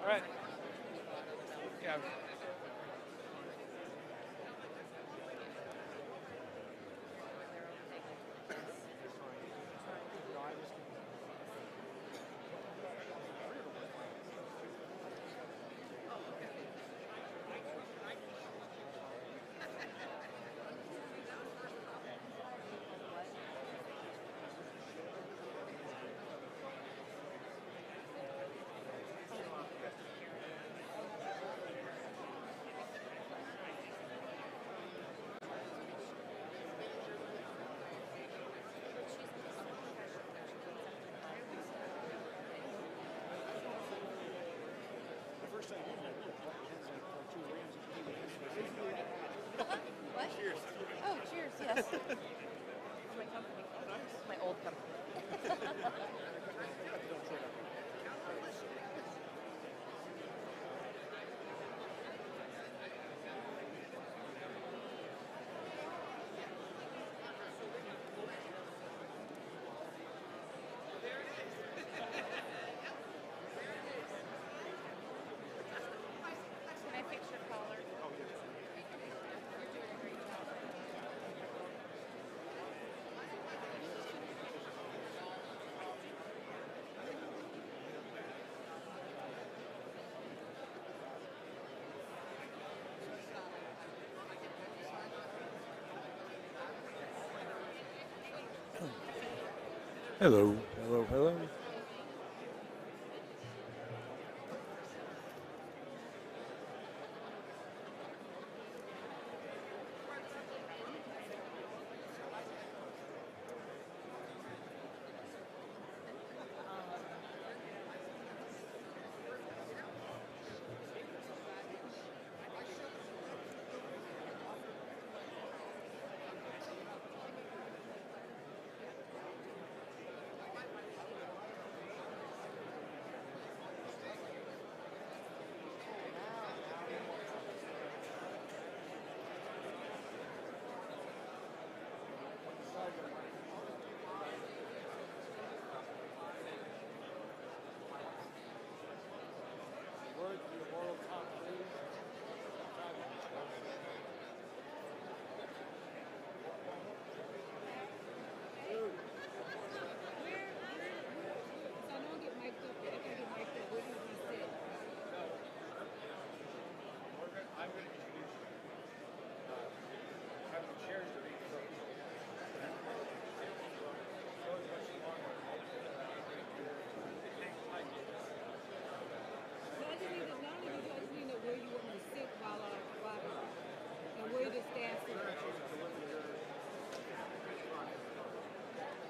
All right. Yeah. What? Cheers. Oh, cheers, yes. My company. My old company. Can I fix your collar? Oh, yes. You're doing a great job. Hello, hello, hello.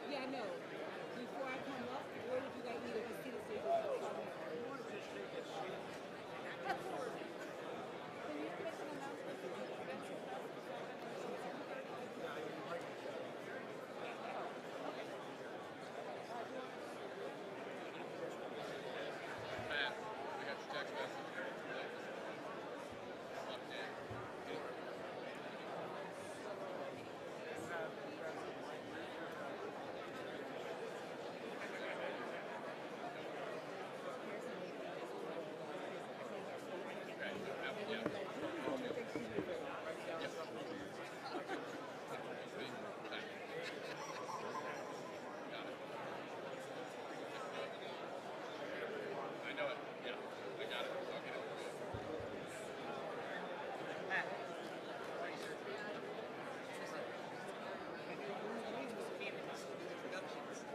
Yeah, I know. Before I come up, where would you like me to be seated so you can talk? Can you make an announcement? Matt, I got your text message. Slept in. I know it. Yeah, I got it. I'll get it.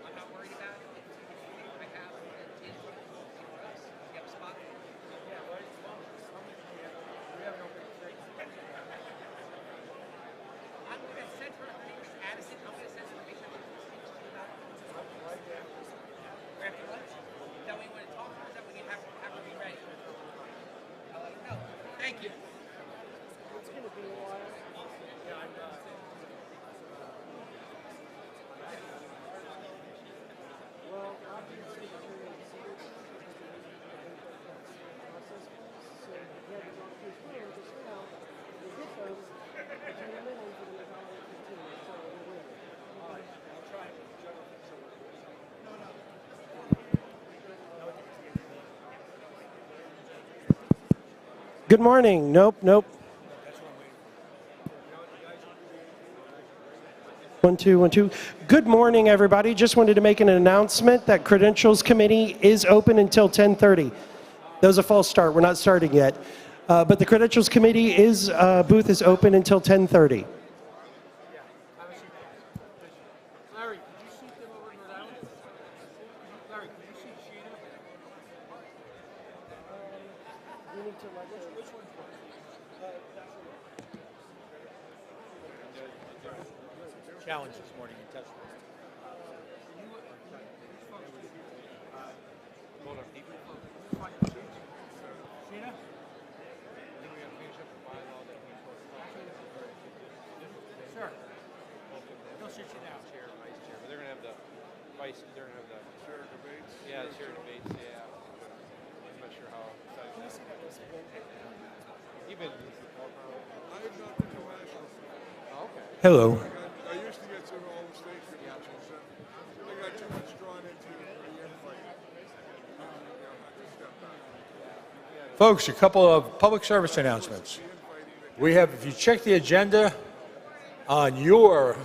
I'm not worried about it. I have it in you have a spot. I'm going to send her Addison. I'm going to send her information about after lunch. That way when it talks to her, that we can have her be ready. I'll let her know. Thank you. It's going to be a while. Well, obviously, you're going to see it. Process. So, you have to go through school just now. You get those, but you're in the middle for the $1.15. So, you're winning. All right. I'll try it. No. Good morning. Nope, nope. 1, 2, 1, 2. Good morning, everybody. Just wanted to make an announcement that Credentials Committee is open until 10:30. That was a false start. We're not starting yet. But the Credentials Committee booth is open until 10:30. Larry, could you seat them over in Rhode Island? Larry, could you seat Sheena? You need to like which one's challenge this morning in Tesla. Sheena? Sure. They'll sit you down. Chair, vice chair, but they're gonna have the vice. They're gonna have the chair debates. Yeah, the chair debates. Yeah. I'm not sure how excited that is. Even. I've not been to national. Oh, okay. Hello. I used to get to all the state conventions. They got too much drawn into the infight. I just stepped back. Folks, a couple of public service announcements. We have, if you check the agenda on your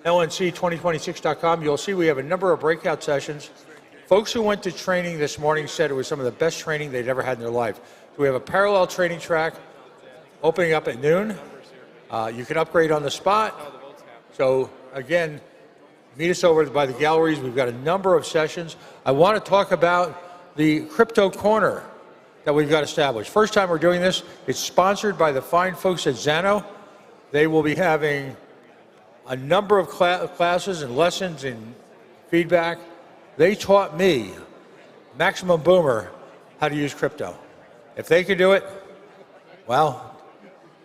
lnc2026.com, you'll see we have a number of breakout sessions. Folks who went to training this morning said it was some of the best training they'd ever had in their life. So we have a parallel training track opening up at noon. You can upgrade on the spot. So again, meet us over by the galleries. We've got a number of sessions. I want to talk about the Crypto Corner that we've got established. First time we're doing this. It's sponsored by the fine folks at Zano. They will be having a number of classes and lessons and feedback. They taught me, Maximum Boomer, how to use crypto. If they could do it, well,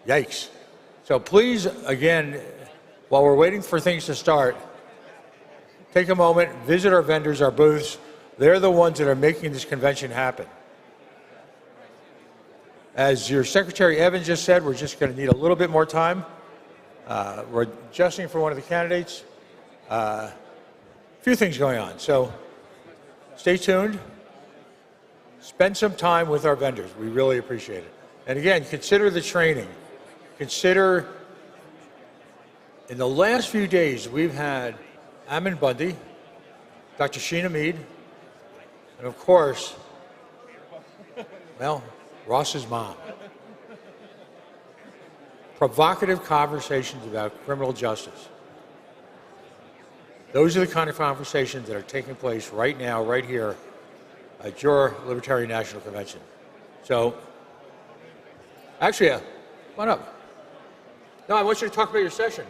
yikes. So please, again, while we're waiting for things to start, take a moment, visit our vendors, our booths. They're the ones that are making this convention happen. As your Secretary Evans just said, we're just going to need a little bit more time. We're adjusting for one of the candidates. A few things going on. So stay tuned. Spend some time with our vendors. We really appreciate it. And again, consider the training. Consider, in the last few days, we've had Ammon Bundy, Dr. Sheena Mead, and of course, well, Ross's mom. Provocative conversations about criminal justice. Those are the kind of conversations that are taking place right now, right here, at your Libertarian National Convention. So, actually, come on up. No, I want you to talk about your session.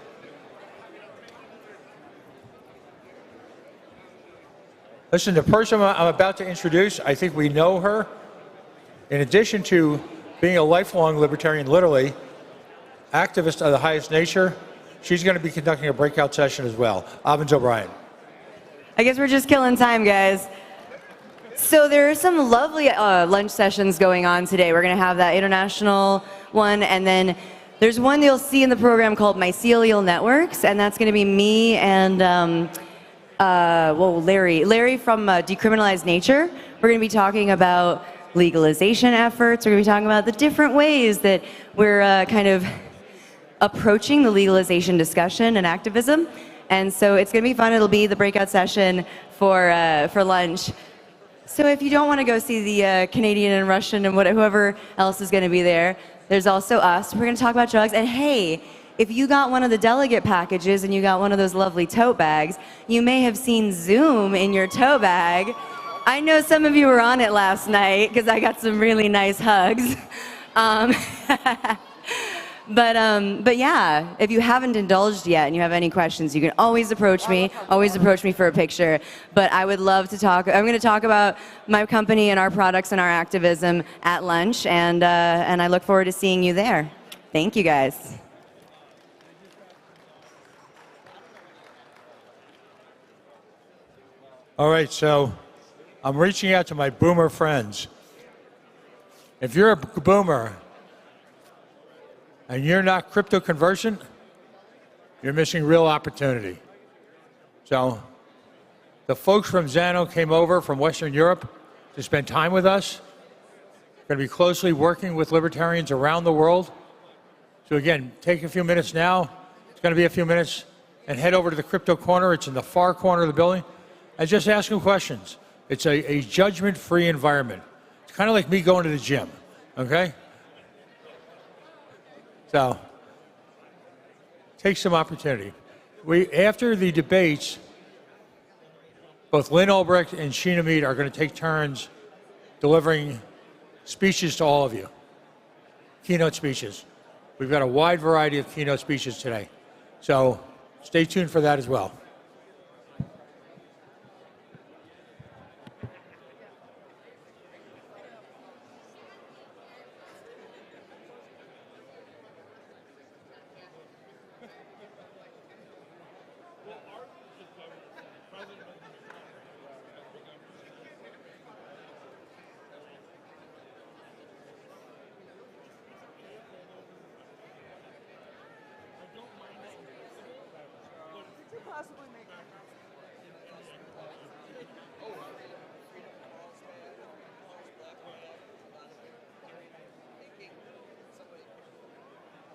Listen, the person I'm about to introduce, I think we know her. In addition to being a lifelong libertarian, literally, activist of the highest nature, she's going to be conducting a breakout session as well. Avens O'Brien. I guess we're just killing time, guys. So there are some lovely lunch sessions going on today. We're going to have that international one, and then there's one you'll see in the program called Mycelial Networks, and that's going to be me and Larry from Decriminalized Nature. We're going to be talking about legalization efforts. We're going to be talking about the different ways that we're kind of approaching the legalization discussion and activism. And so it's going to be fun. It'll be the breakout session for lunch. So if you don't want to go see the Canadian and Russian and whoever else is going to be there, there's also us. We're going to talk about drugs. And hey, if you got one of the delegate packages and you got one of those lovely tote bags, you may have seen Zoom in your tote bag. I know some of you were on it last night because I got some really nice hugs. But yeah, if you haven't indulged yet and you have any questions, you can always approach me for a picture. But I would love to talk. I'm going to talk about my company and our products and our activism at lunch, and I look forward to seeing you there. Thank you, guys. All right, so I'm reaching out to my boomer friends. If you're a boomer and you're not crypto conversant, you're missing real opportunity. So the folks from Zano came over from Western Europe to spend time with us. Going to be closely working with libertarians around the world. So again, take a few minutes now. It's going to be a few minutes. And head over to the Crypto Corner. It's in the far corner of the building. And just ask them questions. It's a judgment-free environment. It's kind of like me going to the gym, okay? So take some opportunity. After the debates, both Lynn Ulbricht and Sheena Mead are going to take turns delivering speeches to all of you, keynote speeches. We've got a wide variety of keynote speeches today. So stay tuned for that as well.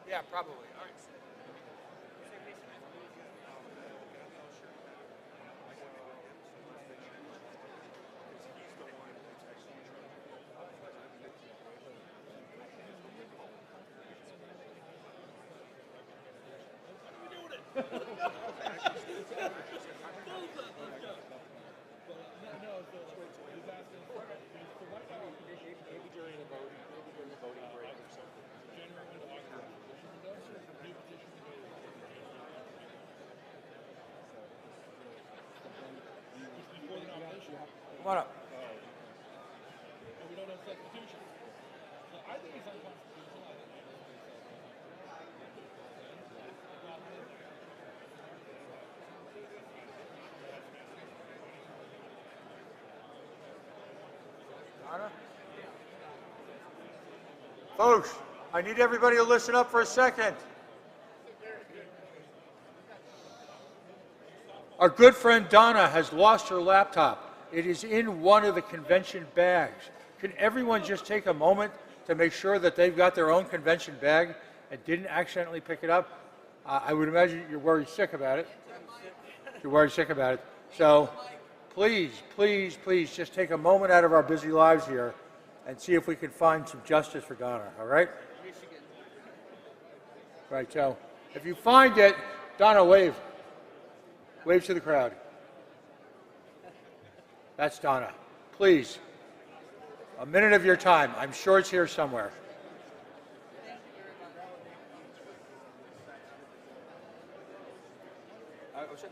Yeah, probably. All right. Come on up. We don't have substitution. So I think it's unconstitutional. Donna? Folks, I need everybody to listen up for a second. Our good friend Donna has lost her laptop. It is in one of the convention bags. Can everyone just take a moment to make sure that they've got their own convention bag and didn't accidentally pick it up? I would imagine you're worried sick about it. You're worried sick about it. So please, please, please just take a moment out of our busy lives here and see if we can find some justice for Donna, all right? Right, so if you find it, Donna, wave. Wave to the crowd. That's Donna. Please, a minute of your time. I'm sure it's here somewhere. What's it?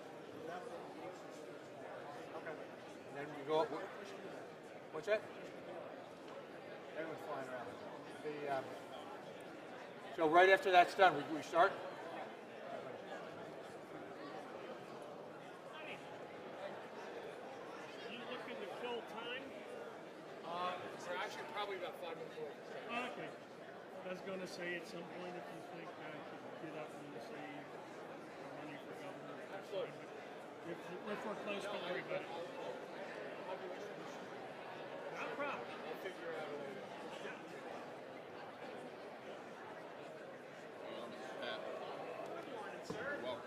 Okay. And then you go up. What's that? Everyone's flying around. So right after that's done, we start? Probably about 5 minutes away. Okay. I was going to say at some point if you think I could get up and say money for governor. Absolutely. If we're close, don't worry about it. No problem. I'll figure out a way. Good morning, sir. Welcome.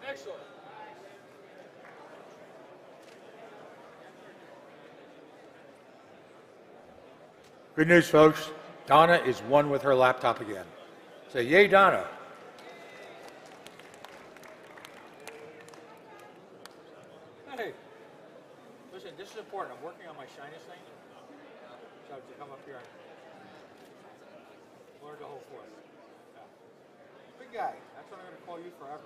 Excellent. Good news, folks. Donna is one with her laptop again. Say, yay, Donna. Hey, listen, this is important. I'm working on my shyness thing. So to come up here and learn to hold forth. Yeah. Big guy. That's what I'm going to call you forever.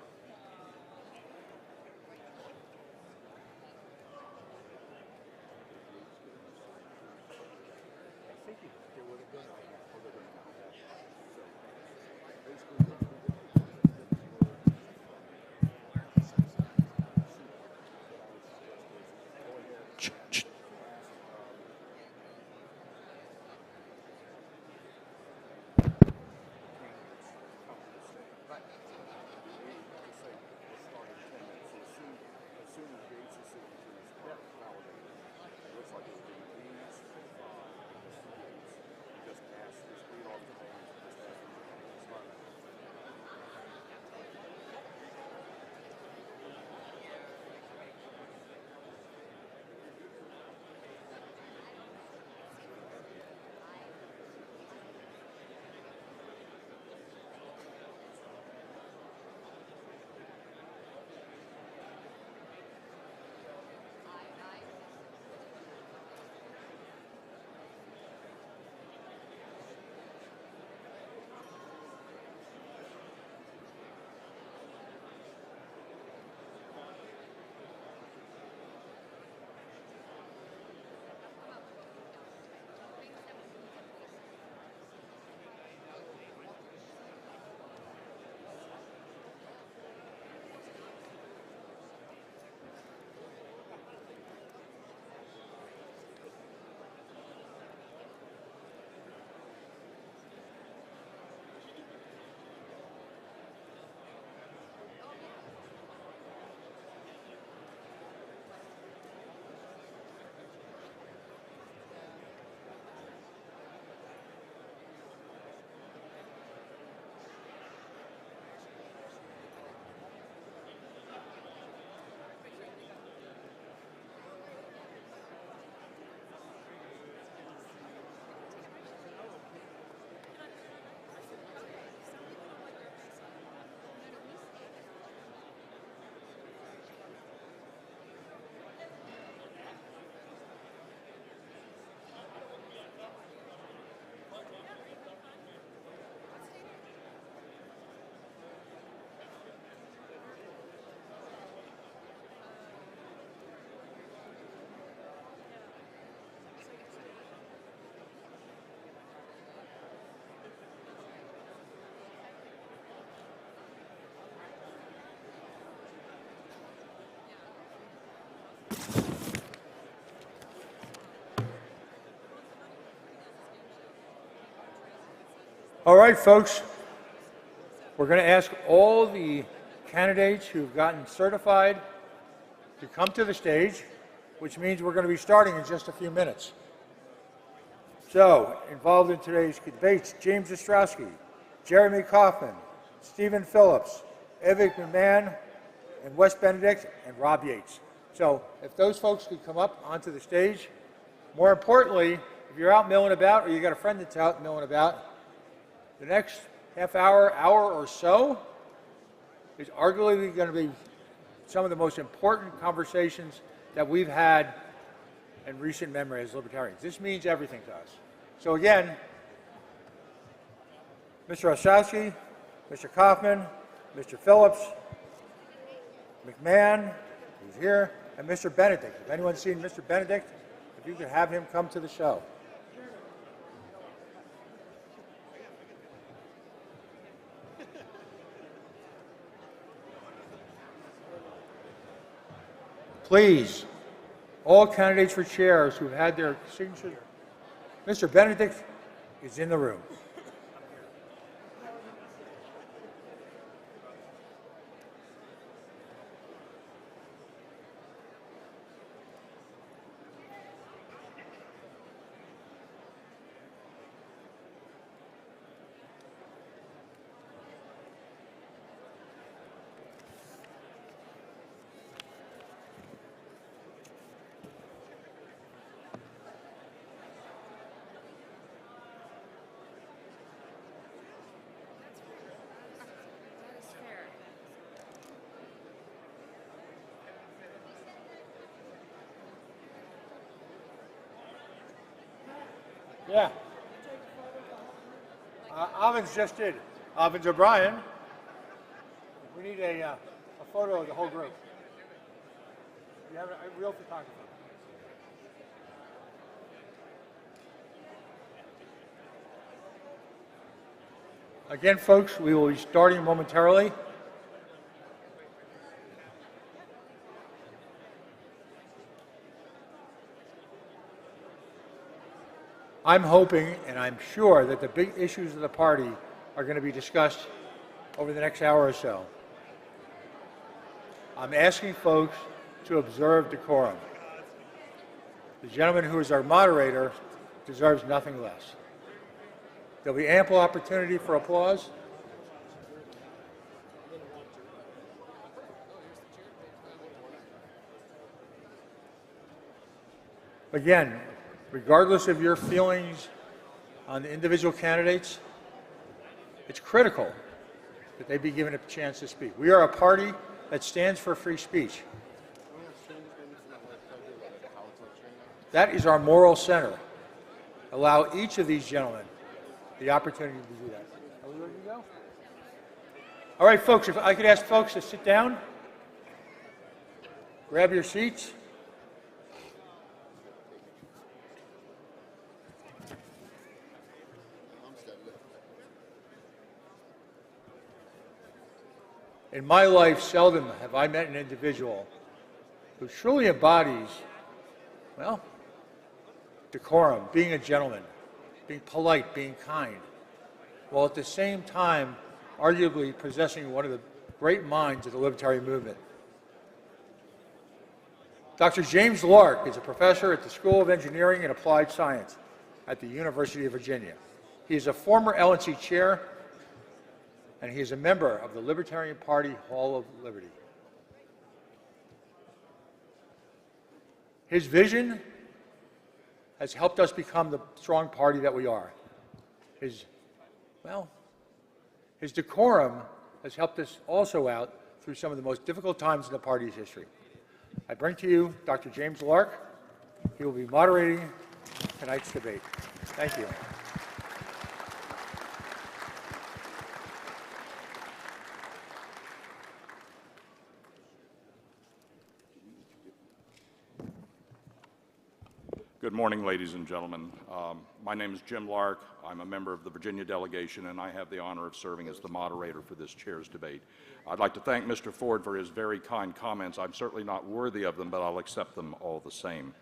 All right, folks. We're going to ask all the candidates who've gotten certified to come to the stage, which means we're going to be starting in just a few minutes. So, involved in today's debates, James Ostrowski, Jeremy Kaufman, Stephen Phillips, Evik McMahon, and Wes Benedict, and Rob Yates. So, if those folks could come up onto the stage. More importantly, if you're out milling about, or you got a friend that's out milling about, the next half hour, hour or so is arguably going to be some of the most important conversations that we've had in recent memory as libertarians. This means everything to us. So again, Mr. Ostrowski, Mr. Kaufman, Mr. Phillips, McMahon, who's here, and Mr. Benedict. If anyone's seen Mr. Benedict, if you could have him come to the show. Please, all candidates for chairs who've had their signatures, Mr. Benedict is in the room. Yeah. Alvin's just did. Alvin's O'Brien. We need a photo of the whole group. You have a real photographer. Again, folks, we will be starting momentarily. I'm hoping and I'm sure that the big issues of the party are going to be discussed over the next hour or so. I'm asking folks to observe decorum. The gentleman who is our moderator deserves nothing less. There'll be ample opportunity for applause. Again, regardless of your feelings on the individual candidates, it's critical that they be given a chance to speak. We are a party that stands for free speech. That is our moral center. Allow each of these gentlemen the opportunity to do that. Are we ready to go? All right, folks, if I could ask folks to sit down, grab your seats. In my life, seldom have I met an individual who truly embodies, well, decorum, being a gentleman, being polite, being kind, while at the same time arguably possessing one of the great minds of the libertarian movement. Dr. James Lark is a professor at the School of Engineering and Applied Science at the University of Virginia. He is a former L&C chair, and he is a member of the Libertarian Party Hall of Liberty. His vision has helped us become the strong party that we are. His decorum has helped us also out through some of the most difficult times in the party's history. I bring to you Dr. James Lark. He will be moderating tonight's debate. Thank you. Good morning, ladies and gentlemen. My name is Jim Lark. I'm a member of the Virginia delegation, and I have the honor of serving as the moderator for this chair's debate. I'd like to thank Mr. Ford for his very kind comments. I'm certainly not worthy of them, but I'll accept them all the same.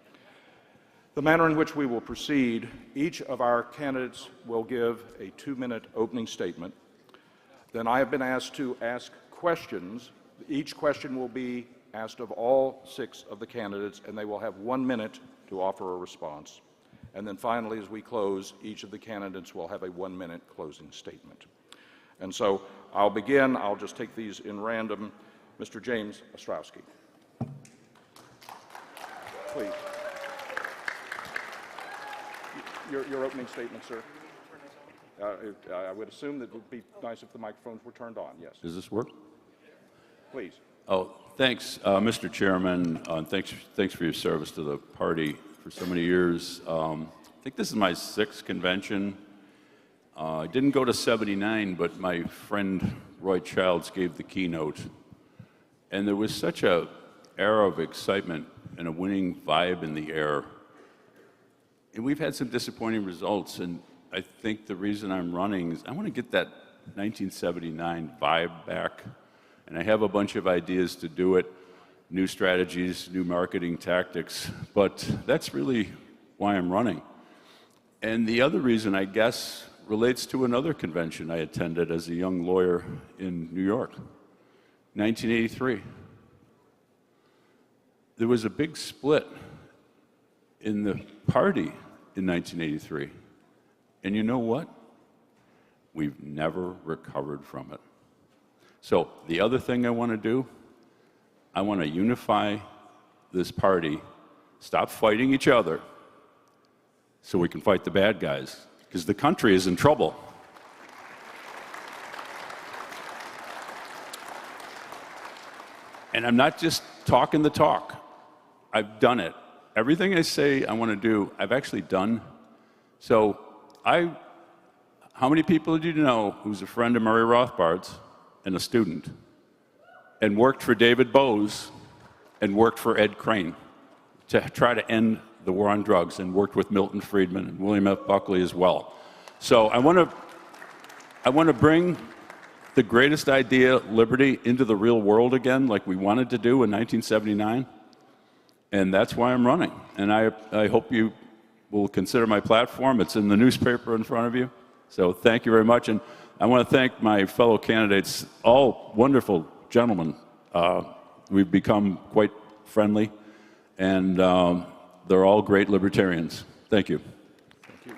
The manner in which we will proceed, each of our candidates will give a 2-minute opening statement. Then I have been asked to ask questions. Each question will be asked of all 6 of the candidates, and they will have 1 minute to offer a response. And then finally, as we close, each of the candidates will have a 1-minute closing statement. And so I'll begin. I'll just take these in random. Mr. James Ostrowski. Please. Your opening statement, sir. I would assume that it would be nice if the microphones were turned on, yes. Does this work? Please. Oh, thanks, Mr. Chairman. Thanks for your service to the party for so many years. I think this is my 6th convention. I didn't go to 79, but my friend Roy Childs gave the keynote. And there was such an air of excitement and a winning vibe in the air. And we've had some disappointing results, and I think the reason I'm running is I want to get that 1979 vibe back. And I have a bunch of ideas to do it, new strategies, new marketing tactics, but that's really why I'm running. And the other reason, I guess, relates to another convention I attended as a young lawyer in New York, 1983. There was a big split in the party in 1983. And you know what? We've never recovered from it. So the other thing I want to do, I want to unify this party, stop fighting each other, so we can fight the bad guys, because the country is in trouble. And I'm not just talking the talk. I've done it. Everything I say I want to do, I've actually done. So how many people did you know who's a friend of Murray Rothbard's and a student, and worked for David Bose and worked for Ed Crane to try to end the war on drugs, and worked with Milton Friedman and William F. Buckley as well? So I want to bring the greatest idea, liberty, into the real world again, like we wanted to do in 1979. And that's why I'm running. And I hope you will consider my platform. It's in the newspaper in front of you. So thank you very much. And I want to thank my fellow candidates, all wonderful gentlemen. We've become quite friendly, and they're all great libertarians. Thank you. Thank you.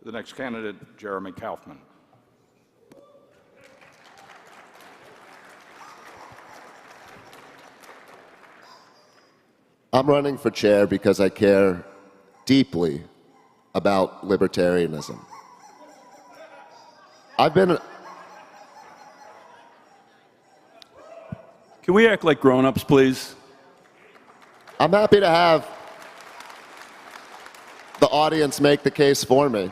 The next candidate, Jeremy Kaufman. I'm running for chair because I care deeply about libertarianism. Can we act like grown-ups, please? I'm happy to have the audience make the case for me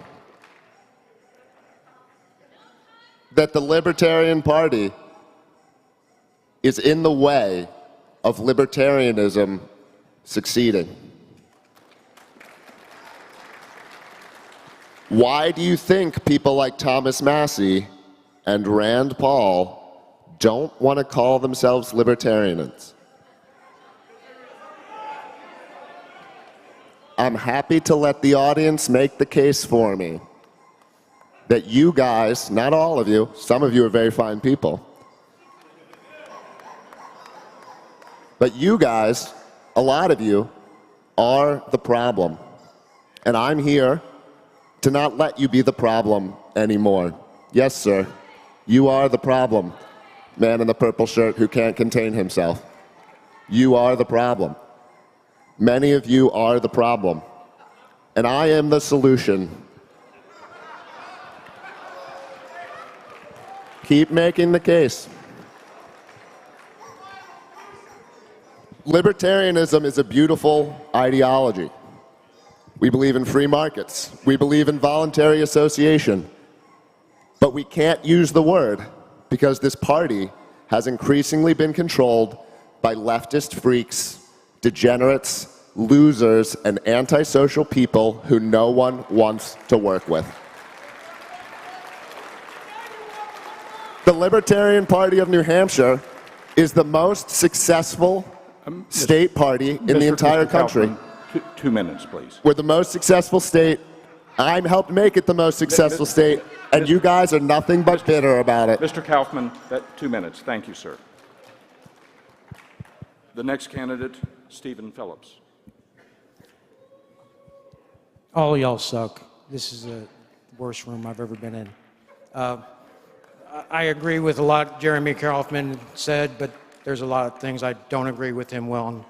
that the Libertarian Party is in the way of libertarianism succeeding. Why do you think people like Thomas Massey and Rand Paul don't want to call themselves libertarians? I'm happy to let the audience make the case for me that you guys, not all of you, some of you are very fine people, but you guys, a lot of you, are the problem. And I'm here to not let you be the problem anymore. Yes, sir, you are the problem. Man in the purple shirt who can't contain himself. You are the problem. Many of you are the problem. And I am the solution. Keep making the case. Libertarianism is a beautiful ideology. We believe in free markets. We believe in voluntary association. But we can't use the word because this party has increasingly been controlled by leftist freaks, degenerates, losers, and antisocial people who no one wants to work with. The Libertarian Party of New Hampshire is the most successful state party in the entire country. Kaufman, 2 minutes, please. We're the most successful state. I'm helped make it the most successful state, and you guys are nothing but bitter about it. Mr. Kaufman, 2 minutes. Thank you, sir. The next candidate, Stephen Phillips. All y'all suck. This is the worst room I've ever been in. I agree with a lot Jeremy Kaufman said, but there's a lot of things I don't agree with him on.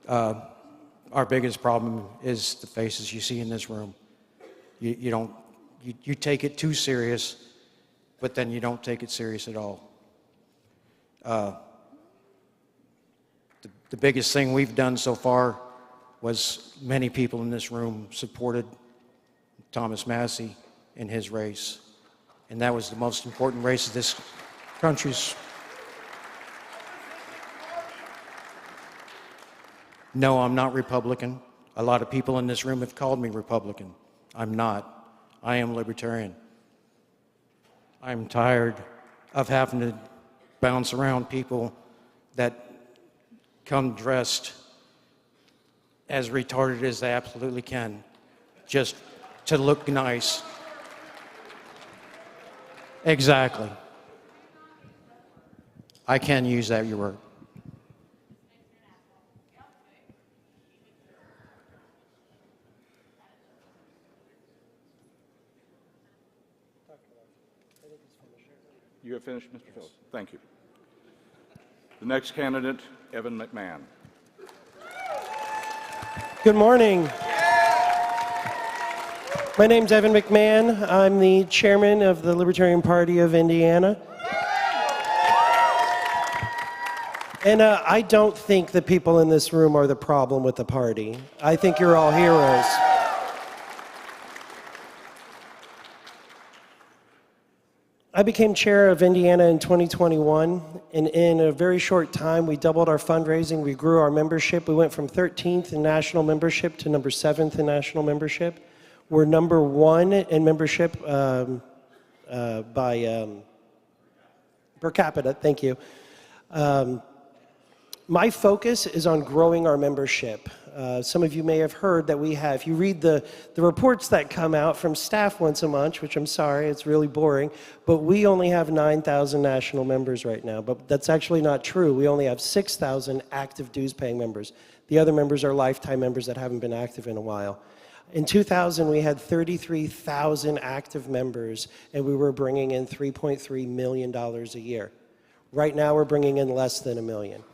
Our biggest problem is the faces you see in this room. You take it too serious, but then you don't take it serious at all. The biggest thing we've done so far was many people in this room supported Thomas Massey in his race. And that was the most important race of this country's. No, I'm not Republican. A lot of people in this room have called me Republican. I'm not. I am Libertarian. I'm tired of having to bounce around people that come dressed as retarded as they absolutely can, just to look nice. Exactly. I can use that word. You have finished, Mr. Phillips? Thank you. The next candidate, Evan McMahon. Good morning. My name's Evan McMahon. I'm the chairman of the Libertarian Party of Indiana. And I don't think the people in this room are the problem with the party. I think you're all heroes. I became chair of Indiana in 2021, and in a very short time, we doubled our fundraising, we grew our membership. We went from 13th in national membership to number 7th in national membership. We're number 1 in membership per capita, thank you. My focus is on growing our membership. Some of you may have heard that we have, if you read the reports that come out from staff once a month, which I'm sorry, it's really boring, but we only have 9,000 national members right now. But that's actually not true. We only have 6,000 active dues-paying members. The other members are lifetime members that haven't been active in a while. In 2000, we had 33,000 active members, and we were bringing in $3.3 million a year. Right now, we're bringing in less than $1 million.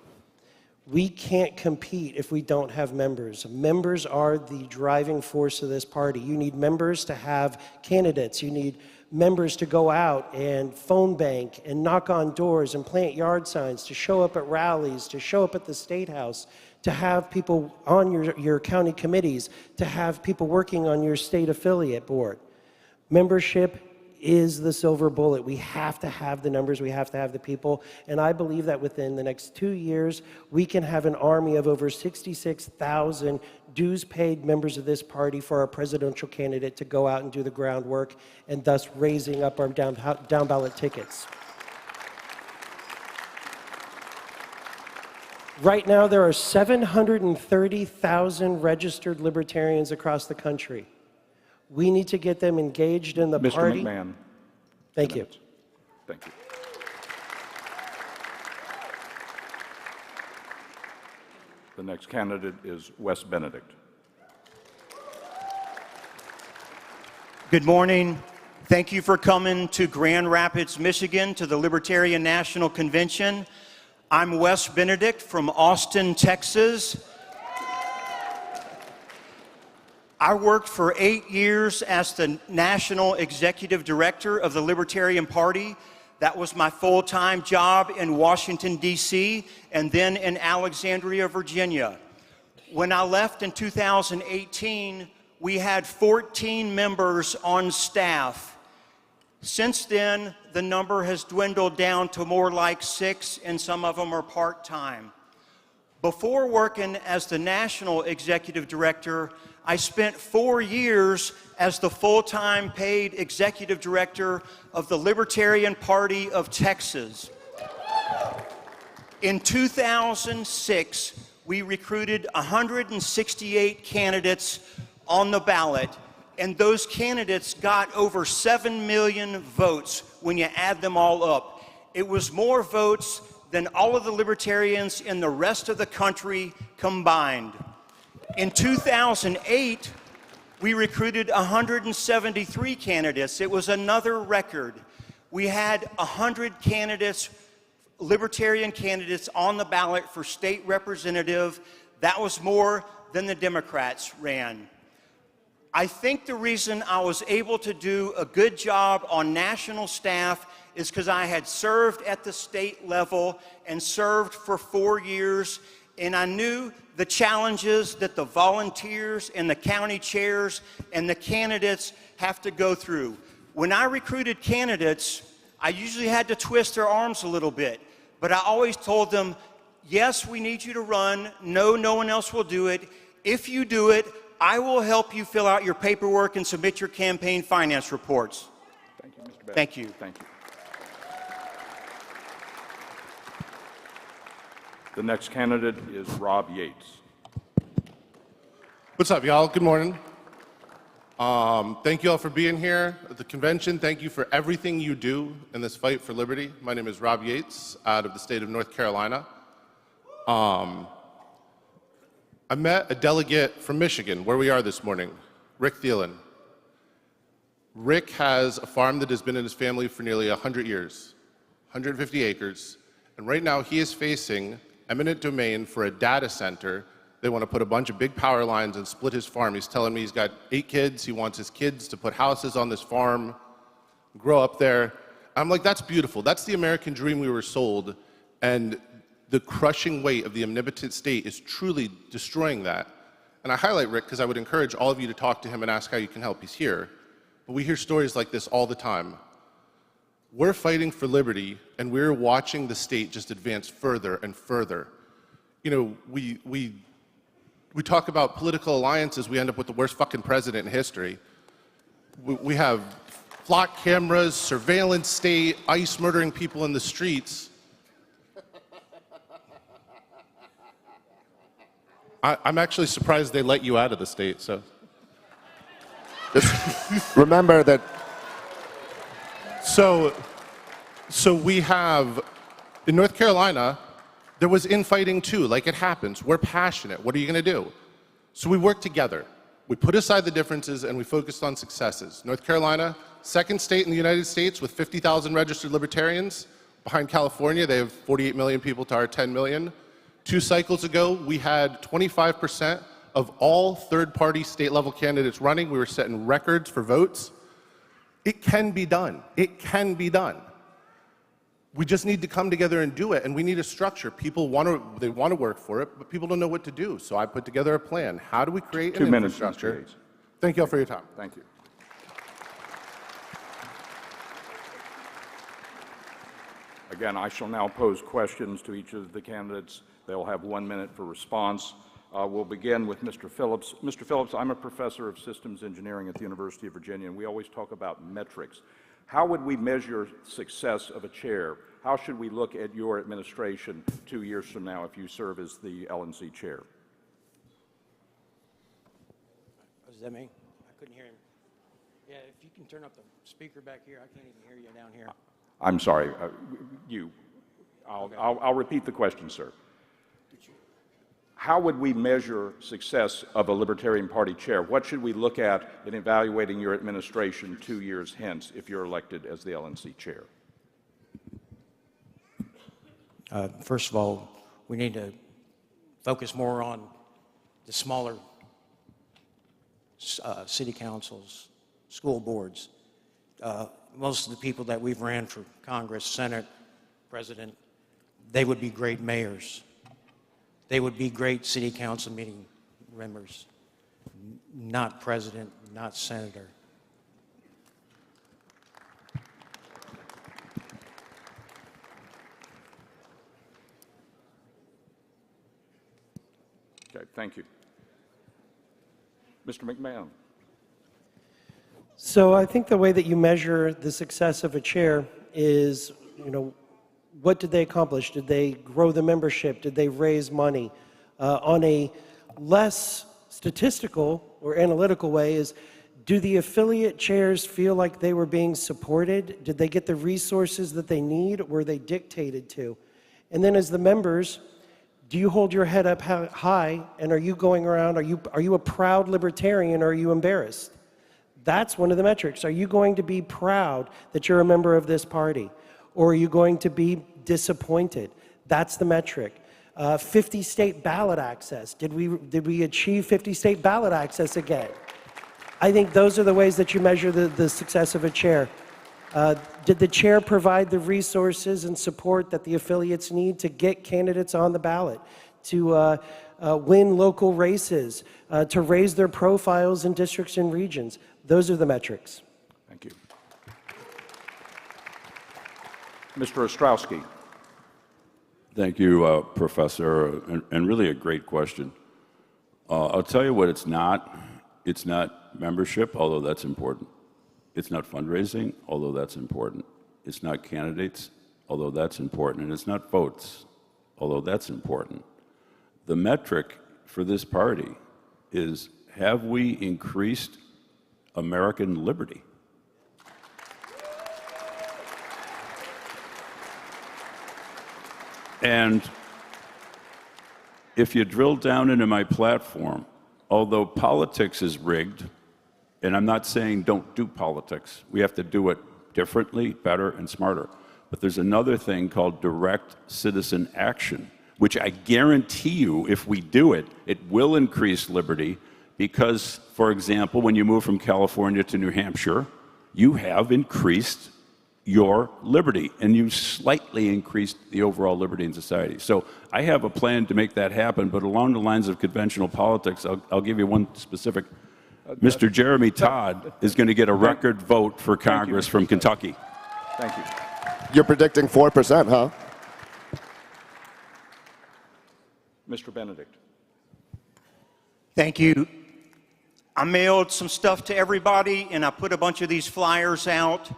We can't compete if we don't have members. Members are the driving force of this party. You need members to have candidates. You need members to go out and phone bank and knock on doors and plant yard signs, to show up at rallies, to show up at the State House, to have people on your county committees, to have people working on your state affiliate board. Membership is the silver bullet. We have to have the numbers, we have to have the people, and I believe that within the next 2 years, we can have an army of over 66,000 dues-paid members of this party for our presidential candidate to go out and do the groundwork, and thus raising up our down-ballot tickets. Right now, there are 730,000 registered libertarians across the country. We need to get them engaged in the party. Mr. McMahon. Thank you. Thank you. The next candidate is Wes Benedict. Good morning. Thank you for coming to Grand Rapids, Michigan, to the Libertarian National Convention. I'm Wes Benedict from Austin, Texas. I worked for 8 years as the National Executive Director of the Libertarian Party. That was my full-time job in Washington, D.C., and then in Alexandria, Virginia. When I left in 2018, we had 14 members on staff. Since then, the number has dwindled down to more like 6, and some of them are part-time. Before working as the national executive director, I spent 4 years as the full-time paid executive director of the Libertarian Party of Texas. In 2006, we recruited 168 candidates on the ballot, and those candidates got over 7 million votes when you add them all up. It was more votes than all of the libertarians in the rest of the country combined. In 2008, we recruited 173 candidates. It was another record. We had 100 candidates, libertarian candidates, on the ballot for state representative. That was more than the Democrats ran. I think the reason I was able to do a good job on national staff is because I had served at the state level and served for 4 years, and I knew the challenges that the volunteers and the county chairs and the candidates have to go through. When I recruited candidates, I usually had to twist their arms a little bit, but I always told them, yes, we need you to run. No, no one else will do it. If you do it, I will help you fill out your paperwork and submit your campaign finance reports. Thank you, Mr. Beck. Thank you. Thank you. The next candidate is Rob Yates. What's up, y'all? Good morning. Thank you all for being here at the convention. Thank you for everything you do in this fight for liberty. My name is Rob Yates, out of the state of North Carolina. I met a delegate from Michigan, where we are this morning, Rick Thielen. Rick has a farm that has been in his family for nearly 100 years, 150 acres, and right now he is facing eminent domain for a data center. They want to put a bunch of big power lines and split his farm. He's telling me he's got 8 kids. He wants his kids to put houses on this farm, grow up there. I'm like, that's beautiful. That's the American dream we were sold. And the crushing weight of the omnipotent state is truly destroying that. And I highlight Rick because I would encourage all of you to talk to him and ask how you can help. He's here. But we hear stories like this all the time. We're fighting for liberty, and we're watching the state just advance further and further. You know, we talk about political alliances, we end up with the worst fucking president in history. We have flock cameras, surveillance state, ICE murdering people in the streets. I'm actually surprised they let you out of the state, so. Remember that. So we have, in North Carolina, there was infighting too, like it happens. We're passionate. What are you going to do? So we worked together. We put aside the differences and we focused on successes. North Carolina, second state in the United States with 50,000 registered libertarians. Behind California, they have 48 million people to our 10 million. 2 cycles ago, we had 25% of all third-party state-level candidates running. We were setting records for votes. It can be done. It can be done. We just need to come together and do it, and we need a structure. People want to work for it, but people don't know what to do. So I put together a plan. How do we create an infrastructure? 2 minutes, Mr. Yates. Thank you all for your time. Thank you. Again, I shall now pose questions to each of the candidates. They'll have 1 minute for response. We'll begin with Mr. Phillips. Mr. Phillips, I'm a professor of systems engineering at the University of Virginia, and we always talk about metrics. How would we measure success of a chair? How should we look at your administration 2 years from now if you serve as the LNC chair? Does that mean? I couldn't hear him. Yeah, if you can turn up the speaker back here, I can't even hear you down here. I'm sorry, I'll repeat the question, sir. How would we measure success of a Libertarian Party chair? What should we look at in evaluating your administration 2 years hence if you're elected as the LNC chair? First of all, we need to focus more on the smaller city councils, school boards. Most of the people that we've ran for Congress, Senate, President, they would be great mayors. They would be great city council meeting members, not president, not senator. Okay, thank you. Mr. McMahon. So I think the way that you measure the success of a chair is, what did they accomplish? Did they grow the membership? Did they raise money? On a less statistical or analytical way is, do the affiliate chairs feel like they were being supported? Did they get the resources that they need? Were they dictated to? And then as the members, do you hold your head up high, and are you going around, are you a proud libertarian, or are you embarrassed? That's one of the metrics. Are you going to be proud that you're a member of this party? Or are you going to be disappointed? That's the metric. 50 state ballot access. Did we achieve 50 state ballot access again? I think those are the ways that you measure the success of a chair. Did the chair provide the resources and support that the affiliates need to get candidates on the ballot, to win local races, to raise their profiles in districts and regions? Those are the metrics. Thank you. Mr. Ostrowski. Thank you, Professor, and really a great question. I'll tell you what it's not. It's not membership, although that's important. It's not fundraising, although that's important. It's not candidates, although that's important. And it's not votes, although that's important. The metric for this party is, have we increased American liberty? And if you drill down into my platform, although politics is rigged, and I'm not saying don't do politics, we have to do it differently, better, and smarter. But there's another thing called direct citizen action, which I guarantee you, if we do it, it will increase liberty because, for example, when you move from California to New Hampshire, you have increased your liberty, and you slightly increased the overall liberty in society. So I have a plan to make that happen, but along the lines of conventional politics, I'll give you one specific. Mr. Jeremy Todd is going to get a record vote for Congress from Kentucky. Thank you. You're predicting 4%, huh? Mr. Benedict. Thank you. I mailed some stuff to everybody, and I put a bunch of these flyers out.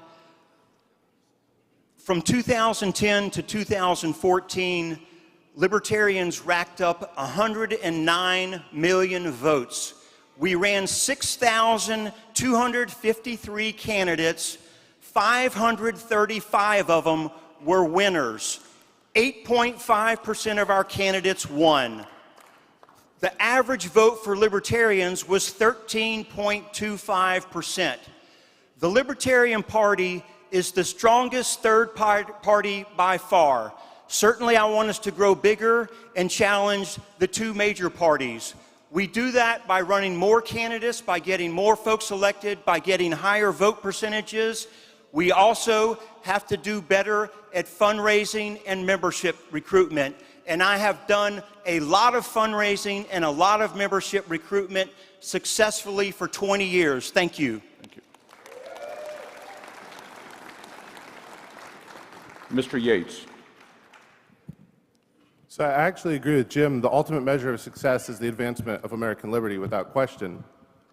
From 2010 to 2014, Libertarians racked up 109 million votes. We ran 6,253 candidates. 535 of them were winners. 8.5% of our candidates won. The average vote for Libertarians was 13.25%. The Libertarian Party is the strongest third party by far. Certainly, I want us to grow bigger and challenge the two major parties. We do that by running more candidates, by getting more folks elected, by getting higher vote percentages. We also have to do better at fundraising and membership recruitment. And I have done a lot of fundraising and a lot of membership recruitment successfully for 20 years. Thank you. Thank you. Mr. Yates. So I actually agree with Jim. The ultimate measure of success is the advancement of American liberty, without question.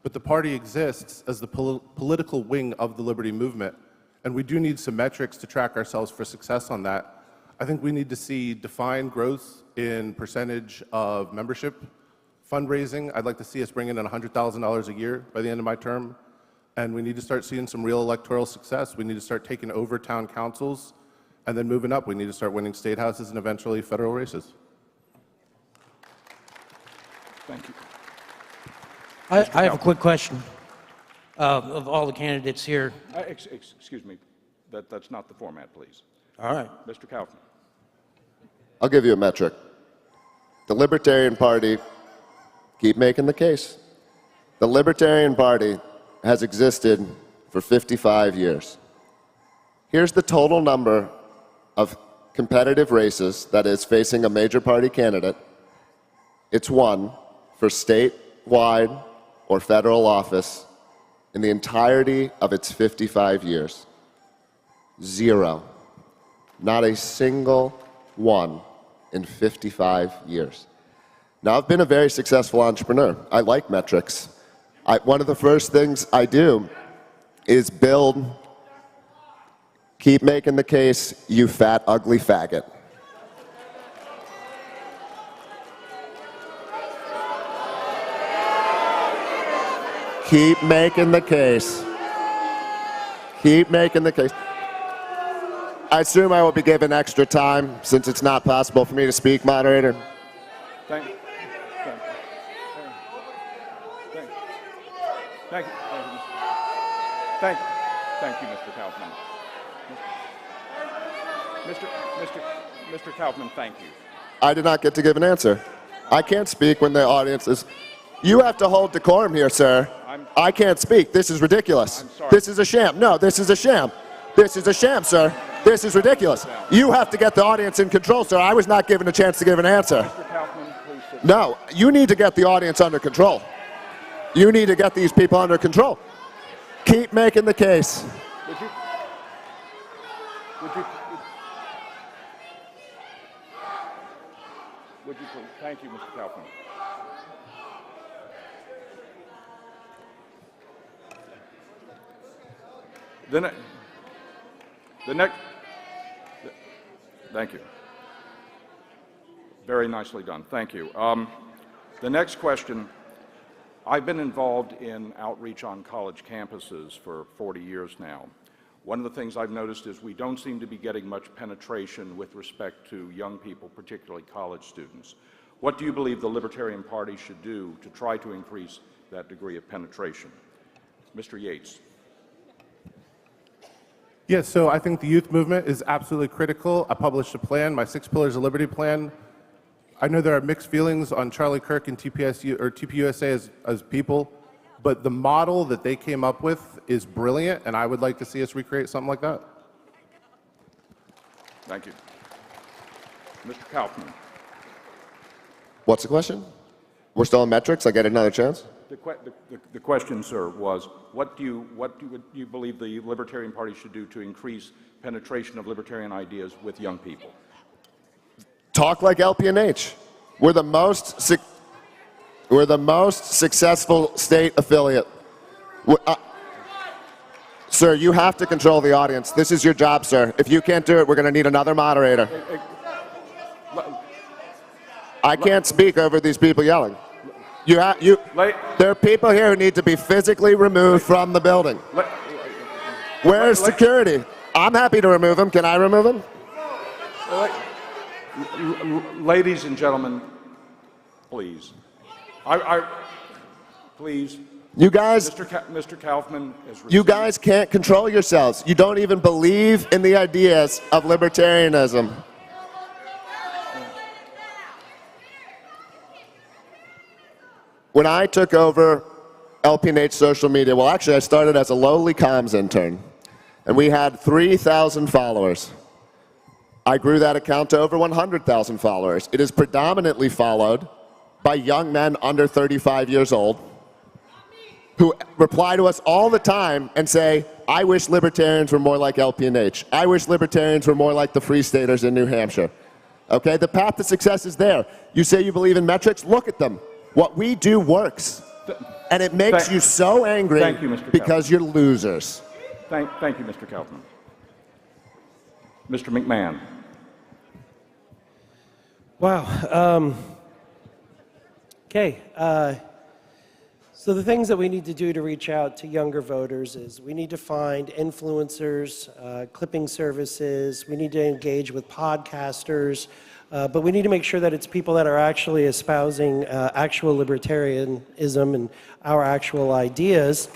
But the party exists as the political wing of the liberty movement, and we do need some metrics to track ourselves for success on that. I think we need to see defined growth in percentage of membership, fundraising. I'd like to see us bring in $100,000 a year by the end of my term, and we need to start seeing some real electoral success. We need to start taking over town councils, and then moving up, we need to start winning state houses and eventually federal races. Thank you. I have a quick question of all the candidates here. Excuse me, that's not the format, please. All right. Mr. Kaufman. I'll give you a metric. The Libertarian Party, keep making the case. The Libertarian Party has existed for 55 years. Here's the total number of competitive races that is facing a major party candidate. It's one for statewide or federal office in the entirety of its 55 years. 0. Not a single one in 55 years. Now, I've been a very successful entrepreneur. I like metrics. One of the first things I do is keep making the case, you fat, ugly faggot. Keep making the case. Keep making the case. I assume I will be given extra time since it's not possible for me to speak, moderator. Thank you. Thank you, Mr. Kaufman. Mr. Kaufman, thank you. I did not get to give an answer. I can't speak when the audience is... You have to hold decorum here, sir. I can't speak. This is ridiculous. I'm sorry. This is a sham. No, this is a sham. This is a sham, sir. This is ridiculous. You have to get the audience in control, sir. I was not given a chance to give an answer. Mr. Kaufman, please sit down. No, you need to get the audience under control. You need to get these people under control. Keep making the case. Would you please? Thank you, Mr. Kaufman. Thank you. Very nicely done. Thank you. The next question. I've been involved in outreach on college campuses for 40 years now. One of the things I've noticed is we don't seem to be getting much penetration with respect to young people, particularly college students. What do you believe the Libertarian Party should do to try to increase that degree of penetration? Mr. Yates. Yes, so I think the youth movement is absolutely critical. I published a plan, my 6 Pillars of Liberty plan. I know there are mixed feelings on Charlie Kirk and TPUSA as people, but the model that they came up with is brilliant, and I would like to see us recreate something like that. Thank you. Mr. Kaufman. What's the question? We're still on metrics? I get another chance? The question, sir, was what do you believe the Libertarian Party should do to increase penetration of libertarian ideas with young people? Talk like LPNH. We're the most successful state affiliate. Sir, you have to control the audience. This is your job, sir. If you can't do it, we're going to need another moderator. I can't speak over these people yelling. There are people here who need to be physically removed from the building. Where's security? I'm happy to remove him. Can I remove him? Ladies and gentlemen, please. Please. You guys, Mr. Kaufman is you guys can't control yourselves. You don't even believe in the ideas of libertarianism. When I took over LPNH social media, well, actually, I started as a lowly comms intern, and we had 3,000 followers. I grew that account to over 100,000 followers. It is predominantly followed by young men under 35 years old who reply to us all the time and say, I wish libertarians were more like LPNH. I wish libertarians were more like the Free Staters in New Hampshire. Okay, the path to success is there. You say you believe in metrics? Look at them. What we do works. And it makes you so angry because you're losers. Thank you, Mr. Kaufman. Mr. McMahon. Wow. Okay. So the things that we need to do to reach out to younger voters is we need to find influencers, clipping services. We need to engage with podcasters. But we need to make sure that it's people that are actually espousing actual libertarianism and our actual ideas.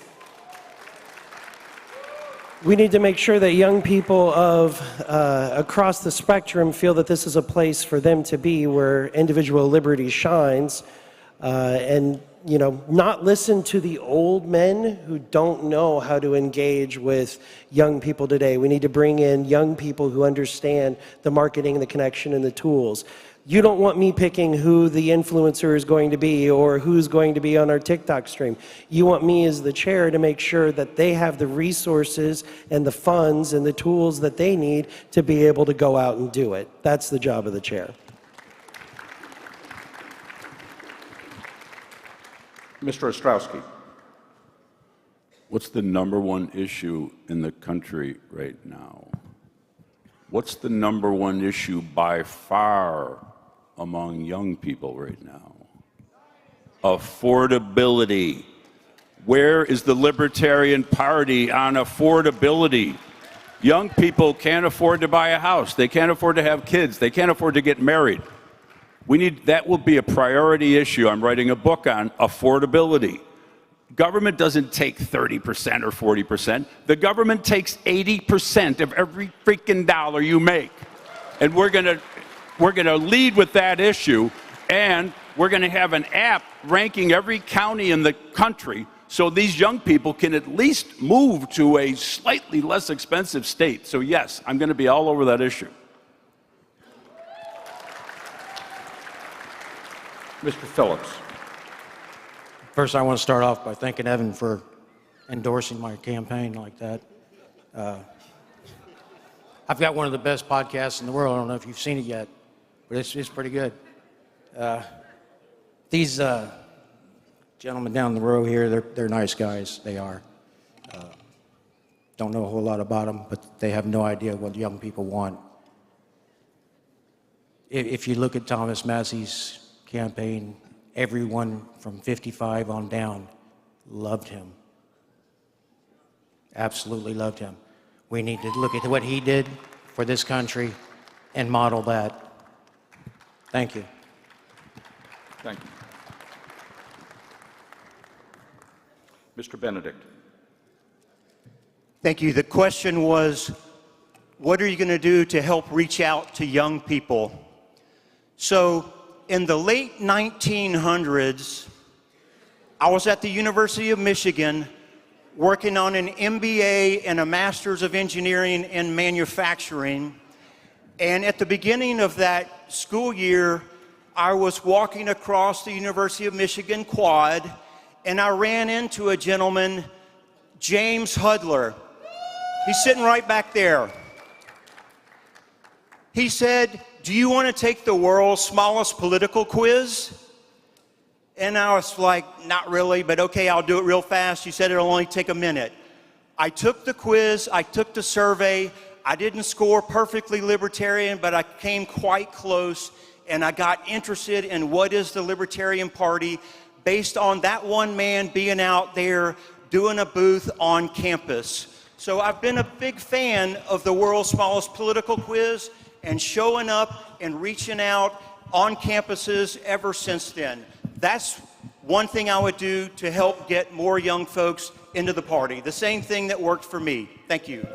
We need to make sure that young people of across the spectrum feel that this is a place for them to be where individual liberty shines, and not listen to the old men who don't know how to engage with young people today. We need to bring in young people who understand the marketing, the connection, and the tools. You don't want me picking who the influencer is going to be or who's going to be on our TikTok stream. You want me as the chair to make sure that they have the resources and the funds and the tools that they need to be able to go out and do it. That's the job of the chair. Mr. Ostrowski. What's the number one issue in the country right now? What's the number one issue by far among young people right now? Affordability. Where is the Libertarian Party on affordability? Young people can't afford to buy a house. They can't afford to have kids. They can't afford to get married. That will be a priority issue. I'm writing a book on affordability. Government doesn't take 30% or 40%. The government takes 80% of every freaking dollar you make. And we're gonna lead with that issue, and we're gonna have an app ranking every county in the country so these young people can at least move to a slightly less expensive state. So yes, I'm gonna be all over that issue. Mr. Phillips. First, I want to start off by thanking Evan for endorsing my campaign like that. I've got one of the best podcasts in the world. I don't know if you've seen it yet, but it's pretty good. These gentlemen down the row here, they're nice guys. They are. Don't know a whole lot about them, but they have no idea what young people want. If you look at Thomas Massey's campaign, everyone from 55 on down loved him. Absolutely loved him. We need to look at what he did for this country and model that. Thank you. Thank you. Mr. Benedict. Thank you. The question was, what are you going to do to help reach out to young people? So, in the late 1900s, I was at the University of Michigan working on an MBA and a Master's of Engineering in Manufacturing. And at the beginning of that school year, I was walking across the University of Michigan quad, and I ran into a gentleman, James Hudler. He's sitting right back there. He said, "Do you want to take the world's smallest political quiz?" And I was like, "Not really, but okay, I'll do it real fast." He said it'll only take a minute. I took the quiz, I took the survey. I didn't score perfectly libertarian, but I came quite close, and I got interested in what is the Libertarian Party based on that one man being out there doing a booth on campus. So I've been a big fan of the world's smallest political quiz and showing up and reaching out on campuses ever since then. That's one thing I would do to help get more young folks into the party. The same thing that worked for me. Thank you.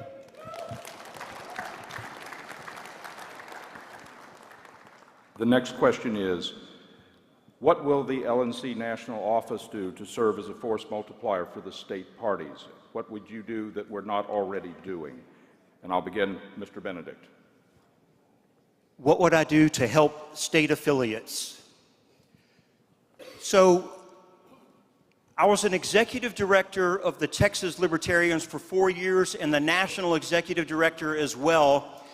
The next question is, what will the LNC National Office do to serve as a force multiplier for the state parties? What would you do that we're not already doing? And I'll begin, Mr. Benedict. What would I do to help state affiliates? So, I was an executive director of the Texas Libertarians for 4 years and the national executive director as well.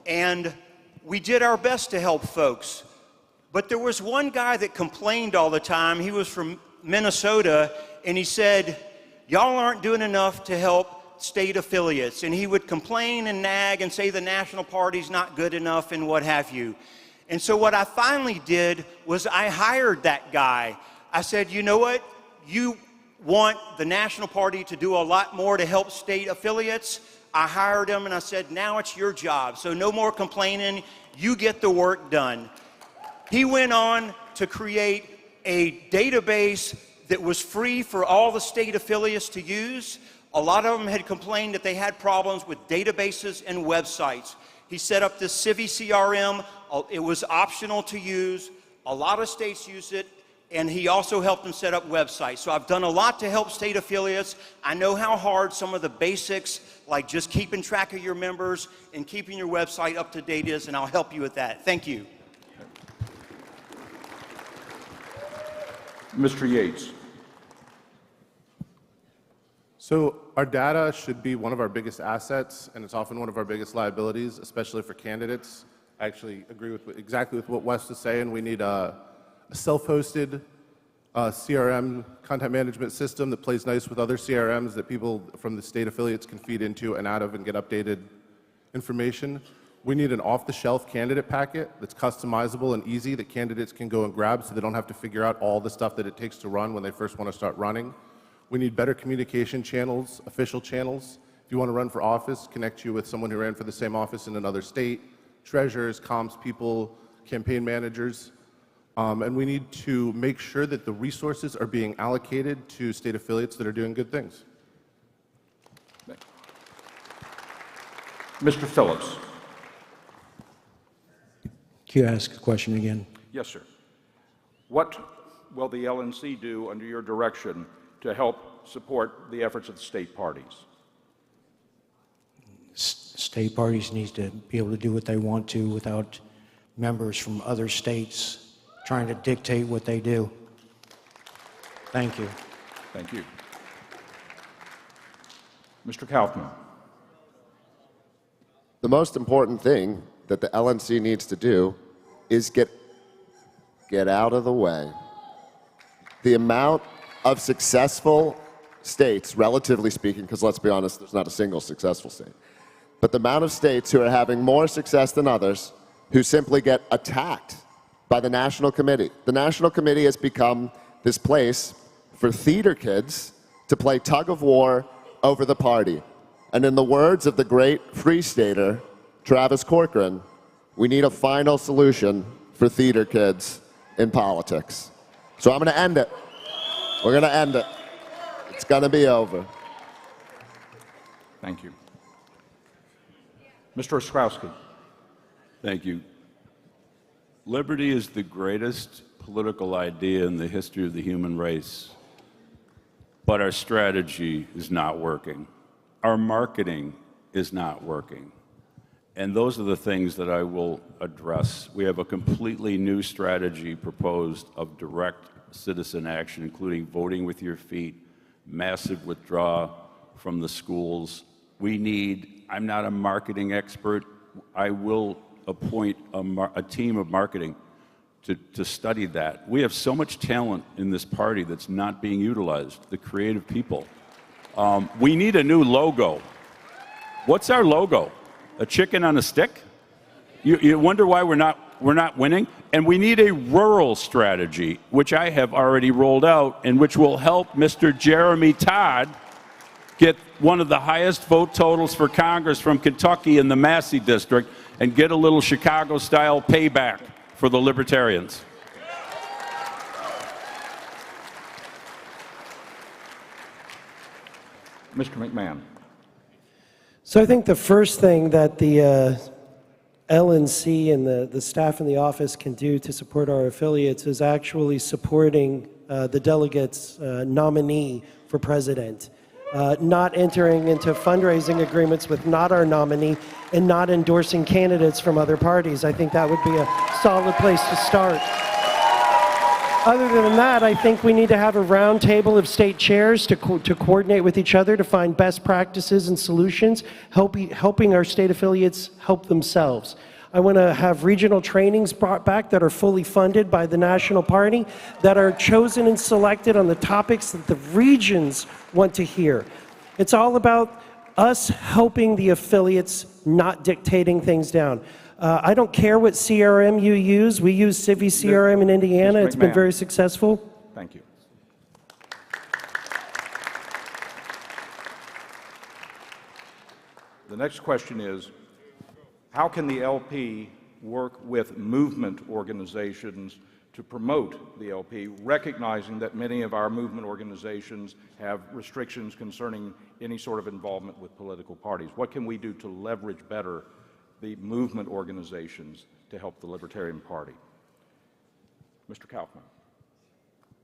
And we did our best to help folks. But there was one guy that complained all the time. He was from Minnesota, and he said, "Y'all aren't doing enough to help state affiliates." And he would complain and nag and say the national party's not good enough and what have you. And so what I finally did was I hired that guy. I said, "You know what? You want the national party to do a lot more to help state affiliates." I hired him and I said, "Now it's your job. So no more complaining. You get the work done." He went on to create a database that was free for all the state affiliates to use. A lot of them had complained that they had problems with databases and websites. He set up this Civi CRM. It was optional to use. A lot of states used it, and he also helped them set up websites. So I've done a lot to help state affiliates. I know how hard some of the basics, like just keeping track of your members and keeping your website up to date is, and I'll help you with that. Thank you. Mr. Yates. So our data should be one of our biggest assets, and it's often one of our biggest liabilities, especially for candidates. I actually agree with exactly with what Wes is saying. We need a self-hosted CRM content management system that plays nice with other CRMs that people from the state affiliates can feed into and out of and get updated information. We need an off-the-shelf candidate packet that's customizable and easy that candidates can go and grab so they don't have to figure out all the stuff that it takes to run when they first want to start running. We need better communication channels, official channels. If you want to run for office, connect you with someone who ran for the same office in another state, treasurers, comms people, campaign managers. And we need to make sure that the resources are being allocated to state affiliates that are doing good things. Mr. Phillips. Can you ask a question again? Yes, sir. What will the LNC do under your direction to help support the efforts of the state parties? State parties need to be able to do what they want to without members from other states trying to dictate what they do. Thank you. Thank you. Mr. Kaufman. The most important thing that the LNC needs to do is get out of the way. The amount of successful states, relatively speaking, because let's be honest, there's not a single successful state, but the amount of states who are having more success than others who simply get attacked by the National Committee. The National Committee has become this place for theater kids to play tug of war over the party. And in the words of the great Free Stater, Travis Corcoran, we need a final solution for theater kids in politics. So I'm going to end it. We're going to end it. It's going to be over. Thank you. Mr. Ostrowski. Thank you. Liberty is the greatest political idea in the history of the human race, but our strategy is not working. Our marketing is not working. And those are the things that I will address. We have a completely new strategy proposed of direct citizen action, including voting with your feet, massive withdrawal from the schools. I'm not a marketing expert. I will appoint a team of marketing to study that. We have so much talent in this party that's not being utilized, the creative people. We need a new logo. What's our logo? A chicken on a stick? You wonder why we're not winning? And we need a rural strategy, which I have already rolled out, and which will help Mr. Jeremy Todd get one of the highest vote totals for Congress from Kentucky in the Massey district and get a little Chicago-style payback for the Libertarians. Mr. McMahon. So I think the first thing that the LNC and the staff in the office can do to support our affiliates is actually supporting the delegate's nominee for president. Not entering into fundraising agreements with not our nominee and not endorsing candidates from other parties. I think that would be a solid place to start. Other than that, I think we need to have a round table of state chairs to coordinate with each other to find best practices and solutions, helping our state affiliates help themselves. I want to have regional trainings brought back that are fully funded by the national party, that are chosen and selected on the topics that the regions want to hear. It's all about us helping the affiliates, not dictating things down. I don't care what CRM you use. We use Civi CRM in Indiana. It's been very successful. Thank you. The next question is, how can the LP work with movement organizations to promote the LP, recognizing that many of our movement organizations have restrictions concerning any sort of involvement with political parties? What can we do to leverage better the movement organizations to help the Libertarian Party? Mr. Kaufman.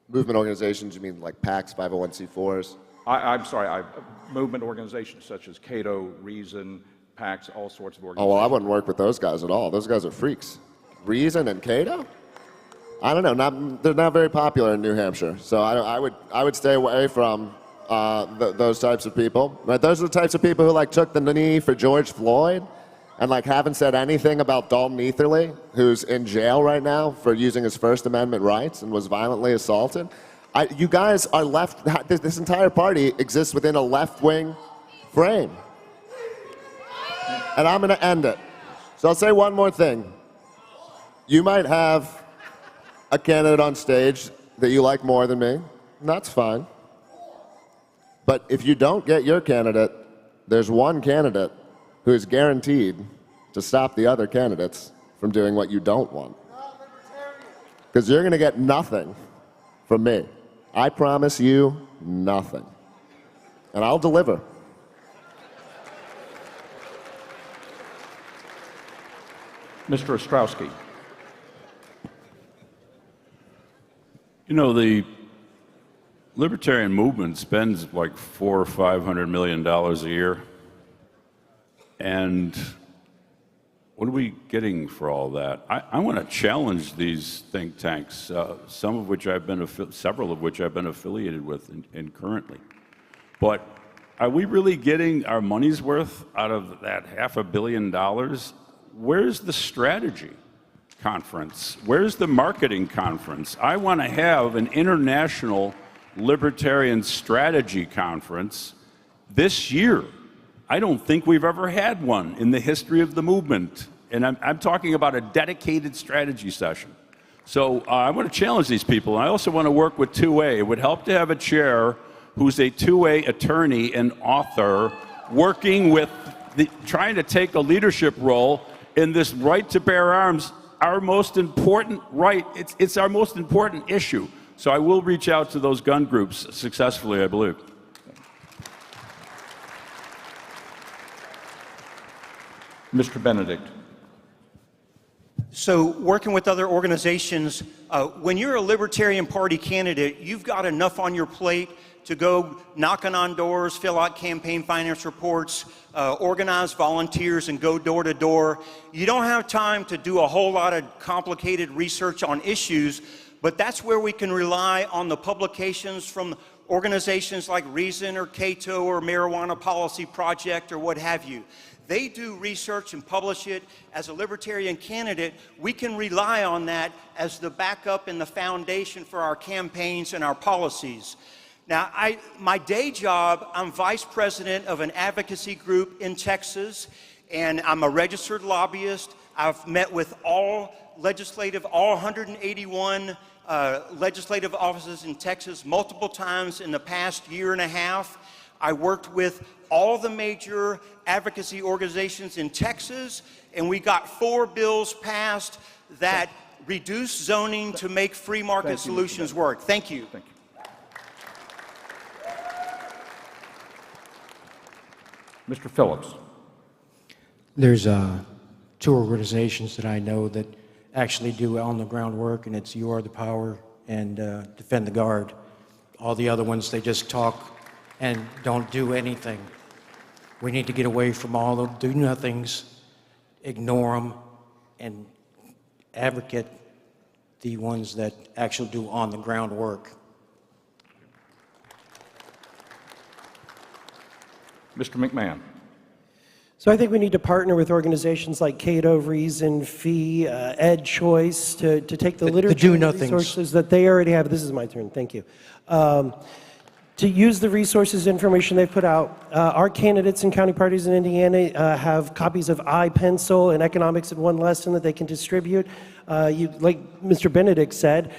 Movement organizations, you mean like PACs, 501c4s? I'm sorry, movement organizations such as Cato, Reason, PACs, all sorts of organizations. Oh, well, I wouldn't work with those guys at all. Those guys are freaks. Reason and Cato? I don't know. They're not very popular in New Hampshire, so I would stay away from those types of people. Right? Those are the types of people who took the knee for George Floyd and haven't said anything about Dalton Etherly, who's in jail right now for using his First Amendment rights and was violently assaulted. You guys are left, this entire party exists within a left-wing frame. And I'm going to end it. So I'll say one more thing. You might have a candidate on stage that you like more than me, and that's fine. But if you don't get your candidate, there's one candidate who is guaranteed to stop the other candidates from doing what you don't want. Because you're going to get nothing from me. I promise you nothing. And I'll deliver. Mr. Ostrowski. You know, the Libertarian movement spends like $400 or $500 million a year. And what are we getting for all that? I want to challenge these think tanks, some of which I've been, several of which I've been affiliated with and currently. But are we really getting our money's worth out of that $500 million? Where's the strategy conference? Where's the marketing conference? I want to have an international libertarian strategy conference this year. I don't think we've ever had one in the history of the movement. And I'm talking about a dedicated strategy session. So I want to challenge these people. And I also want to work with 2A. It would help to have a chair who's a 2A attorney and author working with trying to take a leadership role in this right to bear arms, our most important right. It's our most important issue. So I will reach out to those gun groups successfully, I believe. Mr. Benedict. So working with other organizations, when you're a Libertarian Party candidate, you've got enough on your plate to go knocking on doors, fill out campaign finance reports, organize volunteers, and go door to door. You don't have time to do a whole lot of complicated research on issues, but that's where we can rely on the publications from organizations like Reason or Cato or Marijuana Policy Project or what have you. They do research and publish it. As a Libertarian candidate, we can rely on that as the backup and the foundation for our campaigns and our policies. Now, my day job, I'm vice president of an advocacy group in Texas, and I'm a registered lobbyist. I've met with all 181 legislative offices in Texas multiple times in the past year and a half. I worked with all the major advocacy organizations in Texas, and we got 4 bills passed that reduce zoning to make free market solutions work. Thank you. Thank you. Mr. Phillips. There's 2 organizations that I know that actually do on-the-ground work, and it's You Are the Power and Defend the Guard. All the other ones, they just talk and don't do anything. We need to get away from all the do-nothings, ignore them, and advocate the ones that actually do on-the-ground work. Mr. McMahon. So I think we need to partner with organizations like Cato, Reason, Fee, Ed Choice to take the literature and resources that they already have. This is my turn, thank you. To use the resources, information they've put out. Our candidates in county parties in Indiana have copies of iPencil and Economics in One Lesson that they can distribute. Like Mr. Benedict said,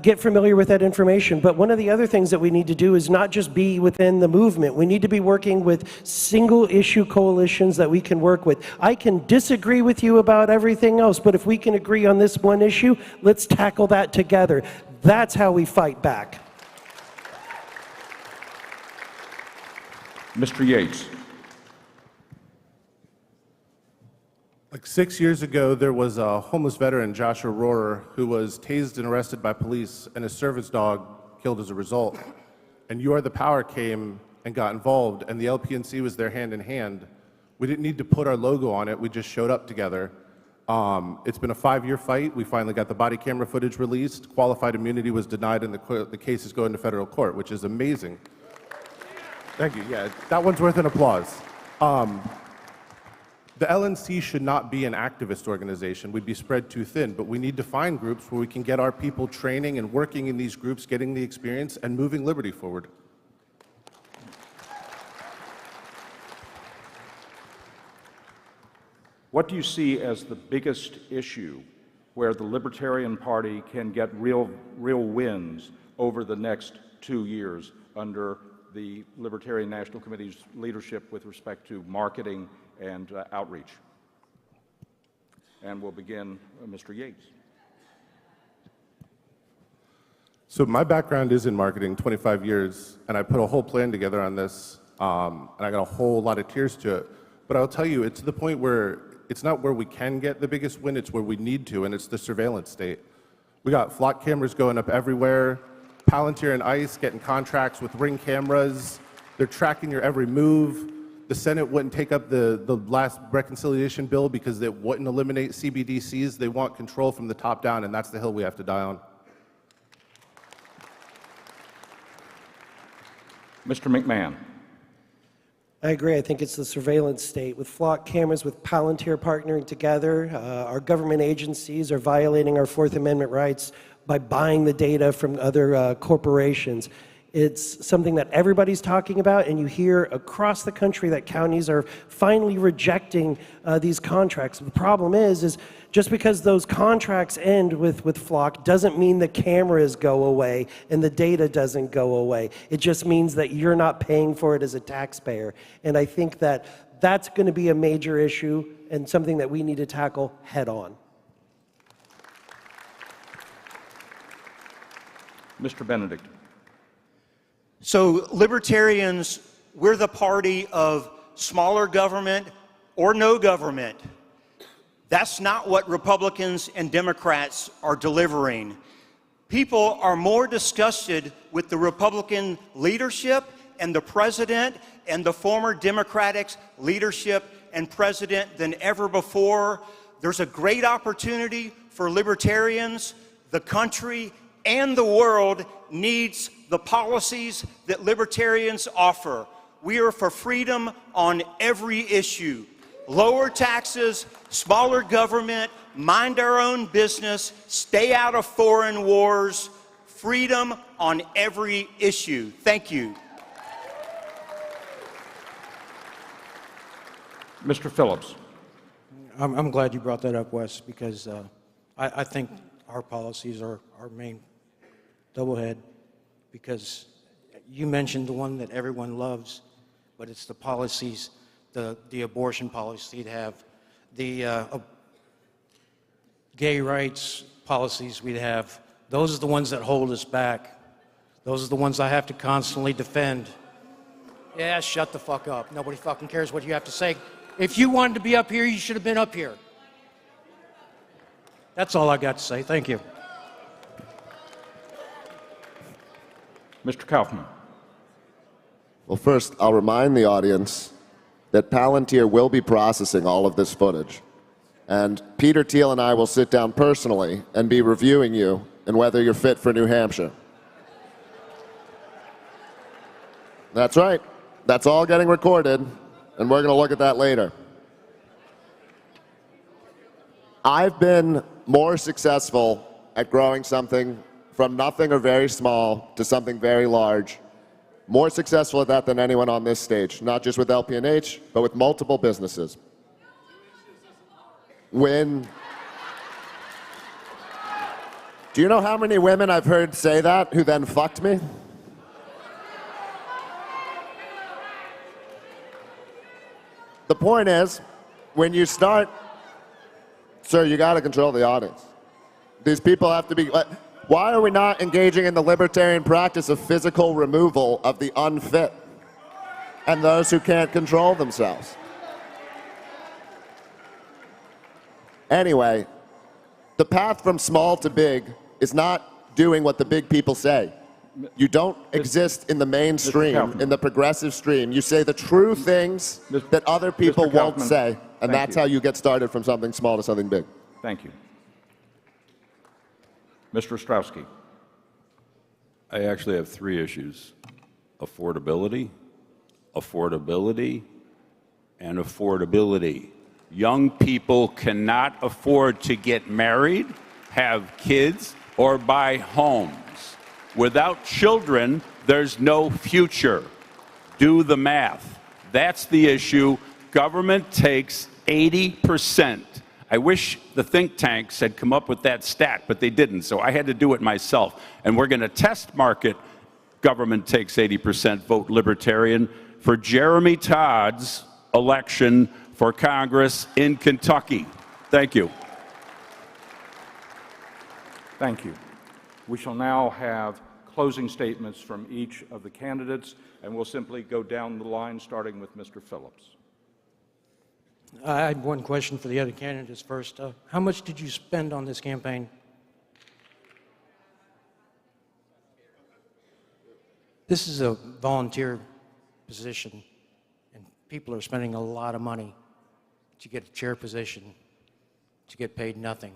get familiar with that information. But one of the other things that we need to do is not just be within the movement. We need to be working with single issue coalitions that we can work with. I can disagree with you about everything else, but if we can agree on this one issue, let's tackle that together. That's how we fight back. Mr. Yates. Like 6 years ago, there was a homeless veteran, Joshua Rohrer, who was tased and arrested by police, and his service dog killed as a result. And You Are the Power came and got involved, and the LPNC was there hand in hand. We didn't need to put our logo on it. We just showed up together. It's been a 5-year fight. We finally got the body camera footage released. Qualified immunity was denied, and the case is going to federal court, which is amazing. Thank you. Yeah, that one's worth an applause. The LNC should not be an activist organization. We'd be spread too thin, but we need to find groups where we can get our people training and working in these groups, getting the experience, and moving liberty forward. What do you see as the biggest issue where the Libertarian Party can get real wins over the next 2 years under the Libertarian National Committee's leadership with respect to marketing and outreach? And we'll begin, Mr. Yates. So my background is in marketing, 25 years, and I put a whole plan together on this, and I got a whole lot of tiers to it. But I'll tell you, it's to the point where it's not where we can get the biggest win, it's where we need to, and it's the surveillance state. We got flock cameras going up everywhere, Palantir and ICE getting contracts with Ring cameras, they're tracking your every move. The Senate wouldn't take up the last reconciliation bill because it wouldn't eliminate CBDCs. They want control from the top down, and that's the hill we have to die on. Mr. McMahon. I agree. I think it's the surveillance state. With flock cameras, with Palantir partnering together, our government agencies are violating our Fourth Amendment rights by buying the data from other corporations. It's something that everybody's talking about, and you hear across the country that counties are finally rejecting these contracts. The problem is just because those contracts end with Flock doesn't mean the cameras go away and the data doesn't go away. It just means that you're not paying for it as a taxpayer. And I think that that's going to be a major issue and something that we need to tackle head on. Mr. Benedict. So libertarians, we're the party of smaller government or no government. That's not what Republicans and Democrats are delivering. People are more disgusted with the Republican leadership and the president and the former Democratic leadership and president than ever before. There's a great opportunity for libertarians. The country and the world needs the policies that libertarians offer. We are for freedom on every issue. Lower taxes, smaller government, mind our own business, stay out of foreign wars, freedom on every issue. Thank you. Mr. Phillips. I'm glad you brought that up, Wes, because I think our policies are our main doublehead, because you mentioned the one that everyone loves, but it's the policies, the abortion policy we'd have, the gay rights policies we'd have. Those are the ones that hold us back. Those are the ones I have to constantly defend. Yeah, shut the fuck up. Nobody fucking cares what you have to say. If you wanted to be up here, you should have been up here. That's all I got to say. Thank you. Mr. Kaufman. Well, first, I'll remind the audience that Palantir will be processing all of this footage. And Peter Thiel and I will sit down personally and be reviewing you and whether you're fit for New Hampshire. That's right. That's all getting recorded, and we're going to look at that later. I've been more successful at growing something from nothing or very small to something very large. More successful at that than anyone on this stage, not just with LPNH, but with multiple businesses. Do you know how many women I've heard say that who then fucked me? The point is, when you start, sir, you got to control the audience. These people have to be. Why are we not engaging in the libertarian practice of physical removal of the unfit and those who can't control themselves? Anyway, the path from small to big is not doing what the big people say. You don't exist in the mainstream, in the progressive stream. You say the true things that other people won't say, and that's how you get started from something small to something big. Thank you. Mr. Ostrowski. I actually have 3 issues: affordability, affordability, and affordability. Young people cannot afford to get married, have kids, or buy homes. Without children, there's no future. Do the math. That's the issue. Government takes 80%. I wish the think tanks had come up with that stat, but they didn't, so I had to do it myself. And we're going to test market government takes 80%, vote Libertarian, for Jeremy Todd's election for Congress in Kentucky. Thank you. Thank you. We shall now have closing statements from each of the candidates, and we'll simply go down the line, starting with Mr. Phillips. I had one question for the other candidates first. How much did you spend on this campaign? This is a volunteer position, and people are spending a lot of money to get a chair position, to get paid nothing.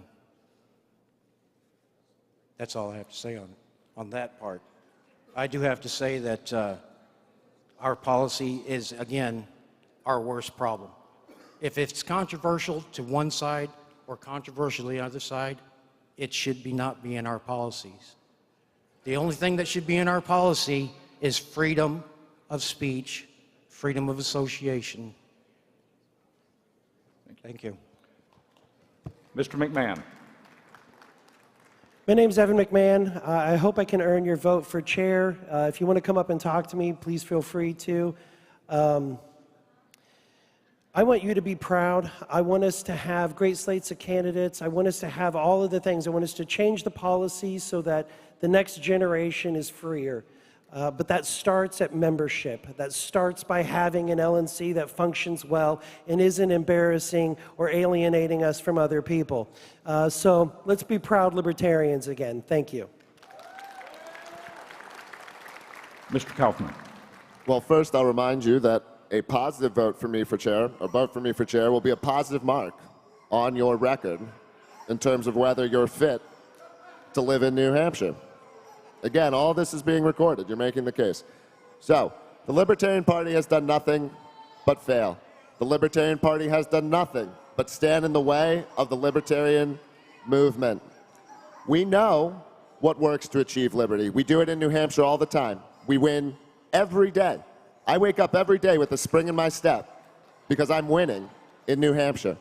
That's all I have to say on that part. I do have to say that our policy is, again, our worst problem. If it's controversial to one side or controversial to the other side, it should not be in our policies. The only thing that should be in our policy is freedom of speech, freedom of association. Thank you. Mr. McMahon. My name's Evan McMahon. I hope I can earn your vote for chair. If you want to come up and talk to me, please feel free to. I want you to be proud. I want us to have great slates of candidates. I want us to have all of the things. I want us to change the policies so that the next generation is freer. But that starts at membership. That starts by having an LNC that functions well and isn't embarrassing or alienating us from other people. So let's be proud libertarians again. Thank you. Mr. Kaufman. Well, first I'll remind you that a positive vote for me for chair, or vote for me for chair, will be a positive mark on your record in terms of whether you're fit to live in New Hampshire. Again, all this is being recorded. You're making the case. So, the Libertarian Party has done nothing but fail. The Libertarian Party has done nothing but stand in the way of the libertarian movement. We know what works to achieve liberty. We do it in New Hampshire all the time. We win every day. I wake up every day with a spring in my step because I'm winning in New Hampshire.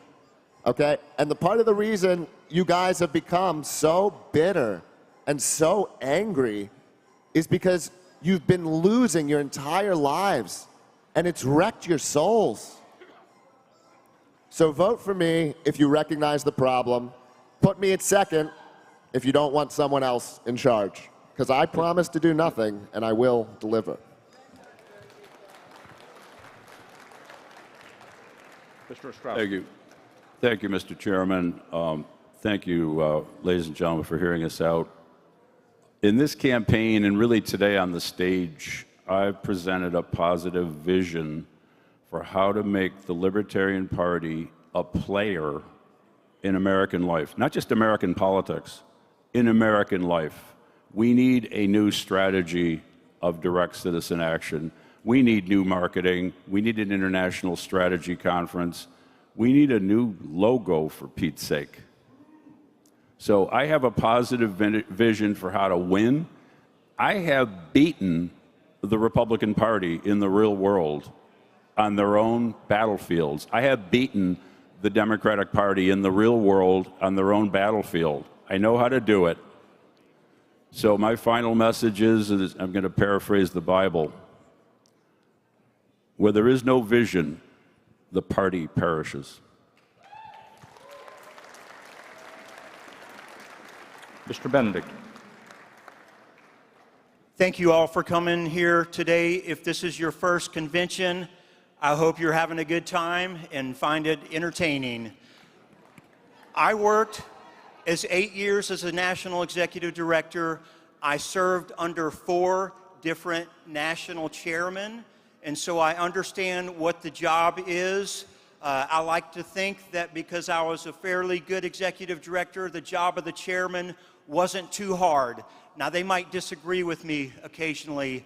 Okay? And the part of the reason you guys have become so bitter and so angry is because you've been losing your entire lives, and it's wrecked your souls. So vote for me if you recognize the problem. Put me at second if you don't want someone else in charge, because I promise to do nothing, and I will deliver. Mr. Strauss. Thank you. Thank you, Mr. Chairman. Thank you, ladies and gentlemen, for hearing us out. In this campaign, and really today on the stage, I've presented a positive vision for how to make the Libertarian Party a player in American life, not just American politics, in American life. We need a new strategy of direct citizen action. We need new marketing. We need an international strategy conference. We need a new logo, for Pete's sake. So I have a positive vision for how to win. I have beaten the Republican Party in the real world on their own battlefields. I have beaten the Democratic Party in the real world on their own battlefield. I know how to do it. So my final message is I'm going to paraphrase the Bible. Where there is no vision, the party perishes. Mr. Benedict. Thank you all for coming here today. If this is your first convention, I hope you're having a good time and find it entertaining. I worked 8 years as a national executive director. I served under 4 different national chairmen, and so I understand what the job is. I like to think that because I was a fairly good executive director, the job of the chairman wasn't too hard. Now, they might disagree with me occasionally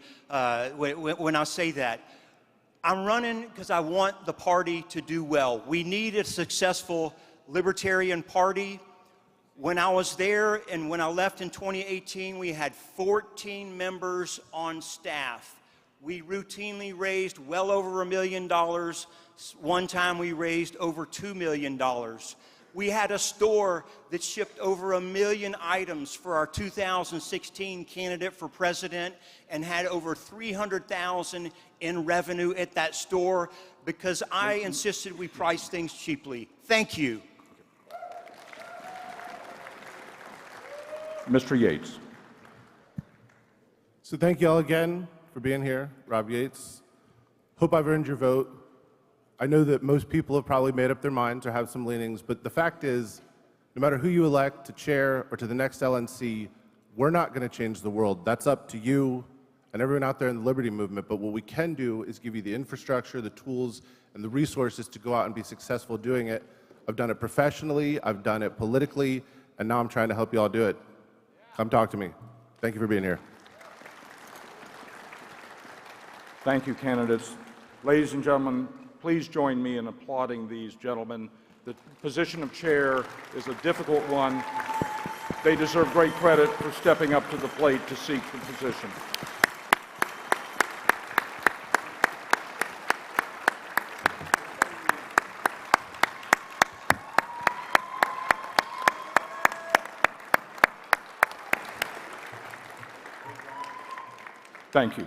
when I say that. I'm running because I want the party to do well. We need a successful Libertarian Party. When I was there and when I left in 2018, we had 14 members on staff. We routinely raised well over $1 million. One time we raised over $2 million. We had a store that shipped over 1 million items for our 2016 candidate for president and had over $300,000 in revenue at that store because I insisted we price things cheaply. Thank you. Mr. Yates. So thank you all again for being here. Rob Yates. Hope I've earned your vote. I know that most people have probably made up their minds or have some leanings, but the fact is, no matter who you elect to chair or to the next LNC, we're not going to change the world. That's up to you and everyone out there in the Liberty Movement, but what we can do is give you the infrastructure, the tools, and the resources to go out and be successful doing it. I've done it professionally, I've done it politically, and now I'm trying to help you all do it. Come talk to me. Thank you for being here. Thank you, candidates. Ladies and gentlemen, please join me in applauding these gentlemen. The position of chair is a difficult one. They deserve great credit for stepping up to the plate to seek the position. Thank you.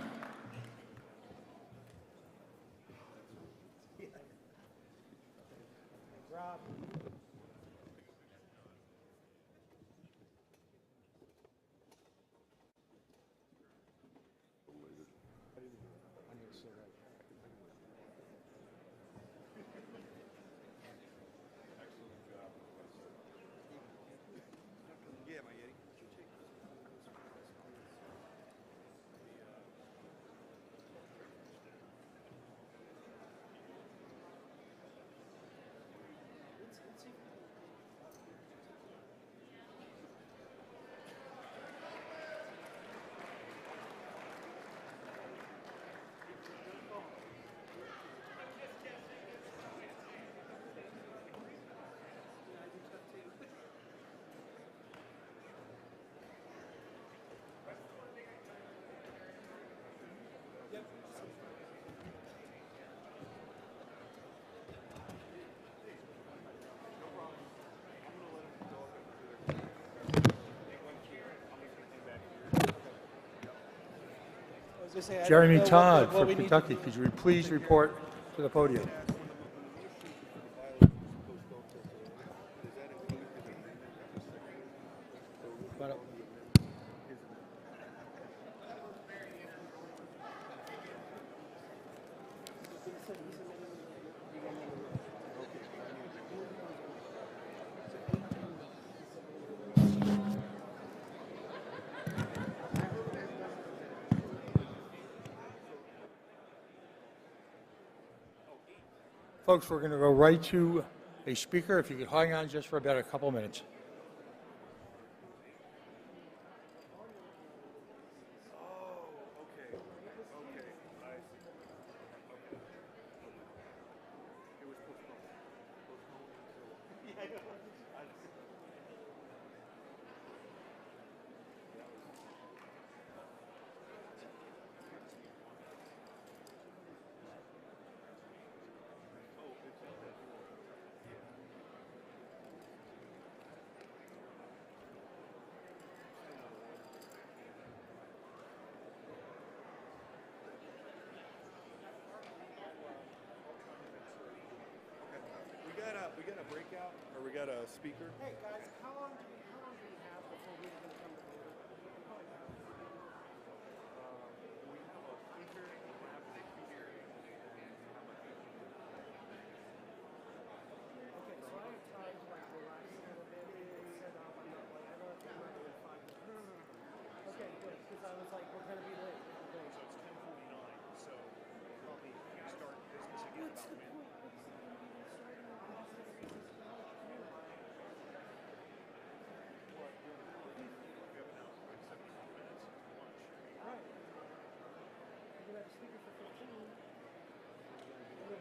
Jeremy Todd for Kentucky. Could you please report to the podium? Folks, we're going to go right to a speaker. If you could hang on just for about a couple minutes. We got a breakout, or we got a speaker? Hey guys, how long do we have before we're going to come to order? We have a speaker, we have the speaker, and how much? Okay, so I have time to like relax a little bit and set up. I'm not like, I don't have to come out in 5 minutes. Okay, good, because I was like, we're going to be late. So it's 10:49, so we'll probably start business again about midnight.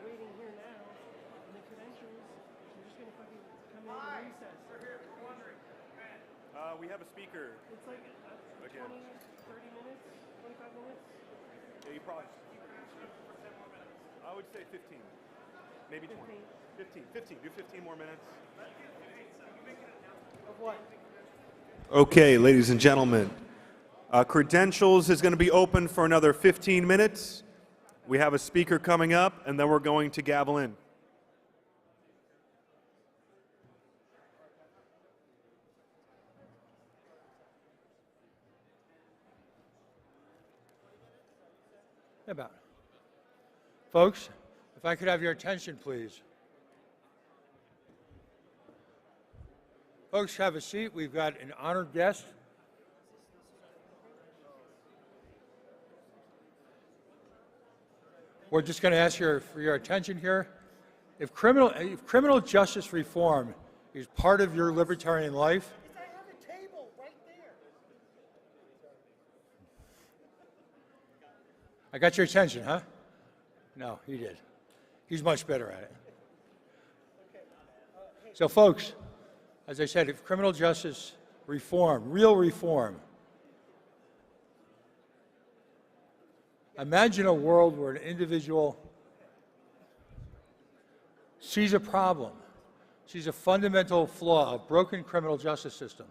waiting here now, and the credentials, they're just gonna fucking come in and recess. We're here, we're wondering. We have a speaker. It's like 20, 30 Again. minutes, 25 minutes. Yeah, you probably. I would say 15, maybe 20. 15. Do 15 more minutes. Of what? Okay, ladies and gentlemen, credentials is going to be open for another 15 minutes. We have a speaker coming up, and then we're going to gavel in. About. Folks, if I could have your attention, please. Folks, have a seat. We've got an honored guest. We're just going to ask for your attention here. If criminal justice reform is part of your libertarian life, I have a table right there. I got your attention, huh? No, he did. He's much better at it. So, folks, as I said, if criminal justice reform, real reform, imagine a world where an individual sees a problem, sees a fundamental flaw, a broken criminal justice system,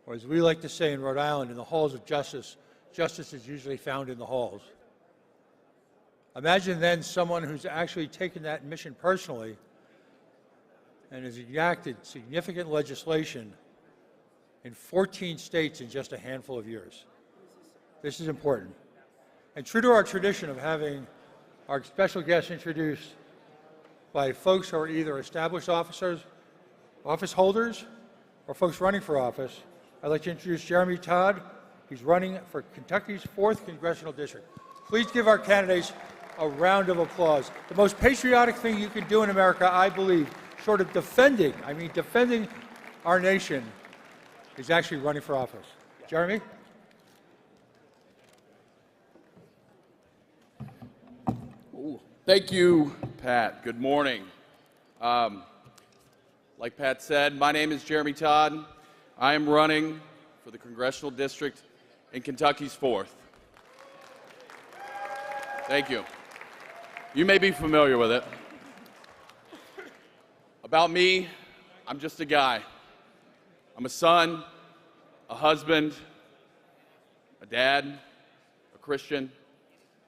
or as we like to say in Rhode Island, in the halls of justice, justice is usually found in the halls. Imagine then someone who's actually taken that mission personally and has enacted significant legislation in 14 states in just a handful of years. This is important. And true to our tradition of having our special guests introduced by folks who are either established officers, office holders, or folks running for office, I'd like to introduce Jeremy Todd. He's running for Kentucky's 4th Congressional District. Please give our candidates a round of applause. The most patriotic thing you can do in America, I believe, short of defending our nation, is actually running for office. Jeremy? Thank you, Pat. Good morning. Like Pat said, my name is Jeremy Todd. I am running for the Congressional District in Kentucky's 4th. Thank you. You may be familiar with it. About me, I'm just a guy. I'm a son, a husband, a dad, a Christian.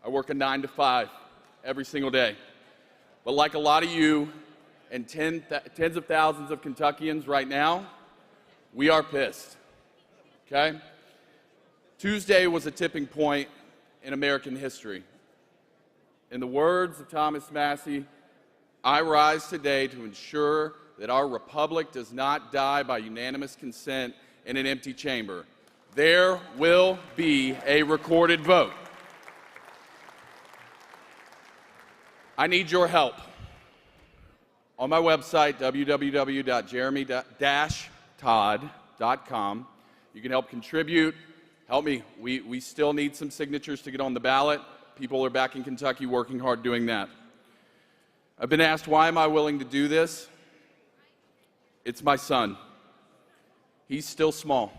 I work a 9 to 5 every single day. But like a lot of you and tens of thousands of Kentuckians right now, we are pissed, okay? Tuesday was a tipping point in American history. In the words of Thomas Massey, I rise today to ensure that our republic does not die by unanimous consent in an empty chamber. There will be a recorded vote. I need your help. On my website, www.jeremy-todd.com, you can help contribute. Help me. We still need some signatures to get on the ballot. People are back in Kentucky working hard doing that. I've been asked, why am I willing to do this? It's my son. He's still small.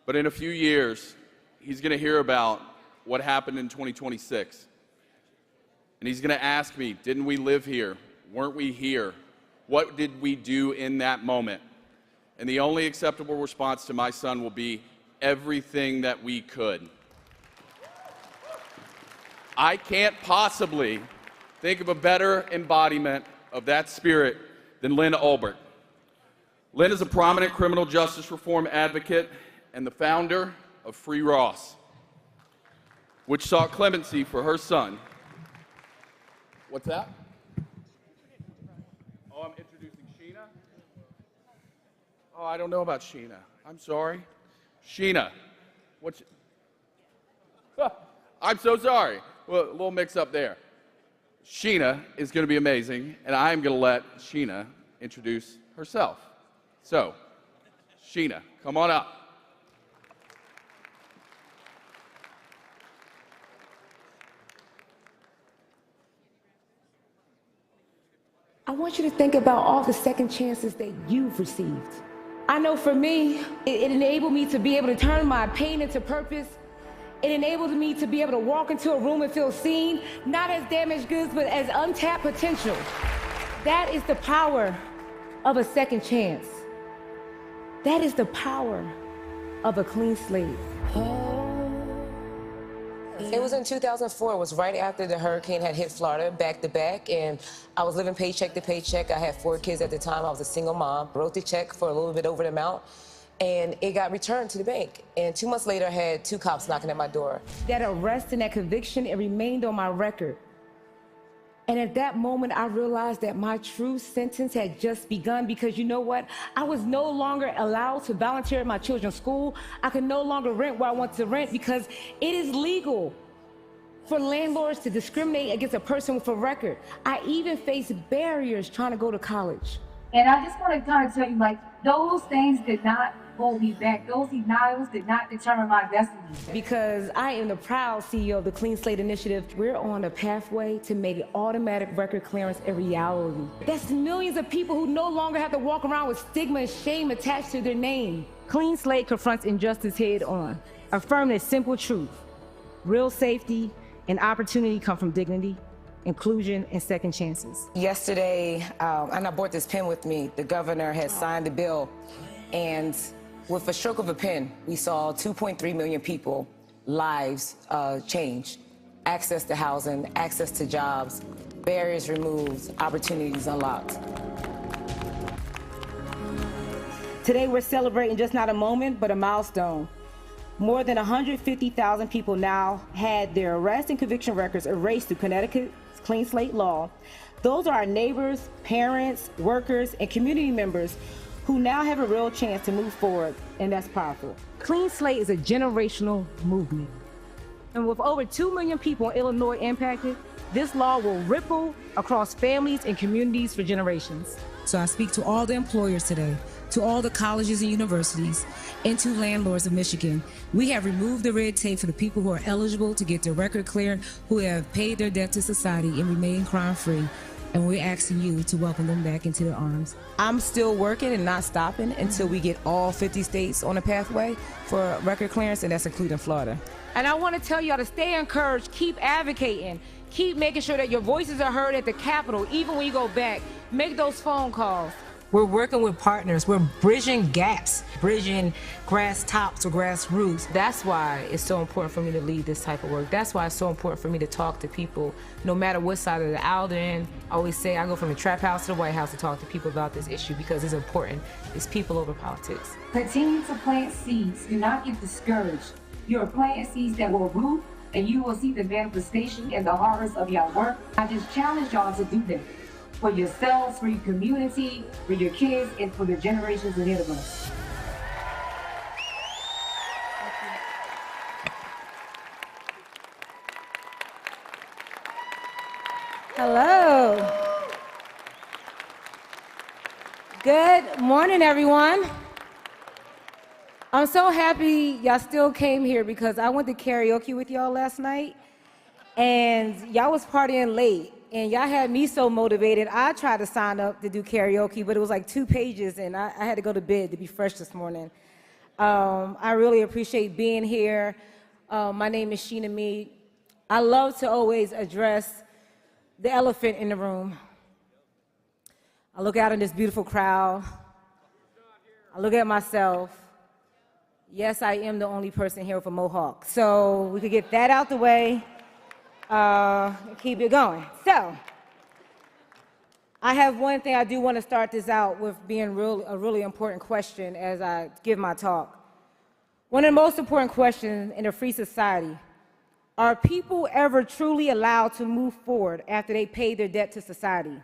But in a few years, he's going to hear about what happened in 2026. And he's going to ask me, didn't we live here? Weren't we here? What did we do in that moment? And the only acceptable response to my son will be everything that we could. I can't possibly think of a better embodiment of that spirit than Lynn Ulbert. Lynn is a prominent criminal justice reform advocate and the founder of Free Ross, which sought clemency for her son. What's that? Oh, I'm introducing Sheena? Oh, I don't know about Sheena. I'm sorry. Sheena. What's... I'm so sorry. Well, a little mix up there. Sheena is going to be amazing, and I'm going to let Sheena introduce herself. So, Sheena, come on up. I want you to think about all the second chances that you've received. I know for me, it enabled me to be able to turn my pain into purpose. It enabled me to be able to walk into a room and feel seen, not as damaged goods, but as untapped potential. That is the power of a second chance. That is the power of a clean slate. It was in 2004. It was right after the hurricane had hit Florida, back to back, and I was living paycheck to paycheck. I had 4 kids at the time. I was a single mom. Wrote the check for a little bit over the amount, and it got returned to the bank. And 2 months later, I had 2 cops knocking at my door. That arrest and that conviction, it remained on my record. And at that moment, I realized that my true sentence had just begun, because you know what? I was no longer allowed to volunteer at my children's school. I could no longer rent where I want to rent, because it is legal for landlords to discriminate against a person with a record. I even faced barriers trying to go to college. And I just want to kind of tell you, like, those things did not hold me back. Those denials did not determine my destiny. Because I am the proud CEO of the Clean Slate Initiative. We're on a pathway to make automatic record clearance a reality. That's millions of people who no longer have to walk around with stigma and shame attached to their name. Clean Slate confronts injustice head on, affirming a simple truth. Real safety and opportunity come from dignity, inclusion, and second chances. Yesterday, and I brought this pen with me, the governor has signed the bill, and with a stroke of a pen, we saw 2.3 million people lives change. Access to housing, access to jobs, barriers removed, opportunities unlocked. Today we're celebrating just not a moment, but a milestone. More than 150,000 people now had their arrest and conviction records erased through Connecticut's Clean Slate law. Those are our neighbors, parents, workers, and community members who now have a real chance to move forward, and that's powerful. Clean Slate is a generational movement. And with over 2 million people in Illinois impacted, this law will ripple across families and communities for generations. So I speak to all the employers today, to all the colleges and universities, and to landlords of Michigan. We have removed the red tape for the people who are eligible to get their record cleared, who have paid their debt to society and remain crime-free. And we're asking you to welcome them back into their arms. I'm still working and not stopping until we get all 50 states on a pathway for record clearance, and that's including Florida. And I want to tell y'all to stay encouraged, keep advocating, keep making sure that your voices are heard at the Capitol, even when you go back. Make those phone calls. We're working with partners. We're bridging gaps, bridging grass tops to grassroots. That's why it's so important for me to lead this type of work. That's why it's so important for me to talk to people, no matter what side of the aisle they're in. I always say I go from the trap house to the White House to talk to people about this issue, because it's important. It's people over politics. Continue to plant seeds. Do not get discouraged. You are planting seeds that will root, and you will see the manifestation and the harvest of your work. I just challenge y'all to do that. For yourselves, for your community, for your kids, and for the generations ahead of us. Hello. Good morning, everyone. I'm so happy y'all still came here, because I went to karaoke with y'all last night, and y'all was partying late. And y'all had me so motivated, I tried to sign up to do karaoke, but it was like 2 pages, and I had to go to bed to be fresh this morning. I really appreciate being here. My name is Sheena Mead. I love to always address the elephant in the room. I look out in this beautiful crowd. I look at myself. Yes, I am the only person here with a mohawk. So we could get that out the way. Keep it going. So, I have one thing I do want to start this out with being a really important question as I give my talk. One of the most important questions in a free society: are people ever truly allowed to move forward after they pay their debt to society?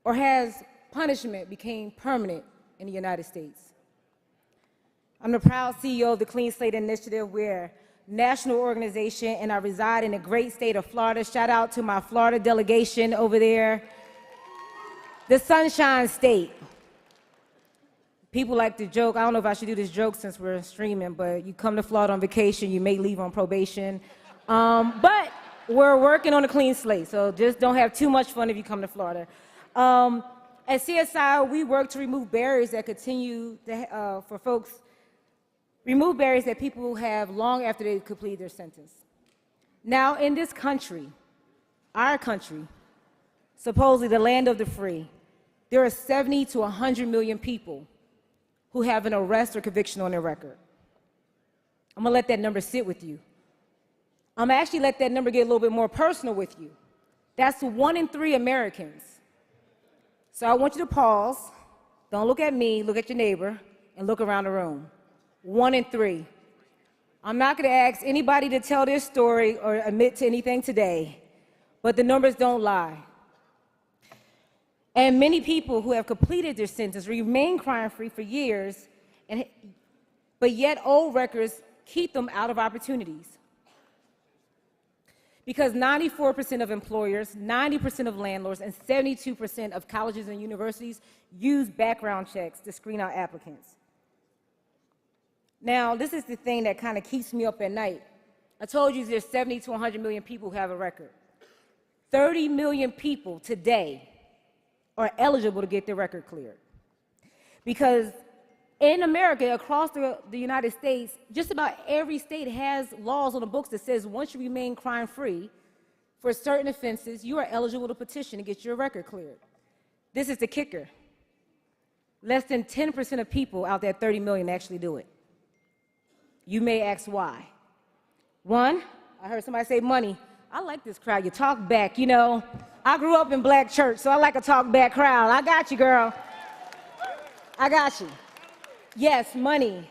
Or has punishment become permanent in the United States? I'm the proud CEO of the Clean Slate Initiative. We're national organization, and I reside in the great state of Florida. Shout out to my Florida delegation over there. The Sunshine State. People like to joke, I don't know if I should do this joke since we're streaming, but you come to Florida on vacation, you may leave on probation. But we're working on a clean slate, so just don't have too much fun if you come to Florida. At CSI, we work to remove barriers that continue to, for folks, remove barriers that people have long after they complete their sentence. Now, in this country, our country, supposedly the land of the free, there are 70 to 100 million people who have an arrest or conviction on their record. I'm gonna let that number sit with you. I'm gonna actually let that number get a little bit more personal with you. That's 1 in 3 Americans. So I want you to pause, don't look at me, look at your neighbor, and look around the room. 1 in 3. I'm not gonna ask anybody to tell their story or admit to anything today, but the numbers don't lie. And many people who have completed their sentence remain crime-free for years, but yet old records keep them out of opportunities. Because 94% of employers, 90% of landlords, and 72% of colleges and universities use background checks to screen out applicants. Now, this is the thing that kind of keeps me up at night. I told you there's 70 to 100 million people who have a record. 30 million people today are eligible to get their record cleared. Because in America, across the United States, just about every state has laws on the books that says once you remain crime-free for certain offenses, you are eligible to petition to get your record cleared. This is the kicker. Less than 10% of people out there, 30 million, actually do it. You may ask why. One, I heard somebody say money. I like this crowd. You talk back, you know. I grew up in black church, so I like a talk back crowd. I got you, girl. I got you. Yes, money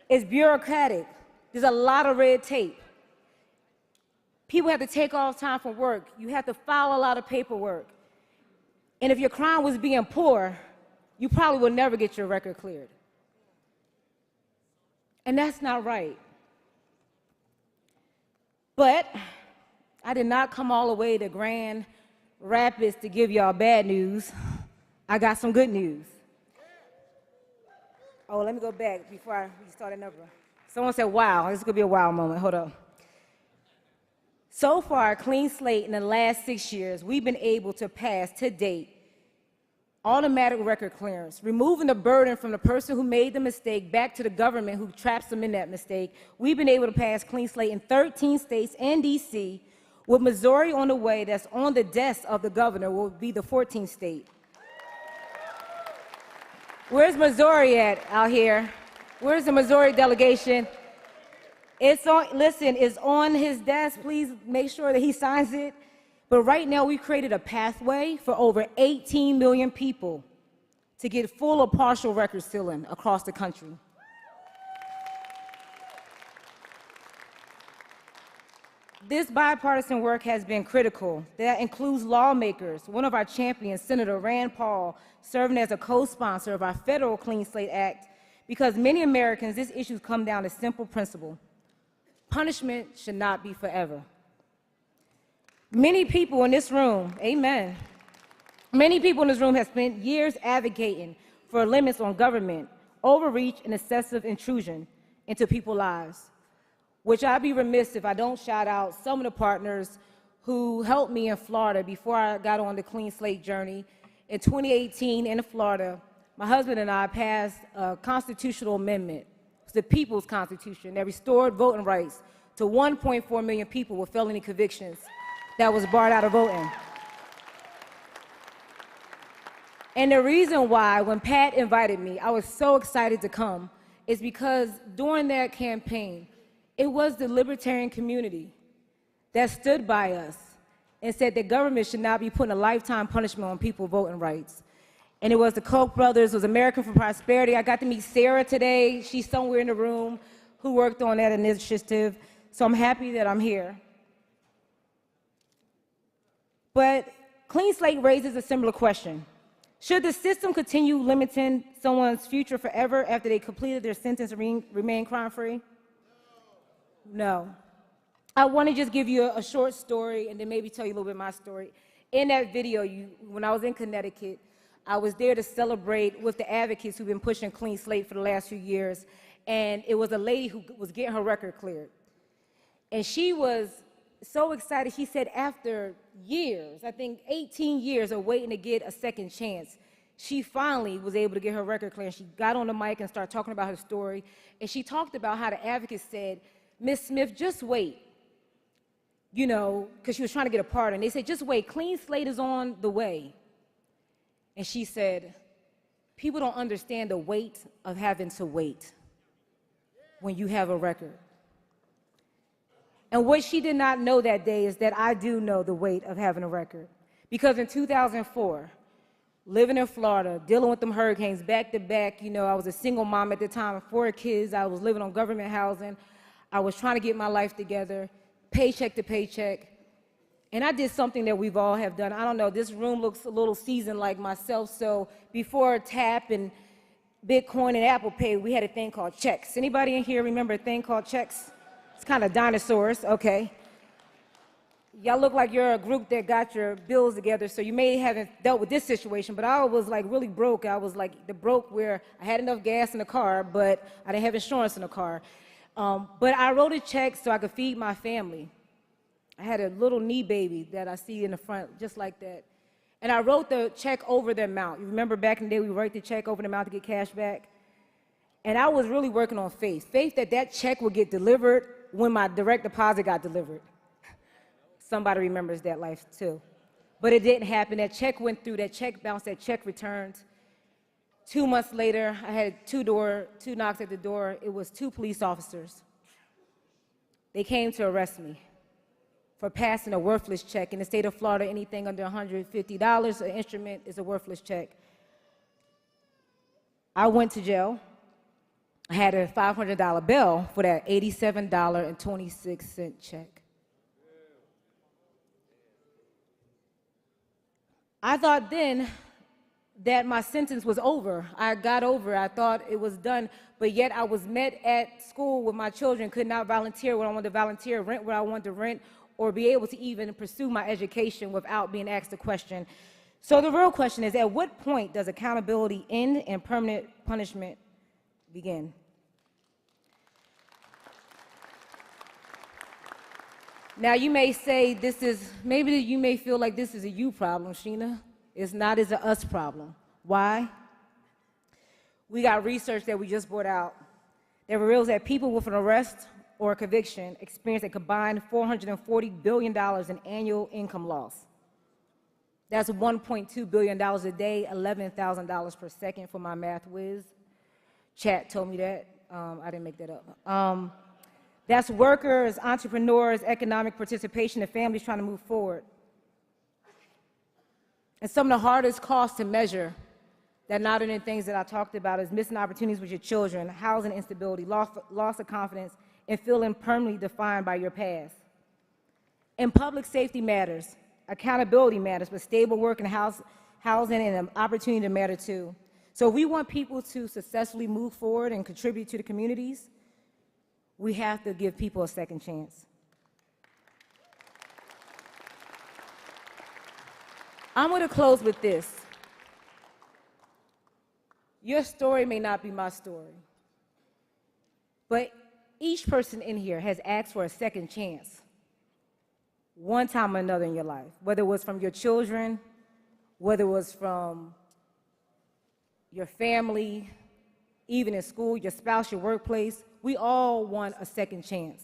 is bureaucratic. There's a lot of red tape. People have to take off time from work. You have to file a lot of paperwork. And if your crime was being poor, you probably will never get your record cleared. And that's not right. But I did not come all the way to Grand Rapids to give y'all bad news. I got some good news. Oh, let me go back before we start a number. Someone said, wow, this is going to be a wow moment. Hold on. So far, clean slate in the last 6 years, we've been able to pass to date automatic record clearance, removing the burden from the person who made the mistake back to the government who traps them in that mistake. We've been able to pass clean slate in 13 states and D.C., with Missouri on the way that's on the desk of the governor, will be the 14th state. Where's Missouri at out here? Where's the Missouri delegation? It's on, listen, it's on his desk. Please make sure that he signs it. But right now, we've created a pathway for over 18 million people to get full or partial record sealing across the country. This bipartisan work has been critical. That includes lawmakers. One of our champions, Senator Rand Paul, serving as a co-sponsor of our federal Clean Slate Act, because many Americans, this issue comes down to simple principle. Punishment should not be forever. Many people in this room, amen, many people in this room have spent years advocating for limits on government, overreach, and excessive intrusion into people's lives, which I'd be remiss if I don't shout out some of the partners who helped me in Florida before I got on the Clean Slate journey. In 2018 in Florida, my husband and I passed a constitutional amendment, the People's Constitution, that restored voting rights to 1.4 million people with felony convictions that was barred out of voting. And the reason why, when Pat invited me, I was so excited to come, is because during that campaign, it was the libertarian community that stood by us and said that government should not be putting a lifetime punishment on people voting rights. And it was the Koch brothers, it was American for Prosperity. I got to meet Sarah today. She's somewhere in the room who worked on that initiative. So I'm happy that I'm here. But Clean Slate raises a similar question. Should the system continue limiting someone's future forever after they completed their sentence and remain crime-free? No. I want to just give you a short story and then maybe tell you a little bit of my story. In that video, when I was in Connecticut, I was there to celebrate with the advocates who've been pushing Clean Slate for the last few years, and it was a lady who was getting her record cleared. And she was so excited. She said after years, I think 18 years of waiting to get a second chance, she finally was able to get her record clearance. She got on the mic and started talking about her story. And she talked about how the advocate said, Miss Smith, just wait. You know, because she was trying to get a pardon. They said, just wait, clean slate is on the way. And she said, people don't understand the weight of having to wait when you have a record. And what she did not know that day is that I do know the weight of having a record. Because in 2004, living in Florida, dealing with them hurricanes back to back, you know, I was a single mom at the time, 4 kids, I was living on government housing, I was trying to get my life together, paycheck to paycheck. And I did something that we've all have done. I don't know, this room looks a little seasoned like myself, so before TAP and Bitcoin and Apple Pay, we had a thing called checks. Anybody in here remember a thing called checks? It's kind of dinosaurs, okay. Y'all look like you're a group that got your bills together, so you may haven't dealt with this situation, but I was like really broke. I was like the broke where I had enough gas in the car, but I didn't have insurance in the car. But I wrote a check so I could feed my family. I had a little knee baby that I see in the front, just like that. And I wrote the check over the amount. You remember back in the day, we write the check over the amount to get cash back? And I was really working on faith. Faith that that check would get delivered when my direct deposit got delivered. Somebody remembers that life too. But it didn't happen. That check went through, that check bounced, that check returned. 2 months later, I had two knocks at the door. It was 2 police officers. They came to arrest me for passing a worthless check. In the state of Florida, anything under $150 an instrument is a worthless check. I went to jail. I had a $500 bill for that $87.26 check. I thought then that my sentence was over. I got over. I thought it was done, but yet I was met at school with my children, could not volunteer when I wanted to volunteer, rent what I wanted to rent, or be able to even pursue my education without being asked a question. So the real question is, at what point does accountability end and permanent punishment begin? Now you may say maybe you may feel like this is a you problem, Sheena. It's not, it's a us problem. Why? We got research that we just brought out that reveals that people with an arrest or a conviction experience a combined $440 billion in annual income loss. That's $1.2 billion a day, $11,000 per second for my math whiz. Chat told me that. I didn't make that up. That's workers, entrepreneurs, economic participation, and families trying to move forward. And some of the hardest costs to measure that not only things that I talked about is missing opportunities with your children, housing instability, loss of confidence, and feeling permanently defined by your past. And public safety matters, accountability matters, but stable work and housing and an opportunity to matter too. So if we want people to successfully move forward and contribute to the communities, we have to give people a second chance. I'm going to close with this. Your story may not be my story, but each person in here has asked for a second chance one time or another in your life, whether it was from your children, whether it was from your family, even in school, your spouse, your workplace. We all want a second chance.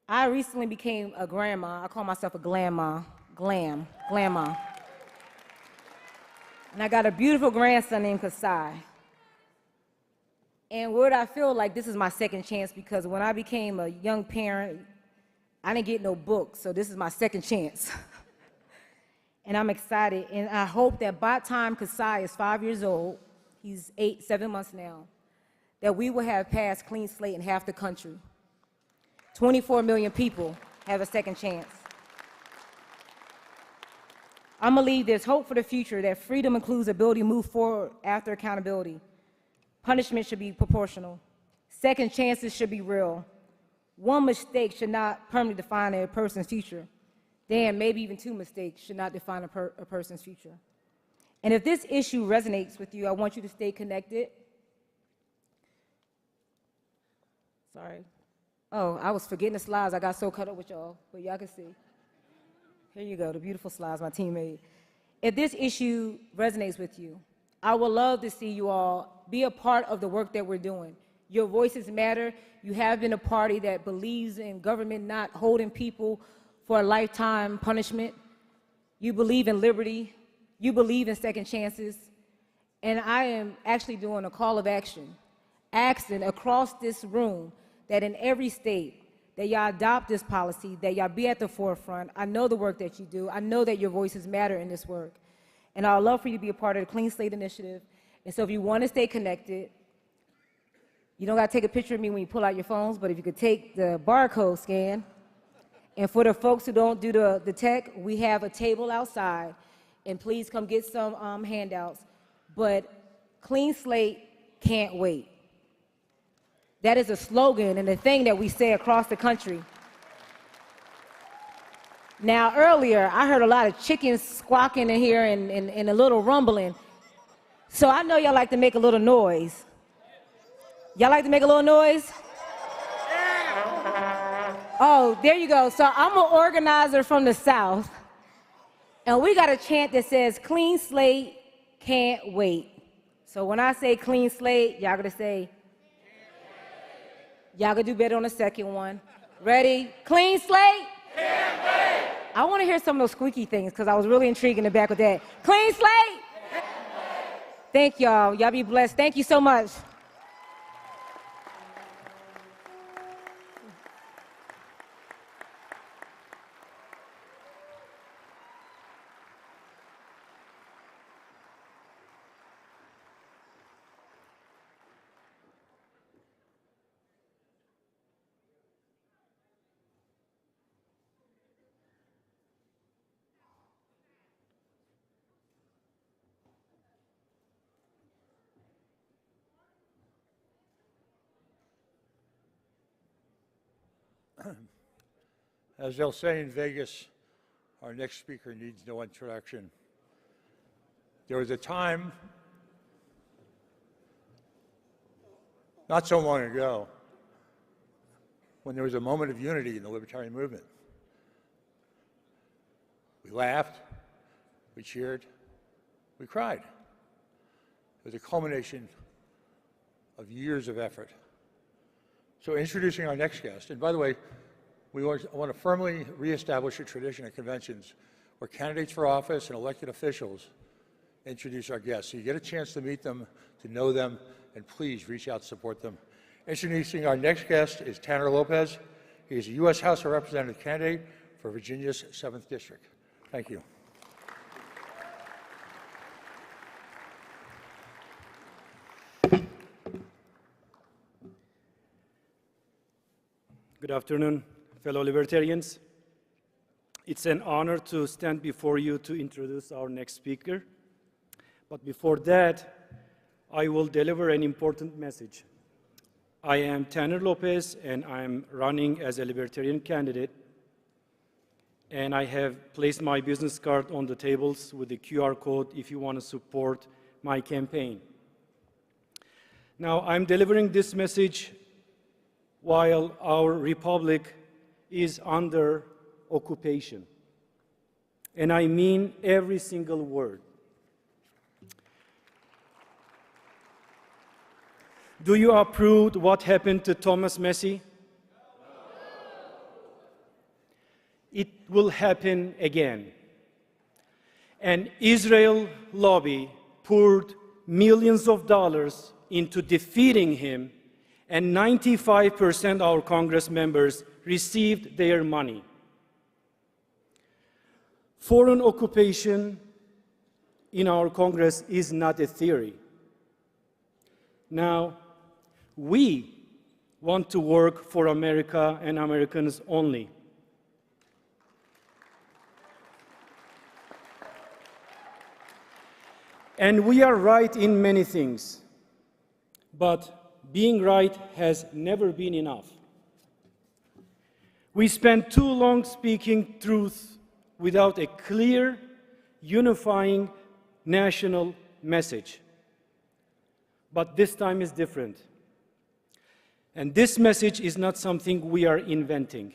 I recently became a grandma. I call myself a glamma. Glamma. And I got a beautiful grandson named Kasai. And what I feel like this is my second chance, because when I became a young parent, I didn't get no books, so this is my second chance. And I'm excited, and I hope that by the time Kasai is 5 years old, he's 7 months now, that we will have passed clean slate in half the country. 24 million people have a second chance. I'm going to leave there's hope for the future, that freedom includes the ability to move forward after accountability. Punishment should be proportional. Second chances should be real. One mistake should not permanently define a person's future. Damn, maybe even 2 mistakes should not define a person's future. And if this issue resonates with you, I want you to stay connected. Sorry. Oh, I was forgetting the slides. I got so caught up with y'all, but y'all can see. Here you go, the beautiful slides my team made. If this issue resonates with you, I would love to see you all be a part of the work that we're doing. Your voices matter. You have been a party that believes in government not holding people for a lifetime punishment. You believe in liberty. You believe in second chances. And I am actually doing a call of action, asking across this room that in every state, that y'all adopt this policy, that y'all be at the forefront. I know the work that you do. I know that your voices matter in this work. And I'd love for you to be a part of the Clean Slate Initiative. And so if you want to stay connected, you don't got to take a picture of me when you pull out your phones, but if you could take the barcode scan. And for the folks who don't do the tech, we have a table outside. And please come get some handouts. But Clean Slate can't wait. That is a slogan and a thing that we say across the country. Now, earlier, I heard a lot of chickens squawking in here and a little rumbling. So I know y'all like to make a little noise. Y'all like to make a little noise? Oh, there you go. So I'm an organizer from the South. And we got a chant that says, Clean Slate can't wait. So when I say clean slate, y'all gonna say, y'all gonna do better on the second one. Ready? Clean slate? Can't wait. I wanna hear some of those squeaky things because I was really intrigued in the back with that. Clean slate? Can't wait. Thank y'all. Y'all be blessed. Thank you so much. As they'll say in Vegas, our next speaker needs no introduction. There was a time, not so long ago, when there was a moment of unity in the libertarian movement. We laughed, we cheered, we cried. It was a culmination of years of effort. So introducing our next guest, and by the way, we want to firmly reestablish a tradition at conventions where candidates for office and elected officials introduce our guests. So you get a chance to meet them, to know them, and please reach out to support them. Introducing our next guest is Tanner Lopez. He is a U.S. House of Representatives candidate for Virginia's 7th District. Thank you. Good afternoon, fellow libertarians. It's an honor to stand before you to introduce our next speaker. But before that, I will deliver an important message. I am Tanner Lopez, and I'm running as a libertarian candidate. And I have placed my business card on the tables with the QR code if you want to support my campaign. Now, I'm delivering this message while our republic is under occupation. And I mean every single word. Do you approve what happened to Thomas Messi? It will happen again. An Israel lobby poured millions of dollars into defeating him, and 95% of our Congress members received their money. Foreign occupation in our Congress is not a theory. Now, we want to work for America and Americans only. And we are right in many things, but being right has never been enough. We spent too long speaking truth without a clear, unifying national message. But this time is different. And this message is not something we are inventing.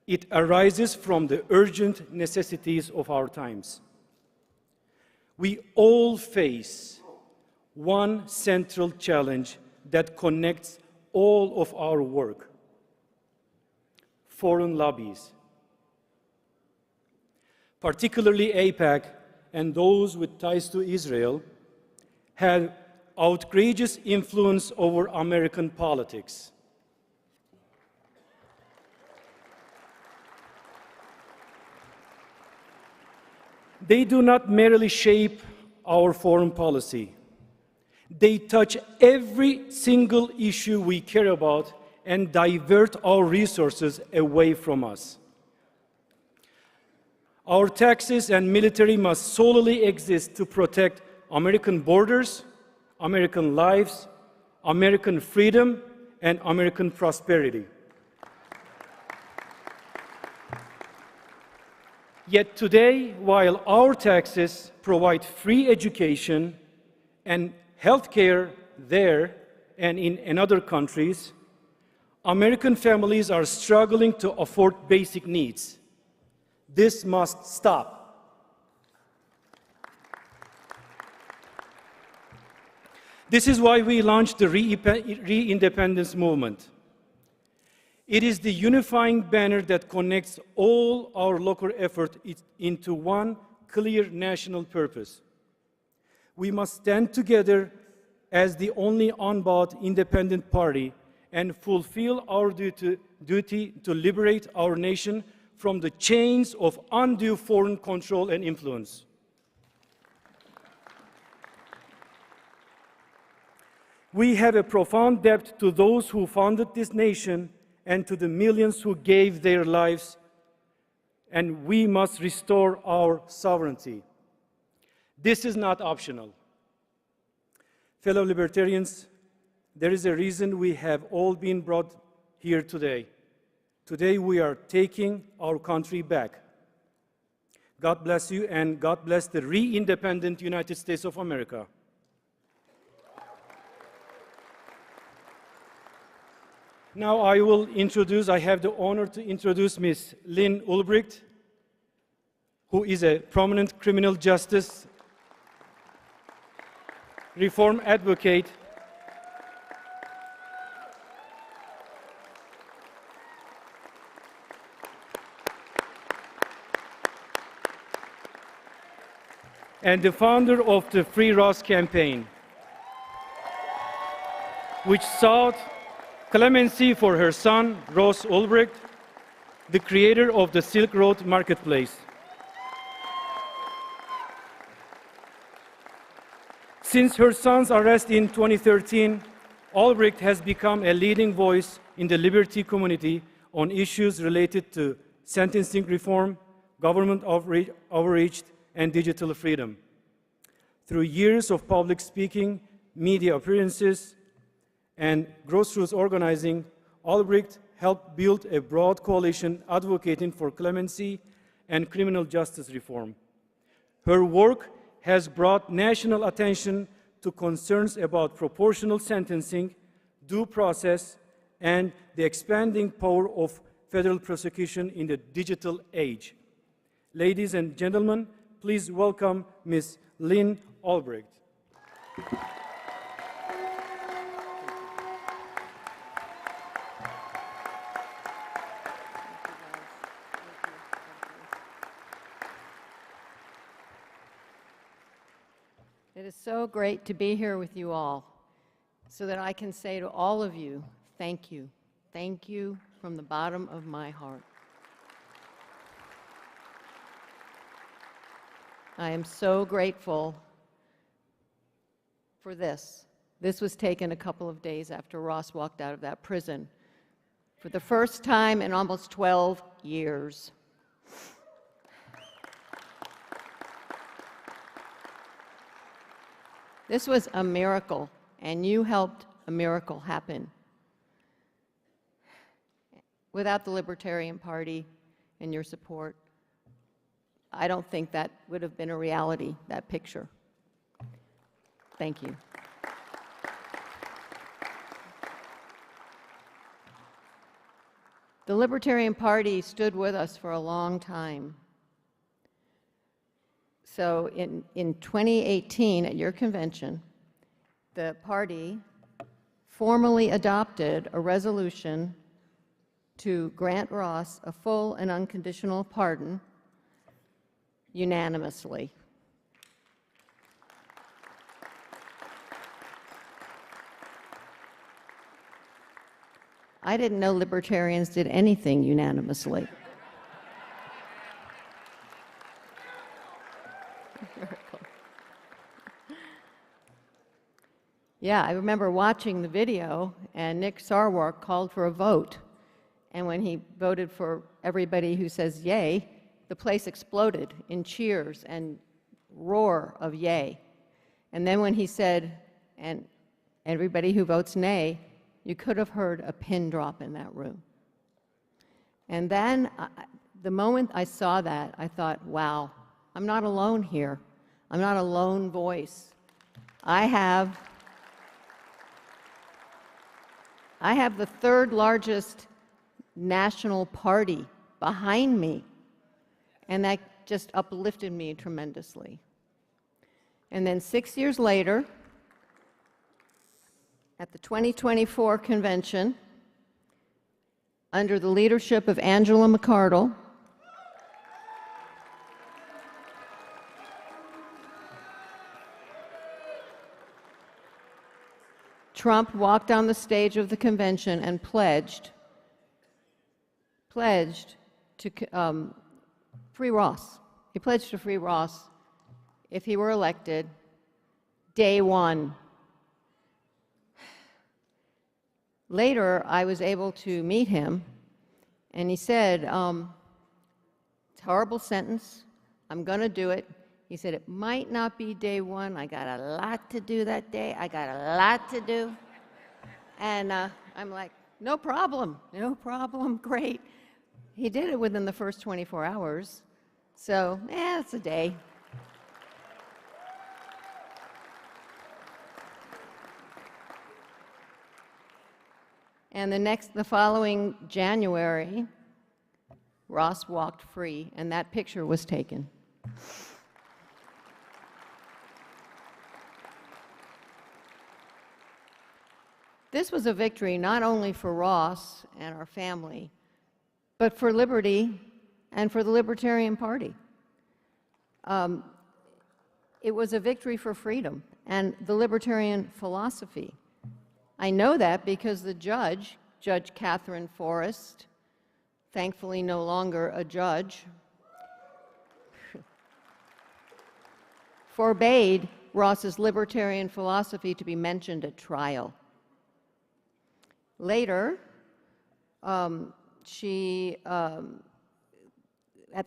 It arises from the urgent necessities of our times. We all face one central challenge that connects all of our work: foreign lobbies. Particularly AIPAC and those with ties to Israel have outrageous influence over American politics. They do not merely shape our foreign policy. They touch every single issue we care about and divert our resources away from us. Our taxes and military must solely exist to protect American borders, American lives, American freedom, and American prosperity. Yet today, while our taxes provide free education and health care there and in other countries, American families are struggling to afford basic needs. This must stop. This is why we launched the Re-Independence movement. It is the unifying banner that connects all our local effort into one clear national purpose. We must stand together as the only unbought independent party and fulfill our duty to liberate our nation from the chains of undue foreign control and influence. We have a profound debt to those who founded this nation and to the millions who gave their lives, and we must restore our sovereignty. This is not optional. Fellow libertarians, there is a reason we have all been brought here today. Today we are taking our country back. God bless you, and God bless the re-independent United States of America. Now I have the honor to introduce Ms. Lynn Ulbricht, who is a prominent criminal justice reform advocate. And the founder of the Free Ross campaign, which sought clemency for her son, Ross Ulbricht, the creator of the Silk Road Marketplace. Since her son's arrest in 2013, Ulbricht has become a leading voice in the liberty community on issues related to sentencing reform, government overreach, and digital freedom. Through years of public speaking, media appearances, and grassroots organizing, Ulbricht helped build a broad coalition advocating for clemency and criminal justice reform. Her work has brought national attention to concerns about proportional sentencing, due process, and the expanding power of federal prosecution in the digital age. Ladies and gentlemen, please welcome Ms. Lynn Ulbricht. It is so great to be here with you all so that I can say to all of you, thank you. Thank you from the bottom of my heart. I am so grateful for this. This was taken a couple of days after Ross walked out of that prison for the first time in almost 12 years. This was a miracle, and you helped a miracle happen. Without the Libertarian Party and your support, I don't think that would have been a reality, that picture. Thank you. The Libertarian Party stood with us for a long time. So in 2018, at your convention, the party formally adopted a resolution to grant Ross a full and unconditional pardon unanimously. I didn't know libertarians did anything unanimously. Yeah, I remember watching the video, and Nick Sarwark called for a vote. And when he voted for everybody who says yay, the place exploded in cheers and roar of yay. And then when he said, and everybody who votes nay, you could have heard a pin drop in that room. And then the moment I saw that, I thought, wow, I'm not alone here. I'm not a lone voice. I have the third largest national party behind me, and that just uplifted me tremendously. And then 6 years later, at the 2024 convention, under the leadership of Angela McArdle, Trump walked on the stage of the convention and pledged to free Ross. He pledged to free Ross if he were elected day one. Later, I was able to meet him, and he said, it's a horrible sentence. I'm going to do it. He said, it might not be day one. I got a lot to do that day. I got a lot to do. And I'm like, no problem, great. He did it within the first 24 hours. So, it's a day. And the following January, Ross walked free, and that picture was taken. This was a victory not only for Ross and our family, but for liberty and for the Libertarian Party. It was a victory for freedom and the libertarian philosophy. I know that because the judge, Judge Catherine Forrest, thankfully no longer a judge, forbade Ross's libertarian philosophy to be mentioned at trial. Later, at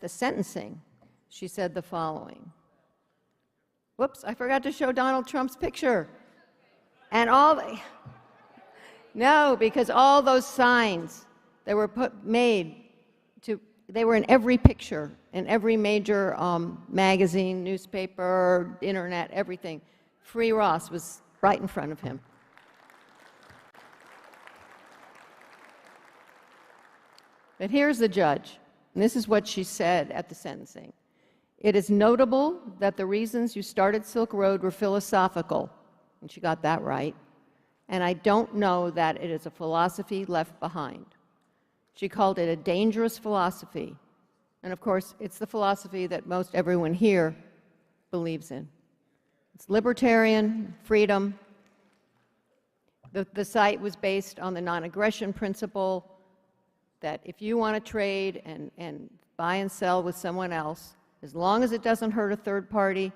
the sentencing, she said the following. Whoops, I forgot to show Donald Trump's picture. And no, because all those signs that were they were in every picture, in every major magazine, newspaper, internet, everything. Free Ross was right in front of him. But here's the judge, and this is what she said at the sentencing. It is notable that the reasons you started Silk Road were philosophical, and she got that right, and I don't know that it is a philosophy left behind. She called it a dangerous philosophy, and of course, it's the philosophy that most everyone here believes in. It's libertarian, freedom. The site was based on the non-aggression principle, that if you want to trade and buy and sell with someone else, as long as it doesn't hurt a third party,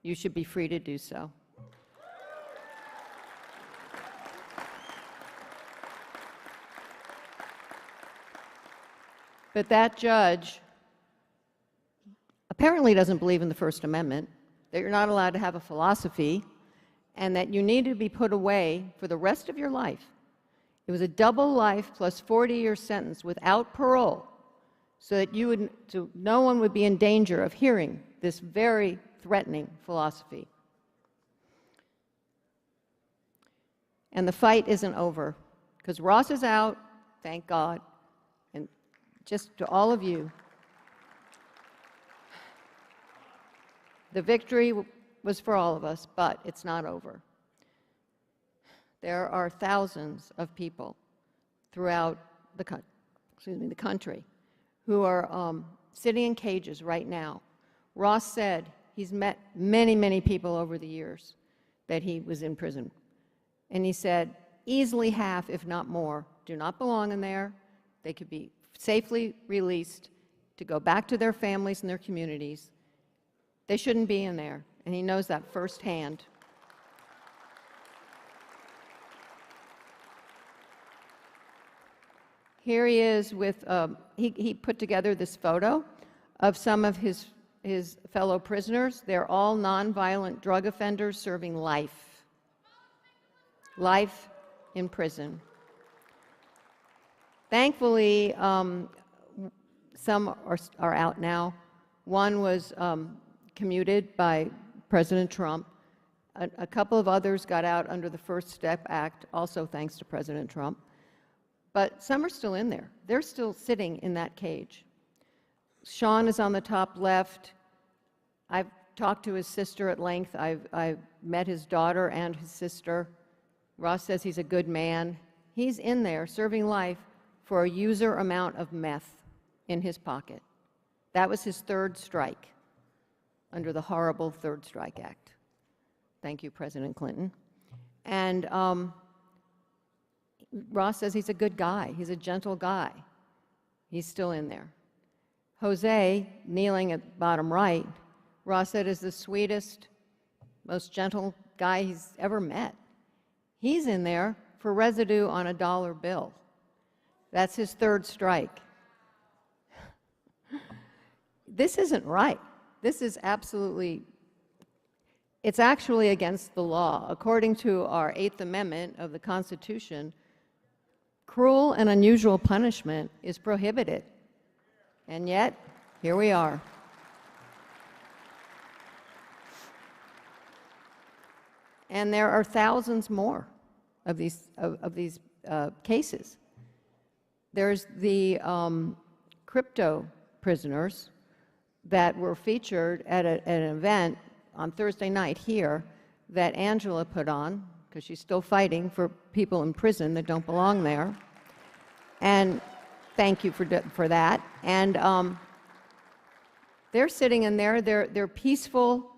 you should be free to do so. But that judge apparently doesn't believe in the First Amendment, that you're not allowed to have a philosophy, and that you need to be put away for the rest of your life. It was a double life plus 40-year sentence without parole, so that no one would be in danger of hearing this very threatening philosophy. And the fight isn't over, because Ross is out, thank God, just to all of you, the victory was for all of us, but it's not over. There are thousands of people throughout the country who are sitting in cages right now. Ross said he's met many, many people over the years that he was in prison. And he said easily half, if not more, do not belong in there. They could be safely released to go back to their families and their communities. They shouldn't be in there, and he knows that firsthand. Here he is with, he put together this photo of some of his fellow prisoners. They're all nonviolent drug offenders serving life. Life in prison. Thankfully, some are out now. One was commuted by President Trump. A couple of others got out under the First Step Act, also thanks to President Trump. But some are still in there. They're still sitting in that cage. Sean is on the top left. I've talked to his sister at length. I've met his daughter and his sister. Ross says he's a good man. He's in there serving life for a user amount of meth in his pocket. That was his third strike under the horrible Third Strike Act. Thank you, President Clinton. And Ross says he's a good guy. He's a gentle guy. He's still in there. Jose, kneeling at bottom right, Ross said is the sweetest, most gentle guy he's ever met. He's in there for residue on a dollar bill. That's his third strike. This isn't right. This is absolutely, it's actually against the law. According to our 8th Amendment of the Constitution, cruel and unusual punishment is prohibited. And yet, here we are. And there are thousands more of these cases. There's the crypto prisoners that were featured at an event on Thursday night here that Angela put on, because she's still fighting for people in prison that don't belong there. And thank you for that. And they're sitting in there. They're peaceful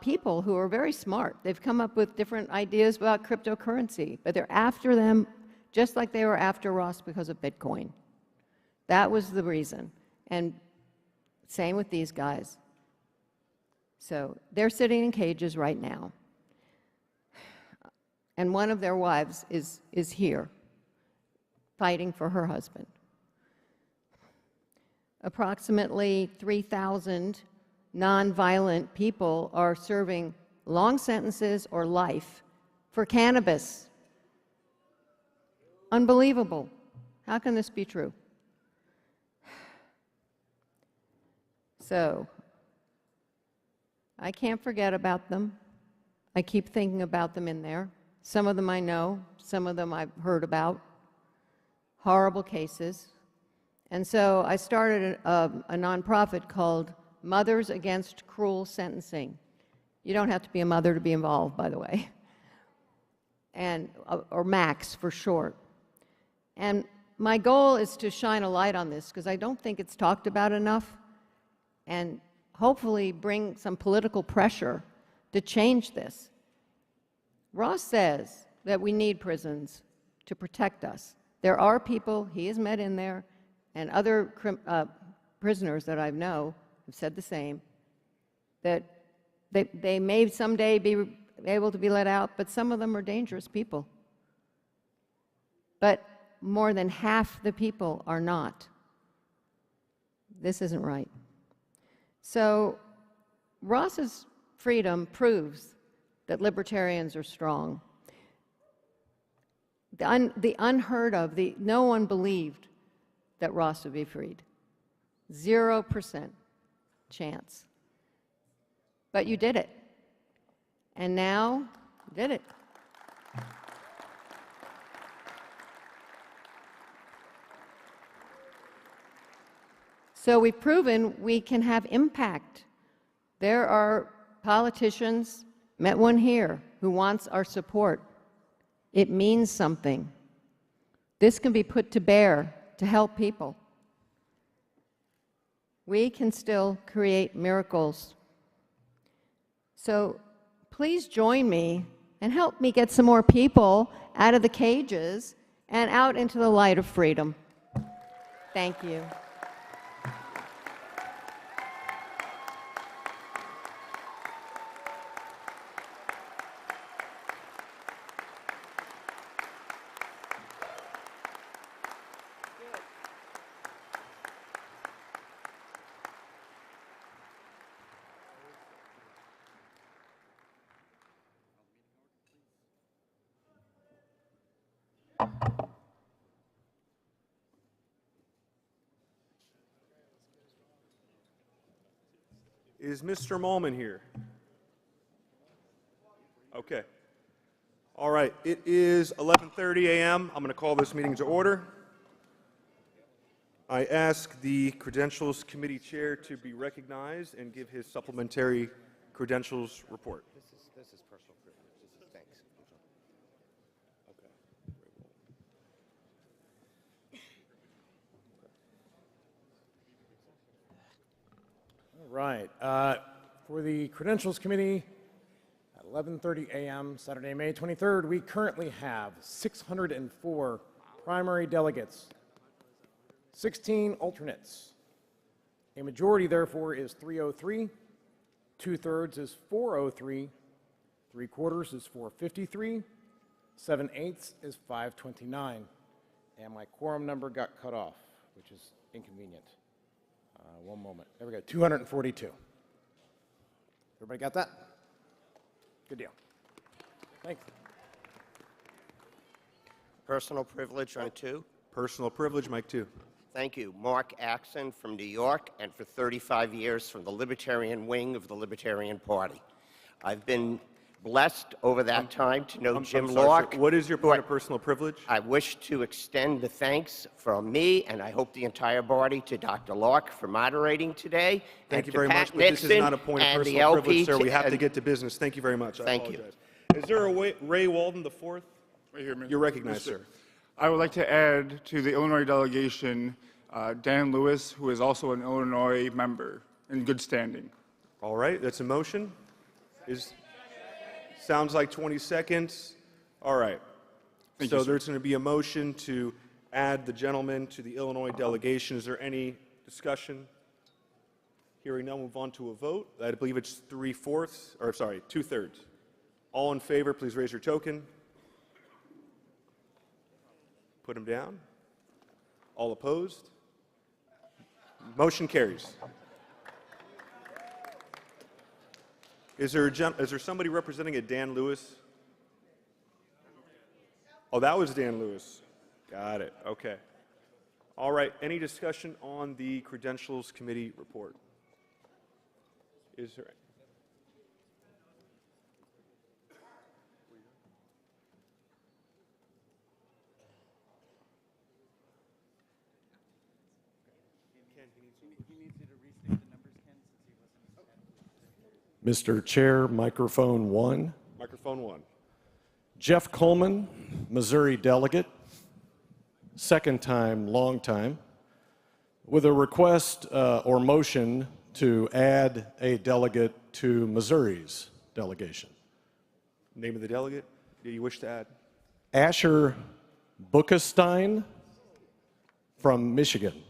people who are very smart. They've come up with different ideas about cryptocurrency, but they're after them just like they were after Ross because of Bitcoin. That was the reason. And same with these guys. So they're sitting in cages right now. And one of their wives is here fighting for her husband. Approximately 3,000 nonviolent people are serving long sentences or life for cannabis. Unbelievable. How can this be true? So, I can't forget about them. I keep thinking about them in there. Some of them I know, some of them I've heard about. Horrible cases. And so I started a nonprofit called Mothers Against Cruel Sentencing. You don't have to be a mother to be involved, by the way. And, or MAX for short. And my goal is to shine a light on this because I don't think it's talked about enough, and hopefully bring some political pressure to change this. Ross says that we need prisons to protect us. There are people he has met in there, and other prisoners that I know have said the same, that they may someday be able to be let out, but some of them are dangerous people. But more than half the people are not. This isn't right. So Ross's freedom proves that libertarians are strong. The unheard of, no one believed that Ross would be freed. 0% chance. But you did it. And now, you did it. So we've proven we can have impact. There are politicians, met one here, who wants our support. It means something. This can be put to bear to help people. We can still create miracles. So please join me and help me get some more people out of the cages and out into the light of freedom. Thank you. Is Mr. Malman here? Okay. All right. It is 11:30 a.m. I'm going to call this meeting to order. I ask the Credentials Committee Chair to be recognized and give his supplementary credentials report. This is personal privilege. This is thanks. All right. For the Credentials Committee, at 11:30 a.m., Saturday, May 23rd, we currently have 604 primary delegates, 16 alternates. A majority, therefore, is 303, 2/3 is 403, 3/4 is 453, 7/8 is 529, and my quorum number got cut off, which is inconvenient. One moment. There we go. 242. Everybody got that? Good deal. Thanks. Personal privilege on 2. Personal privilege, Mike 2. Thank you. Mark Axon from New York, and for 35 years from the Libertarian wing of the Libertarian Party. I've been blessed over that time to know Jim I'm sorry, Locke. sir. What is your point of personal privilege? I wish to extend the thanks from me, and I hope the entire body, to Dr. Locke for moderating today. Thank and you to very Pat much, but this is Nixon not a point of and the personal privilege, LP sir. We have to and- get to business. Thank you very much. I Thank you. apologize. Is there a Ray Walden the fourth? Right here, You're recognized, sir. I would like to add to the Illinois delegation Dan Lewis, who is also an Illinois member in good standing. All right, that's a motion. Sounds like 20 seconds. All right. Thank So you, sir. there's going to be a motion to add the gentleman to the Illinois delegation. Is there any discussion? Hearing none, we'll move on to a vote. I believe it's 2/3. All in favor, please raise your token. Put them down. All opposed? Motion carries. Is there somebody representing a Dan Lewis? Oh, that was Dan Lewis. Got it. Okay. All right. Any discussion on the Credentials Committee report? Is there? Mr. Chair, microphone 1. Microphone 1. Jeff Coleman, Missouri delegate, second time, long time, with a request or motion to add a delegate to Missouri's delegation. Name of the delegate do you wish to add? Asher Bookestein from Michigan.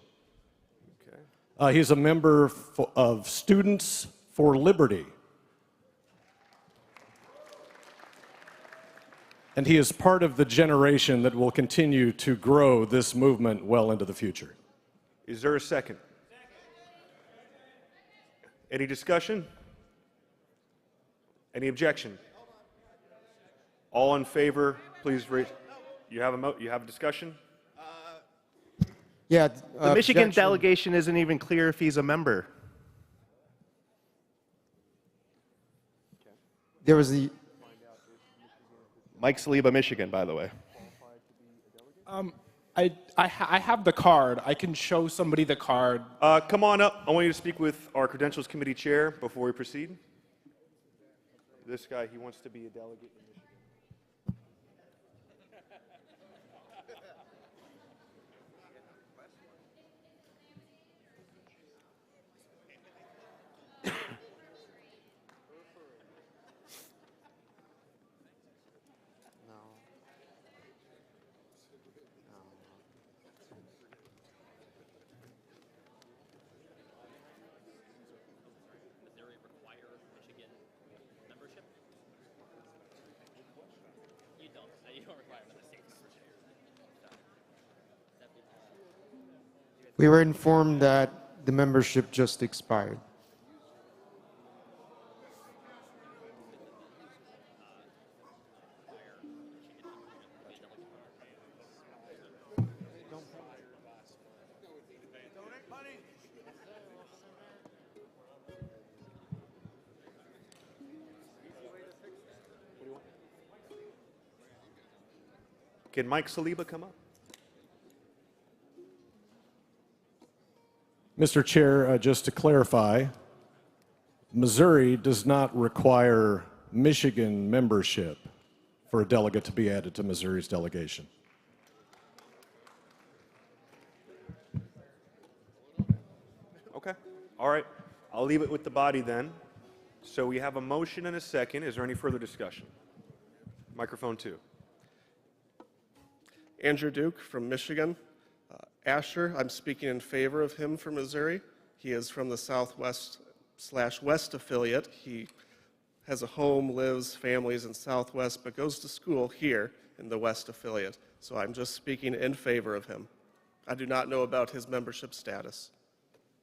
He's a member of Students for Liberty. And he is part of the generation that will continue to grow this movement well into the future. Is there a second? Any discussion? Any objection? All in favor, please raise. You have a discussion? Yeah. The Michigan objection. delegation isn't even clear if he's a member. There was the. Mike Saliba, Michigan, by the way. I have the card. I can show somebody the card. Come on up. I want you to speak with our Credentials Committee chair before we proceed. This guy, he wants to be a delegate in Michigan. We were informed that the membership just expired. Can Mike Saliba come up? Mr. Chair, just to clarify, Missouri does not require Michigan membership for a delegate to be added to Missouri's delegation. Okay. All right. I'll leave it with the body then. So we have a motion and a second. Is there any further discussion? Microphone 2. Andrew Duke from Michigan. Asher, I'm speaking in favor of him from Missouri. He is from the Southwest/West affiliate. He has a home, lives, families in Southwest, but goes to school here in the West affiliate. So I'm just speaking in favor of him. I do not know about his membership status.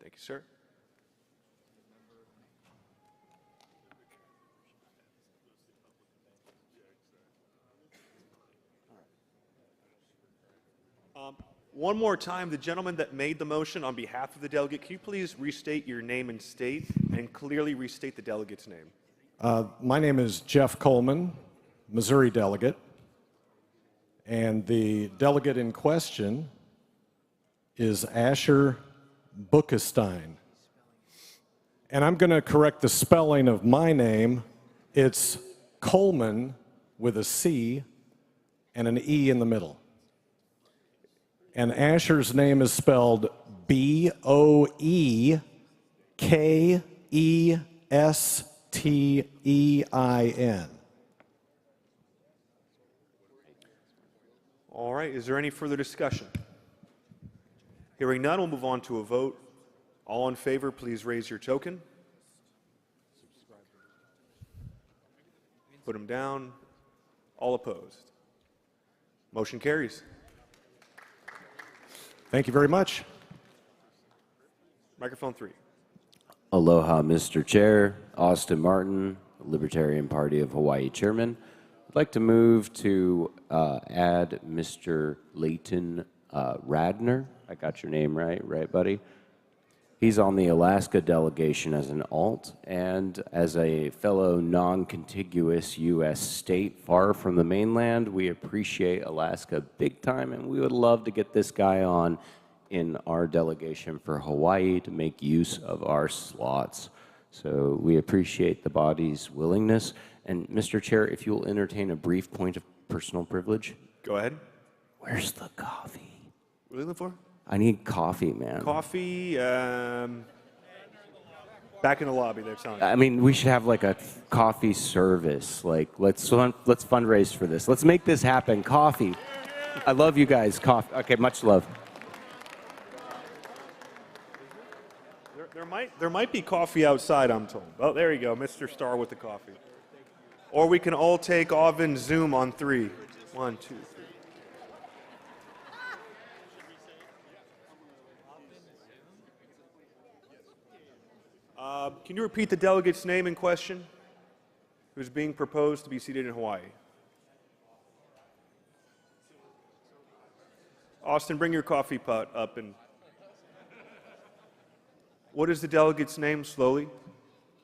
Thank you, sir. One more time, the gentleman that made the motion on behalf of the delegate, can you please restate your name and state, and clearly restate the delegate's name? My name is Jeff Coleman, Missouri delegate, and the delegate in question is Asher Bookestein. And I'm going to correct the spelling of my name. It's Coleman with a C and an E in the middle. And Asher's name is spelled Boekestein. All right, is there any further discussion? Hearing none, we'll move on to a vote. All in favor, please raise your token. Put them down. All opposed. Motion carries. Thank you very much. Microphone 3. Aloha, Mr. Chair. Austin Martin, Libertarian Party of Hawaii Chairman. I'd like to move to add Mr. Leighton Radner. I got your name right, buddy? He's on the Alaska delegation as an alt, and as a fellow non-contiguous U.S. state far from the mainland, we appreciate Alaska big time, and we would love to get this guy on in our delegation for Hawaii to make use of our slots. So we appreciate the body's willingness. And Mr. Chair, if you'll entertain a brief point of personal privilege. Go ahead. Where's the coffee? What are you looking for? I need coffee, man. Coffee, back in the lobby, they're telling you. I mean, we should have like a coffee service. Like, let's fundraise for this. Let's make this happen. Coffee. I love you guys. Coffee. Okay, much love. There might be coffee outside, I'm told. Oh, there you go, Mr. Starr with the coffee. Or we can all take Oven Zoom on 3. 1, 2, 3. Can you repeat the delegate's name in question, who's being proposed to be seated in Hawaii? Austin, bring your coffee pot up. And what is the delegate's name, slowly?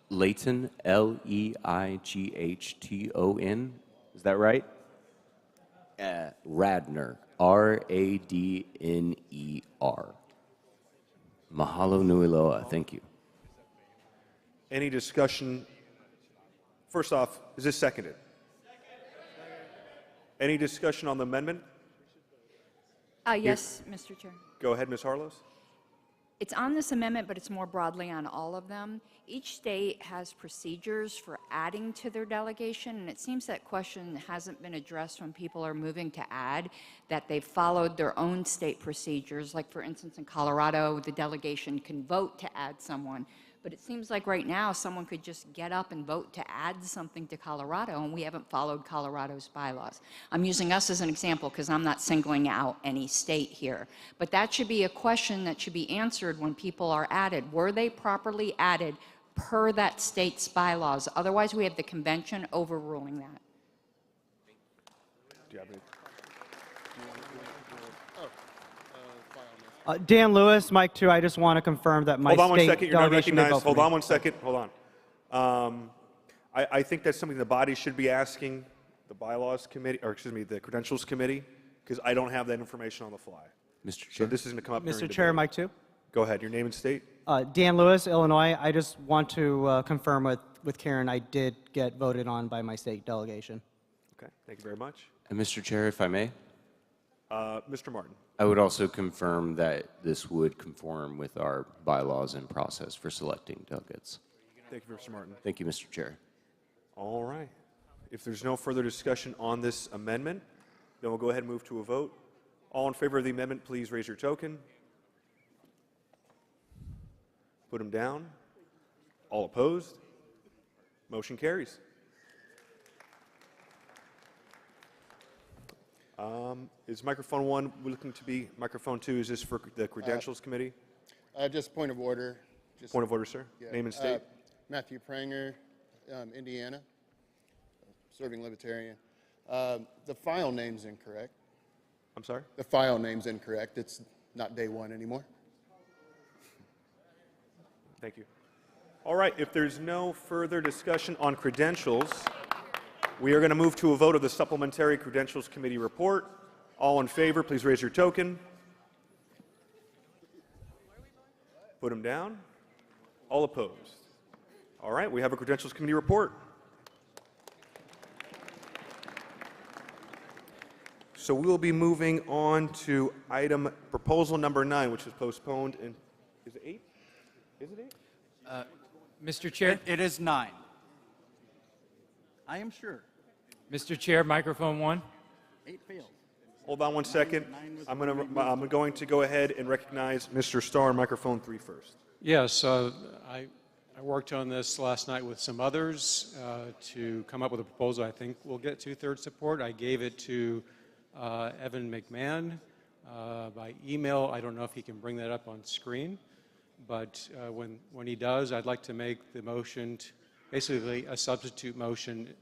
Leighton, Leighton. Is that right? Radner, Radner. Mahalo nui loa. Thank you. Any discussion? First off, is this seconded? Any discussion on the amendment? Yes, Mr. Chair. Go ahead, Ms. Harlos. It's on this amendment, but it's more broadly on all of them. Each state has procedures for adding to their delegation, and it seems that question hasn't been addressed when people are moving to add, that they've followed their own state procedures. Like, for instance, in Colorado, the delegation can vote to add someone. But it seems like right now someone could just get up and vote to add something to Colorado, and we haven't followed Colorado's bylaws. I'm using us as an example because I'm not singling out any state here. But that should be a question that should be answered when people are added. Were they properly added per that state's bylaws? Otherwise, we have the convention overruling that. Do you have any? Dan Lewis, Mike 2, I just want to confirm that my Hold on one state second. You're not delegation may recognized. vote for Hold me. on one second. Hold on. I think that's something the body should be asking the bylaws committee, or excuse me, the credentials committee, because I don't have that information on the fly. Mr. Chair. So this is going to come up during Mr. Chair, debate. Mike 2. Go ahead. Your name and state. Dan Lewis, Illinois. I just want to confirm with Karen, I did get voted on by my state delegation. Okay. Thank you very much. And Mr. Chair, if I may, Mr. Martin. I would also confirm that this would conform with our bylaws and process for selecting delegates. Thank you, Mr. Martin. Thank you, Mr. Chair. All right. If there's no further discussion on this amendment, then we'll go ahead and move to a vote. All in favor of the amendment, please raise your token. Put them down. All opposed? Motion carries. Is microphone 1 looking to be microphone 2? Is this for the credentials committee? Just point of order. Just, Point of order, sir. yeah, Name and state. Matthew Pranger, Indiana, serving Libertarian. The file name's incorrect. I'm sorry? The file name's incorrect. It's not day 1 anymore. Thank you. All right, if there's no further discussion on credentials, we are going to move to a vote of the Supplementary Credentials Committee report. All in favor, please raise your token. Put them down. All opposed. All right, we have a Credentials Committee report. So we will be moving on to item proposal number 9, which was postponed in, is it 8? Is it 8? Mr. Chair? It is 9. I am sure. Mr. Chair, microphone 1. 8 failed. Hold on one second. I'm going to go ahead and recognize Mr. Starr, microphone 3 first. Yes, I worked on this last night with some others to come up with a proposal I think will get 2/3 support. I gave it to Evan McMahon by email. I don't know if he can bring that up on screen, but when he does, I'd like to make the motion, basically a substitute motion,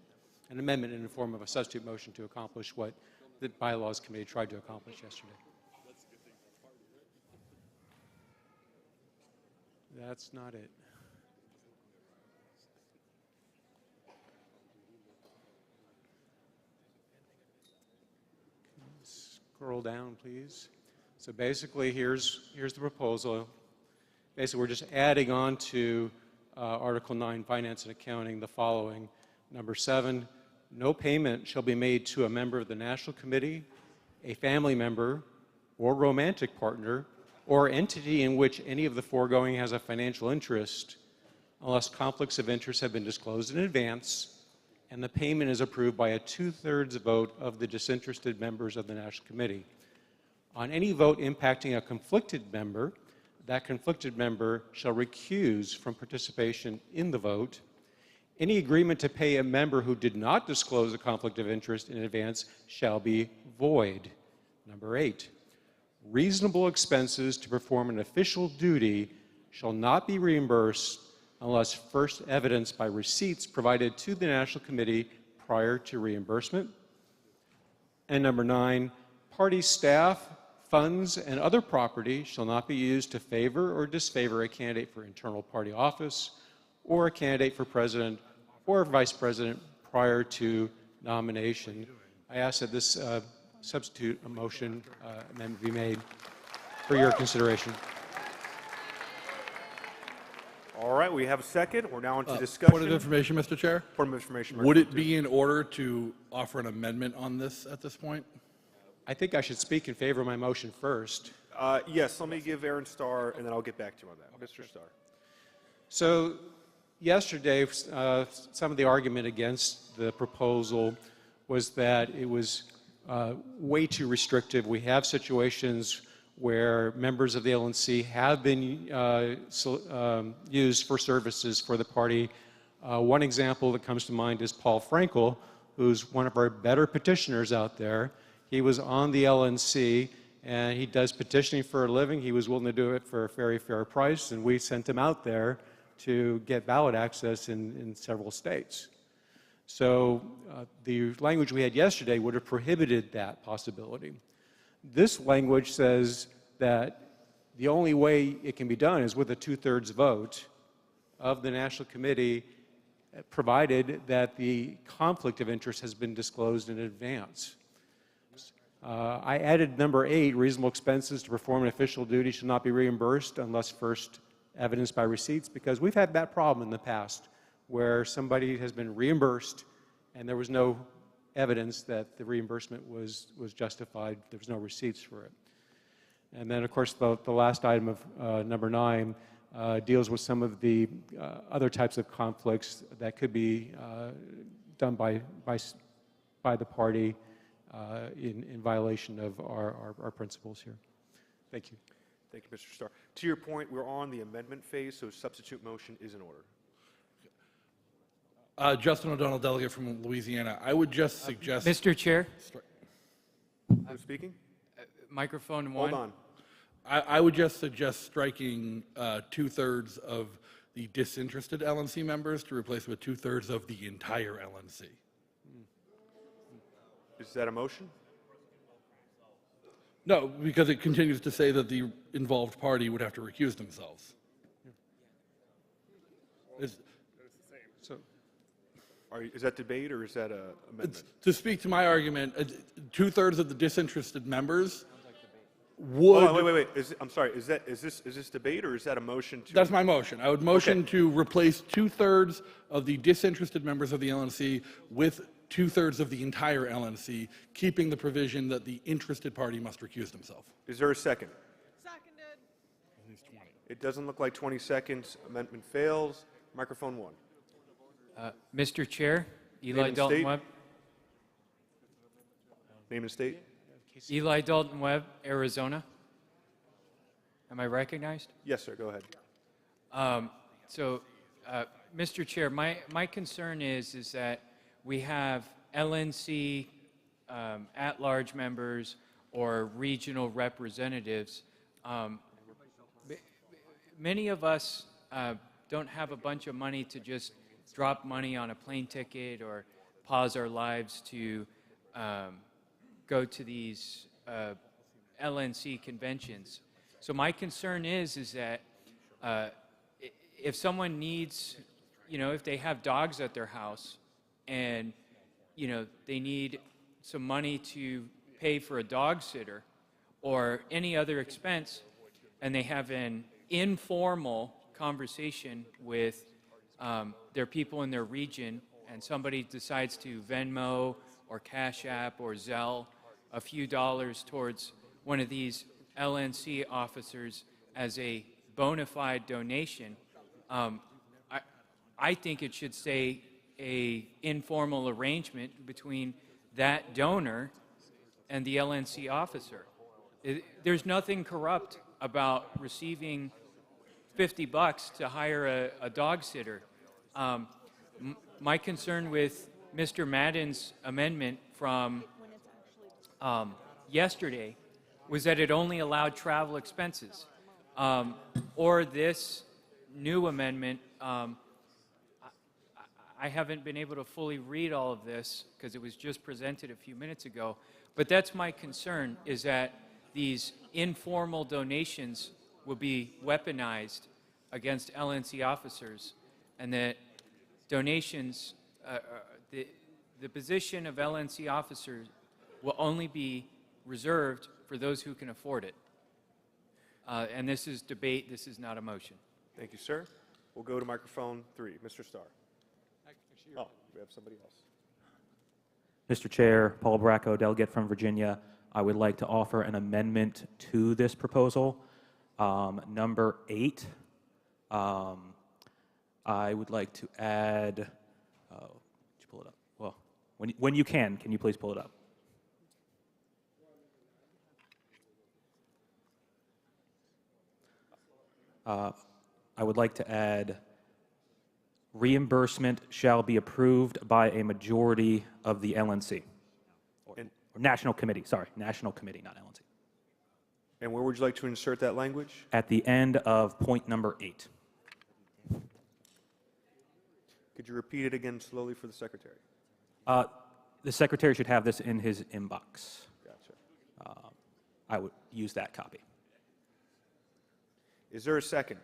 an amendment in the form of a substitute motion to accomplish what the Bylaws Committee tried to accomplish yesterday. That's not it. Scroll down, please. So basically, here's the proposal. Basically, we're just adding on to Article 9, Finance and Accounting, the following. Number 7, no payment shall be made to a member of the National Committee, a family member, or romantic partner, or entity in which any of the foregoing has a financial interest, unless conflicts of interest have been disclosed in advance, and the payment is approved by a 2/3 vote of the disinterested members of the National Committee. On any vote impacting a conflicted member, that conflicted member shall recuse from participation in the vote. Any agreement to pay a member who did not disclose a conflict of interest in advance shall be void. Number 8, reasonable expenses to perform an official duty shall not be reimbursed unless first evidenced by receipts provided to the National Committee prior to reimbursement. And number 9, party staff, funds, and other property shall not be used to favor or disfavor a candidate for internal party office or a candidate for president or vice president prior to nomination. I ask that this substitute a motion amendment be made for your consideration. All right, we have a second. We're now into discussion. Point of information, Mr. Chair. Point of information. Would it be in order to offer an amendment on this at this point? I think I should speak in favor of my motion first. Yes, let me give Aaron Starr, and then I'll get back to you on that. Mr. Starr. So yesterday, some of the argument against the proposal was that it was way too restrictive. We have situations where members of the LNC have been used for services for the party. One example that comes to mind is Paul Frankel, who's one of our better petitioners out there. He was on the LNC, and he does petitioning for a living. He was willing to do it for a very fair price, and we sent him out there to get ballot access in several states. So the language we had yesterday would have prohibited that possibility. This language says that the only way it can be done is with a 2/3 vote of the National Committee, provided that the conflict of interest has been disclosed in advance. I added number 8, reasonable expenses to perform an official duty should not be reimbursed unless first evidenced by receipts, because we've had that problem in the past where somebody has been reimbursed and there was no evidence that the reimbursement was justified. There was no receipts for it. And then, of course, the last item of number 9 deals with some of the other types of conflicts that could be done by the party in violation of our principles here. Thank you. Thank you, Mr. Starr. To your point, we're on the amendment phase, so substitute motion is in order. Justin O'Donnell, delegate from Louisiana. I would just suggest... Mr. Chair? Who's speaking? Microphone 1. Hold on. I would just suggest striking 2/3 of the disinterested LNC members to replace with 2/3 of the entire LNC. Is that a motion? No, because it continues to say that the involved party would have to recuse themselves. Is that debate or is that an amendment? To speak to my argument, 2/3 of the disinterested members would... Oh, wait. I'm sorry. Is this debate or is that a motion to... That's my motion. I would motion to replace 2/3 of the disinterested members of the LNC with 2/3 of the entire LNC, keeping the provision that the interested party must recuse themselves. Is there a second? Seconded. It doesn't look like 20 seconds. Amendment fails. Microphone 1. Mr. Chair, Eli and Dalton state. Webb. Name and state. Eli Dalton Webb, Arizona. Am I recognized? Yes, sir. Go ahead. Mr. Chair, my concern is that we have LNC at-large members or regional representatives. Many of us don't have a bunch of money to just drop money on a plane ticket or pause our lives to go to these LNC conventions. So my concern is that if someone needs, if they have dogs at their house and, they need some money to pay for a dog sitter or any other expense, and they have an informal conversation with their people in their region, and somebody decides to Venmo or Cash App or Zelle a few dollars towards one of these LNC officers as a bona fide donation, I think it should say a informal arrangement between that donor and the LNC officer. There's nothing corrupt about receiving $50 to hire a dog sitter. My concern with Mr. Madden's amendment from yesterday was that it only allowed travel expenses. Or this new amendment, I haven't been able to fully read all of this because it was just presented a few minutes ago, but that's my concern, is that these informal donations will be weaponized against LNC officers, and that donations, the position of LNC officers will only be reserved for those who can afford it. And this is debate, this is not a motion. Thank you, sir. We'll go to microphone 3. Mr. Starr. Oh, we have somebody else. Mr. Chair, Paul Bracco, delegate from Virginia. I would like to offer an amendment to this proposal. Number 8, I would like to add, did you pull it up? Well, when you can you please pull it up? I would like to add, reimbursement shall be approved by a majority of the LNC. Or National Committee, sorry, National Committee, not LNC. And where would you like to insert that language? At the end of point number 8. Could you repeat it again slowly for the secretary? The secretary should have this in his inbox. Gotcha. I would use that copy. Is there a second?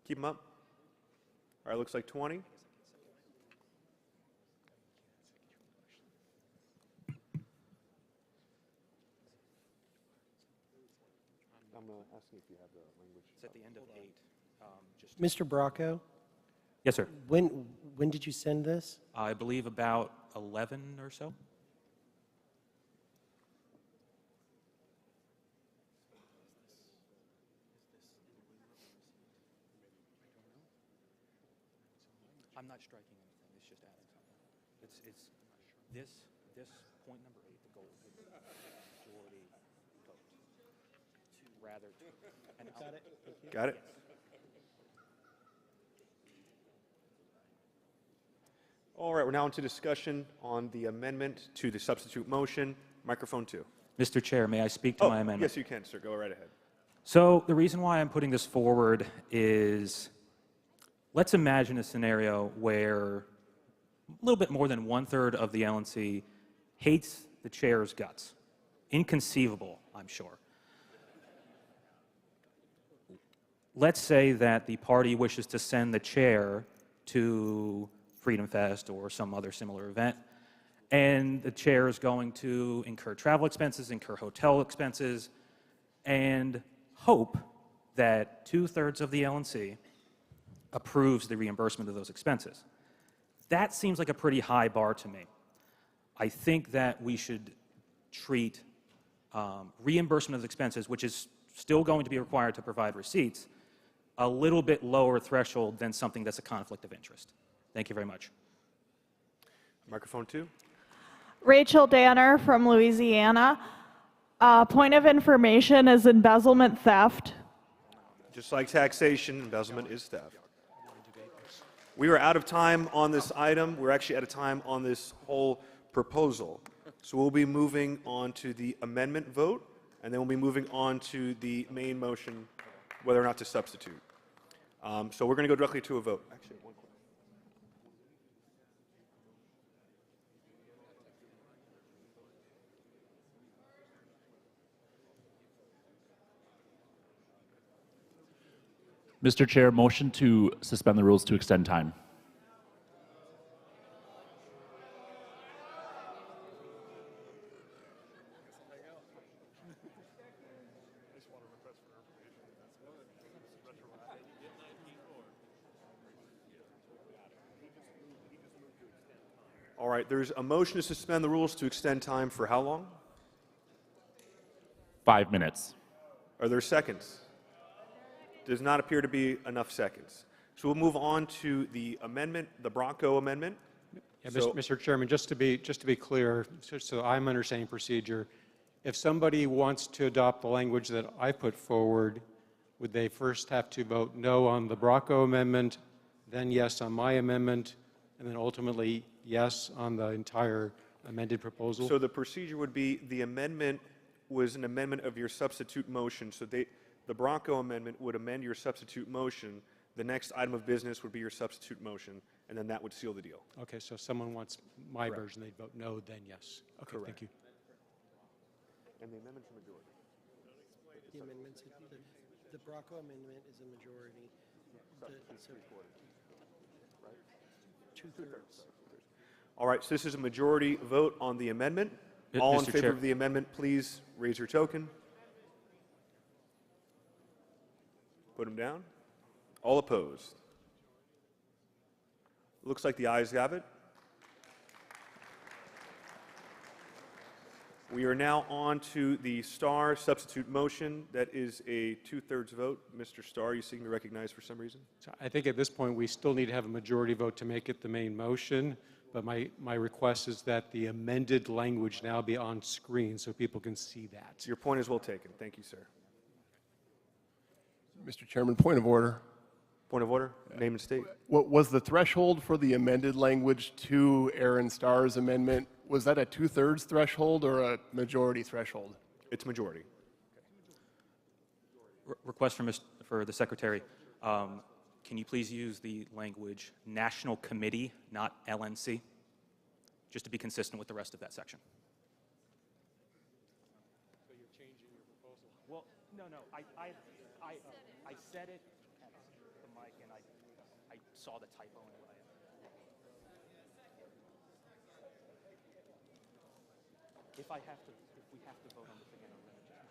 Keep them up. All right, looks like 20. I'm asking if you have the language. It's at the end of 8. Mr. Bracco? Yes, sir. When did you send this? I believe about 11 or so. I'm not striking anything. It's just adding something. It's this point number 8, the goal, majority vote. Rather, and Got it. Got it? All right, we're now into discussion on the amendment to the substitute motion. Microphone 2. Mr. Chair, may I speak to my amendment? Yes, you can, sir. Go right ahead. So the reason why I'm putting this forward is, let's imagine a scenario where a little bit more than 1/3 of the LNC hates the chair's guts. Inconceivable, I'm sure. Let's say that the party wishes to send the chair to Freedom Fest or some other similar event, and the chair is going to incur travel expenses, incur hotel expenses, and hope that 2/3 of the LNC approves the reimbursement of those expenses. That seems like a pretty high bar to me. I think that we should treat reimbursement of expenses, which is still going to be required to provide receipts, a little bit lower threshold than something that's a conflict of interest. Thank you very much. Microphone 2. Rachel Danner from Louisiana. Point of information is embezzlement theft. Just like taxation, embezzlement is theft. We are out of time on this item. We're actually out of time on this whole proposal. So we'll be moving on to the amendment vote, and then we'll be moving on to the main motion, whether or not to substitute. So we're going to go directly to a vote. Actually, one quick. Mr. Chair, motion to suspend the rules to extend time. All right, there's a motion to suspend the rules to extend time for how long? 5 minutes. Are there seconds? Does not appear to be enough seconds. So we'll move on to the amendment, the Bracco amendment. Yeah, So- Mr. Chairman, just to be clear, so I'm understanding procedure, if somebody wants to adopt the language that I put forward, would they first have to vote no on the Bracco amendment, then yes on my amendment, and then ultimately yes on the entire amended proposal? So the procedure would be the amendment was an amendment of your substitute motion. So the Bracco amendment would amend your substitute motion. The next item of business would be your substitute motion, and then that would seal the deal. Okay, so if someone wants my Correct. version, they'd vote no, then yes. Okay, Correct. thank you. And the amendment's a majority. The amendments, the Bracco amendment is a majority. So 2/3. All right, so this is a majority vote on the amendment. Y- All in Mr. favor Chair. of the amendment, please raise your token. Put them down. All opposed? Looks like the ayes have it. We are now on to the Starr substitute motion. That is a 2/3 vote. Mr. Starr, you seem to recognize for some reason? So I think at this point, we still need to have a majority vote to make it the main motion, but my request is that the amended language now be on screen so people can see that. Your point is well taken. Thank you, sir. Mr. Chairman, point of order. Point of order. Name and state. What was the threshold for the amended language to Aaron Starr's amendment? Was that a 2/3 threshold or a majority threshold? It's majority. Request for the secretary. Can you please use the language National Committee, not LNC, just to be consistent with the rest of that section? So you're changing your proposal? Well, no. I said it at the mic, and I saw the typo in what if we have to vote on this again, I'm going to just.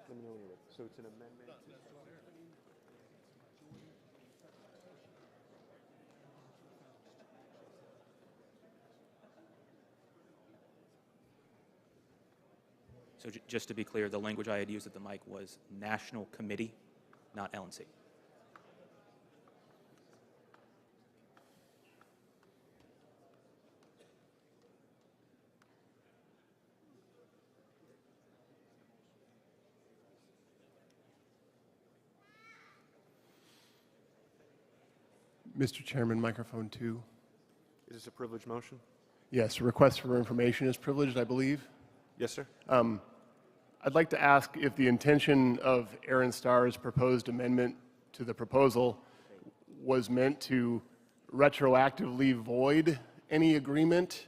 Let me know when you're ready. So it's an amendment. So just to be clear, the language I had used at the mic was National Committee, not LNC. Mr. Chairman, microphone 2. Is this a privileged motion? Yes, request for information is privileged, I believe. Yes, sir. I'd like to ask if the intention of Aaron Starr's proposed amendment to the proposal was meant to retroactively void any agreement,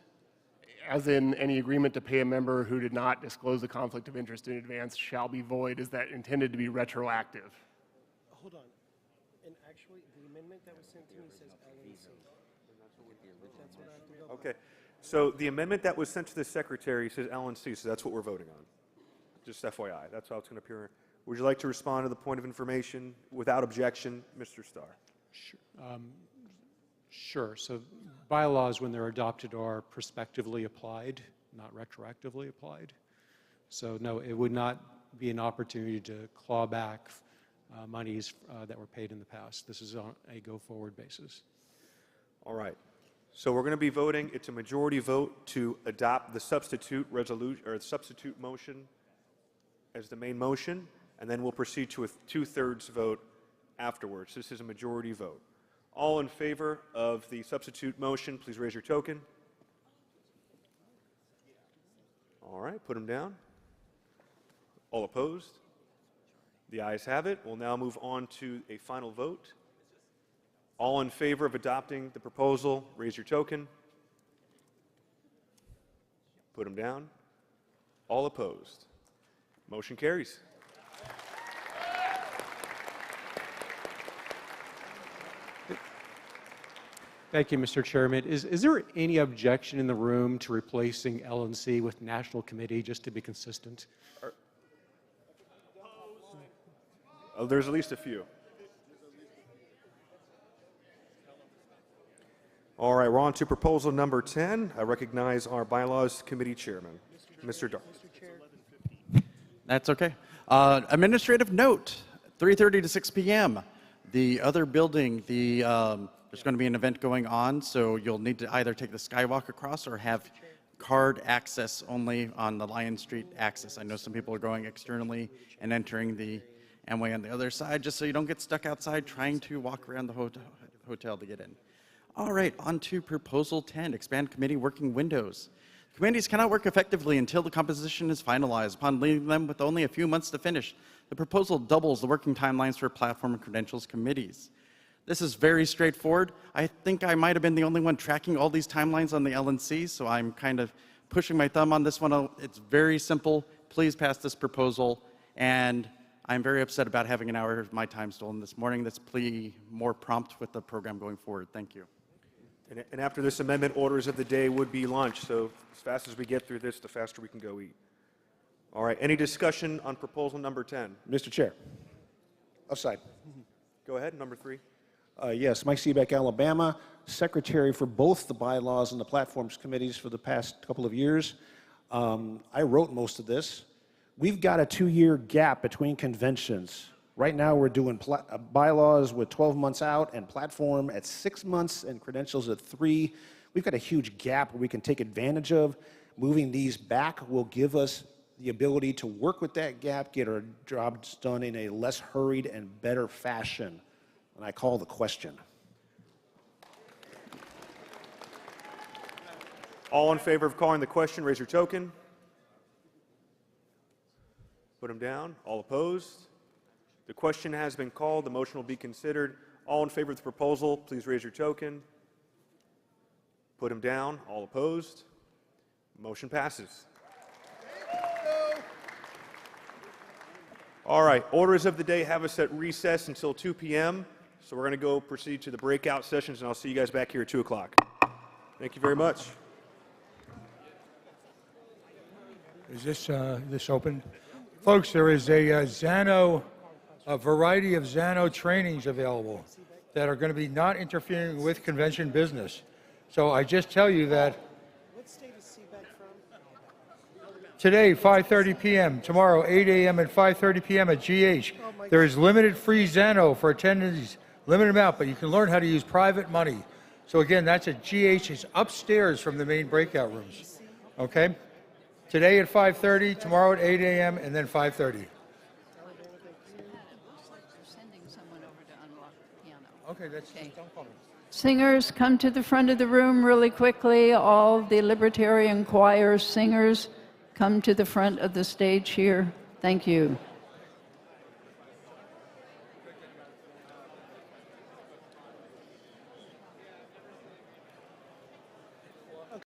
as in any agreement to pay a member who did not disclose a conflict of interest in advance shall be void. Is that intended to be retroactive? Hold on. And actually, the amendment that was sent to me says LNC. That's what I have to go by. Okay. So the amendment that was sent to the secretary says LNC, so that's what we're voting on. Just FYI, that's how it's going to appear. Would you like to respond to the point of information without objection, Mr. Starr? Sure. So bylaws, when they're adopted, are prospectively applied, not retroactively applied. So no, it would not be an opportunity to claw back monies that were paid in the past. This is on a go-forward basis. All right. So we're going to be voting. It's a majority vote to adopt the substitute resolution or the substitute motion as the main motion, and then we'll proceed to a 2/3 vote afterwards. This is a majority vote. All in favor of the substitute motion, please raise your token. All right, put them down. All opposed? The ayes have it. We'll now move on to a final vote. All in favor of adopting the proposal, raise your token. Put them down. All opposed? Motion carries. Thank you, Mr. Chairman. Is there any objection in the room to replacing LNC with National Committee, just to be consistent? There's at least a few. All right, we're on to proposal number 10. I recognize our Bylaws Committee Chairman, Mr. Dar. That's okay. Administrative note, 3:30 to 6 p.m. The other building, there's going to be an event going on, so you'll need to either take the skywalk across or have card access only on the Lion Street access. I know some people are going externally and entering the Amway on the other side, just so you don't get stuck outside trying to walk around the hotel to get in. All right, on to Proposal 10, expand committee working windows. Committees cannot work effectively until the composition is finalized. Upon leaving them with only a few months to finish, the proposal doubles the working timelines for platform and credentials committees. This is very straightforward. I think I might have been the only one tracking all these timelines on the LNC, so I'm kind of pushing my thumb on this one. It's very simple. Please pass this proposal. And I'm very upset about having an hour of my time stolen this morning. That's more prompt with the program going forward. Thank you. And after this amendment, orders of the day would be lunch. So as fast as we get through this, the faster we can go eat. All right, any discussion on proposal number 10? Mr. Chair. Outside. Go ahead, number 3. Yes, Mike Seebeck, Alabama, secretary for both the bylaws and the platforms committees for the past couple of years. I wrote most of this. We've got a 2-year gap between conventions. Right now, we're doing bylaws with 12 months out and platform at 6 months and credentials at 3. We've got a huge gap we can take advantage of. Moving these back will give us the ability to work with that gap, get our jobs done in a less hurried and better fashion. And I call the question. All in favor of calling the question, raise your token. Put them down. All opposed? The question has been called. The motion will be considered. All in favor of the proposal, please raise your token. Put them down. All opposed? Motion passes. All right, orders of the day have us at recess until 2 p.m. So we're going to go proceed to the breakout sessions, and I'll see you guys back here at 2 o'clock. Thank you very much. Is this open? Folks, there is a variety of Xano trainings available that are going to be not interfering with convention business. So I just tell you that today, 5:30 p.m., tomorrow, 8 a.m. and 5:30 p.m. at GH. There is limited free Xano for attendees, limited amount, but you can learn how to use private money. So again, that's at GH. It's upstairs from the main breakout rooms. Okay? Today at 5:30, tomorrow at 8 a.m., and then 5:30. Okay, that's don't call me. Singers, come to the front of the room really quickly. All the Libertarian choir singers, come to the front of the stage here. Thank you.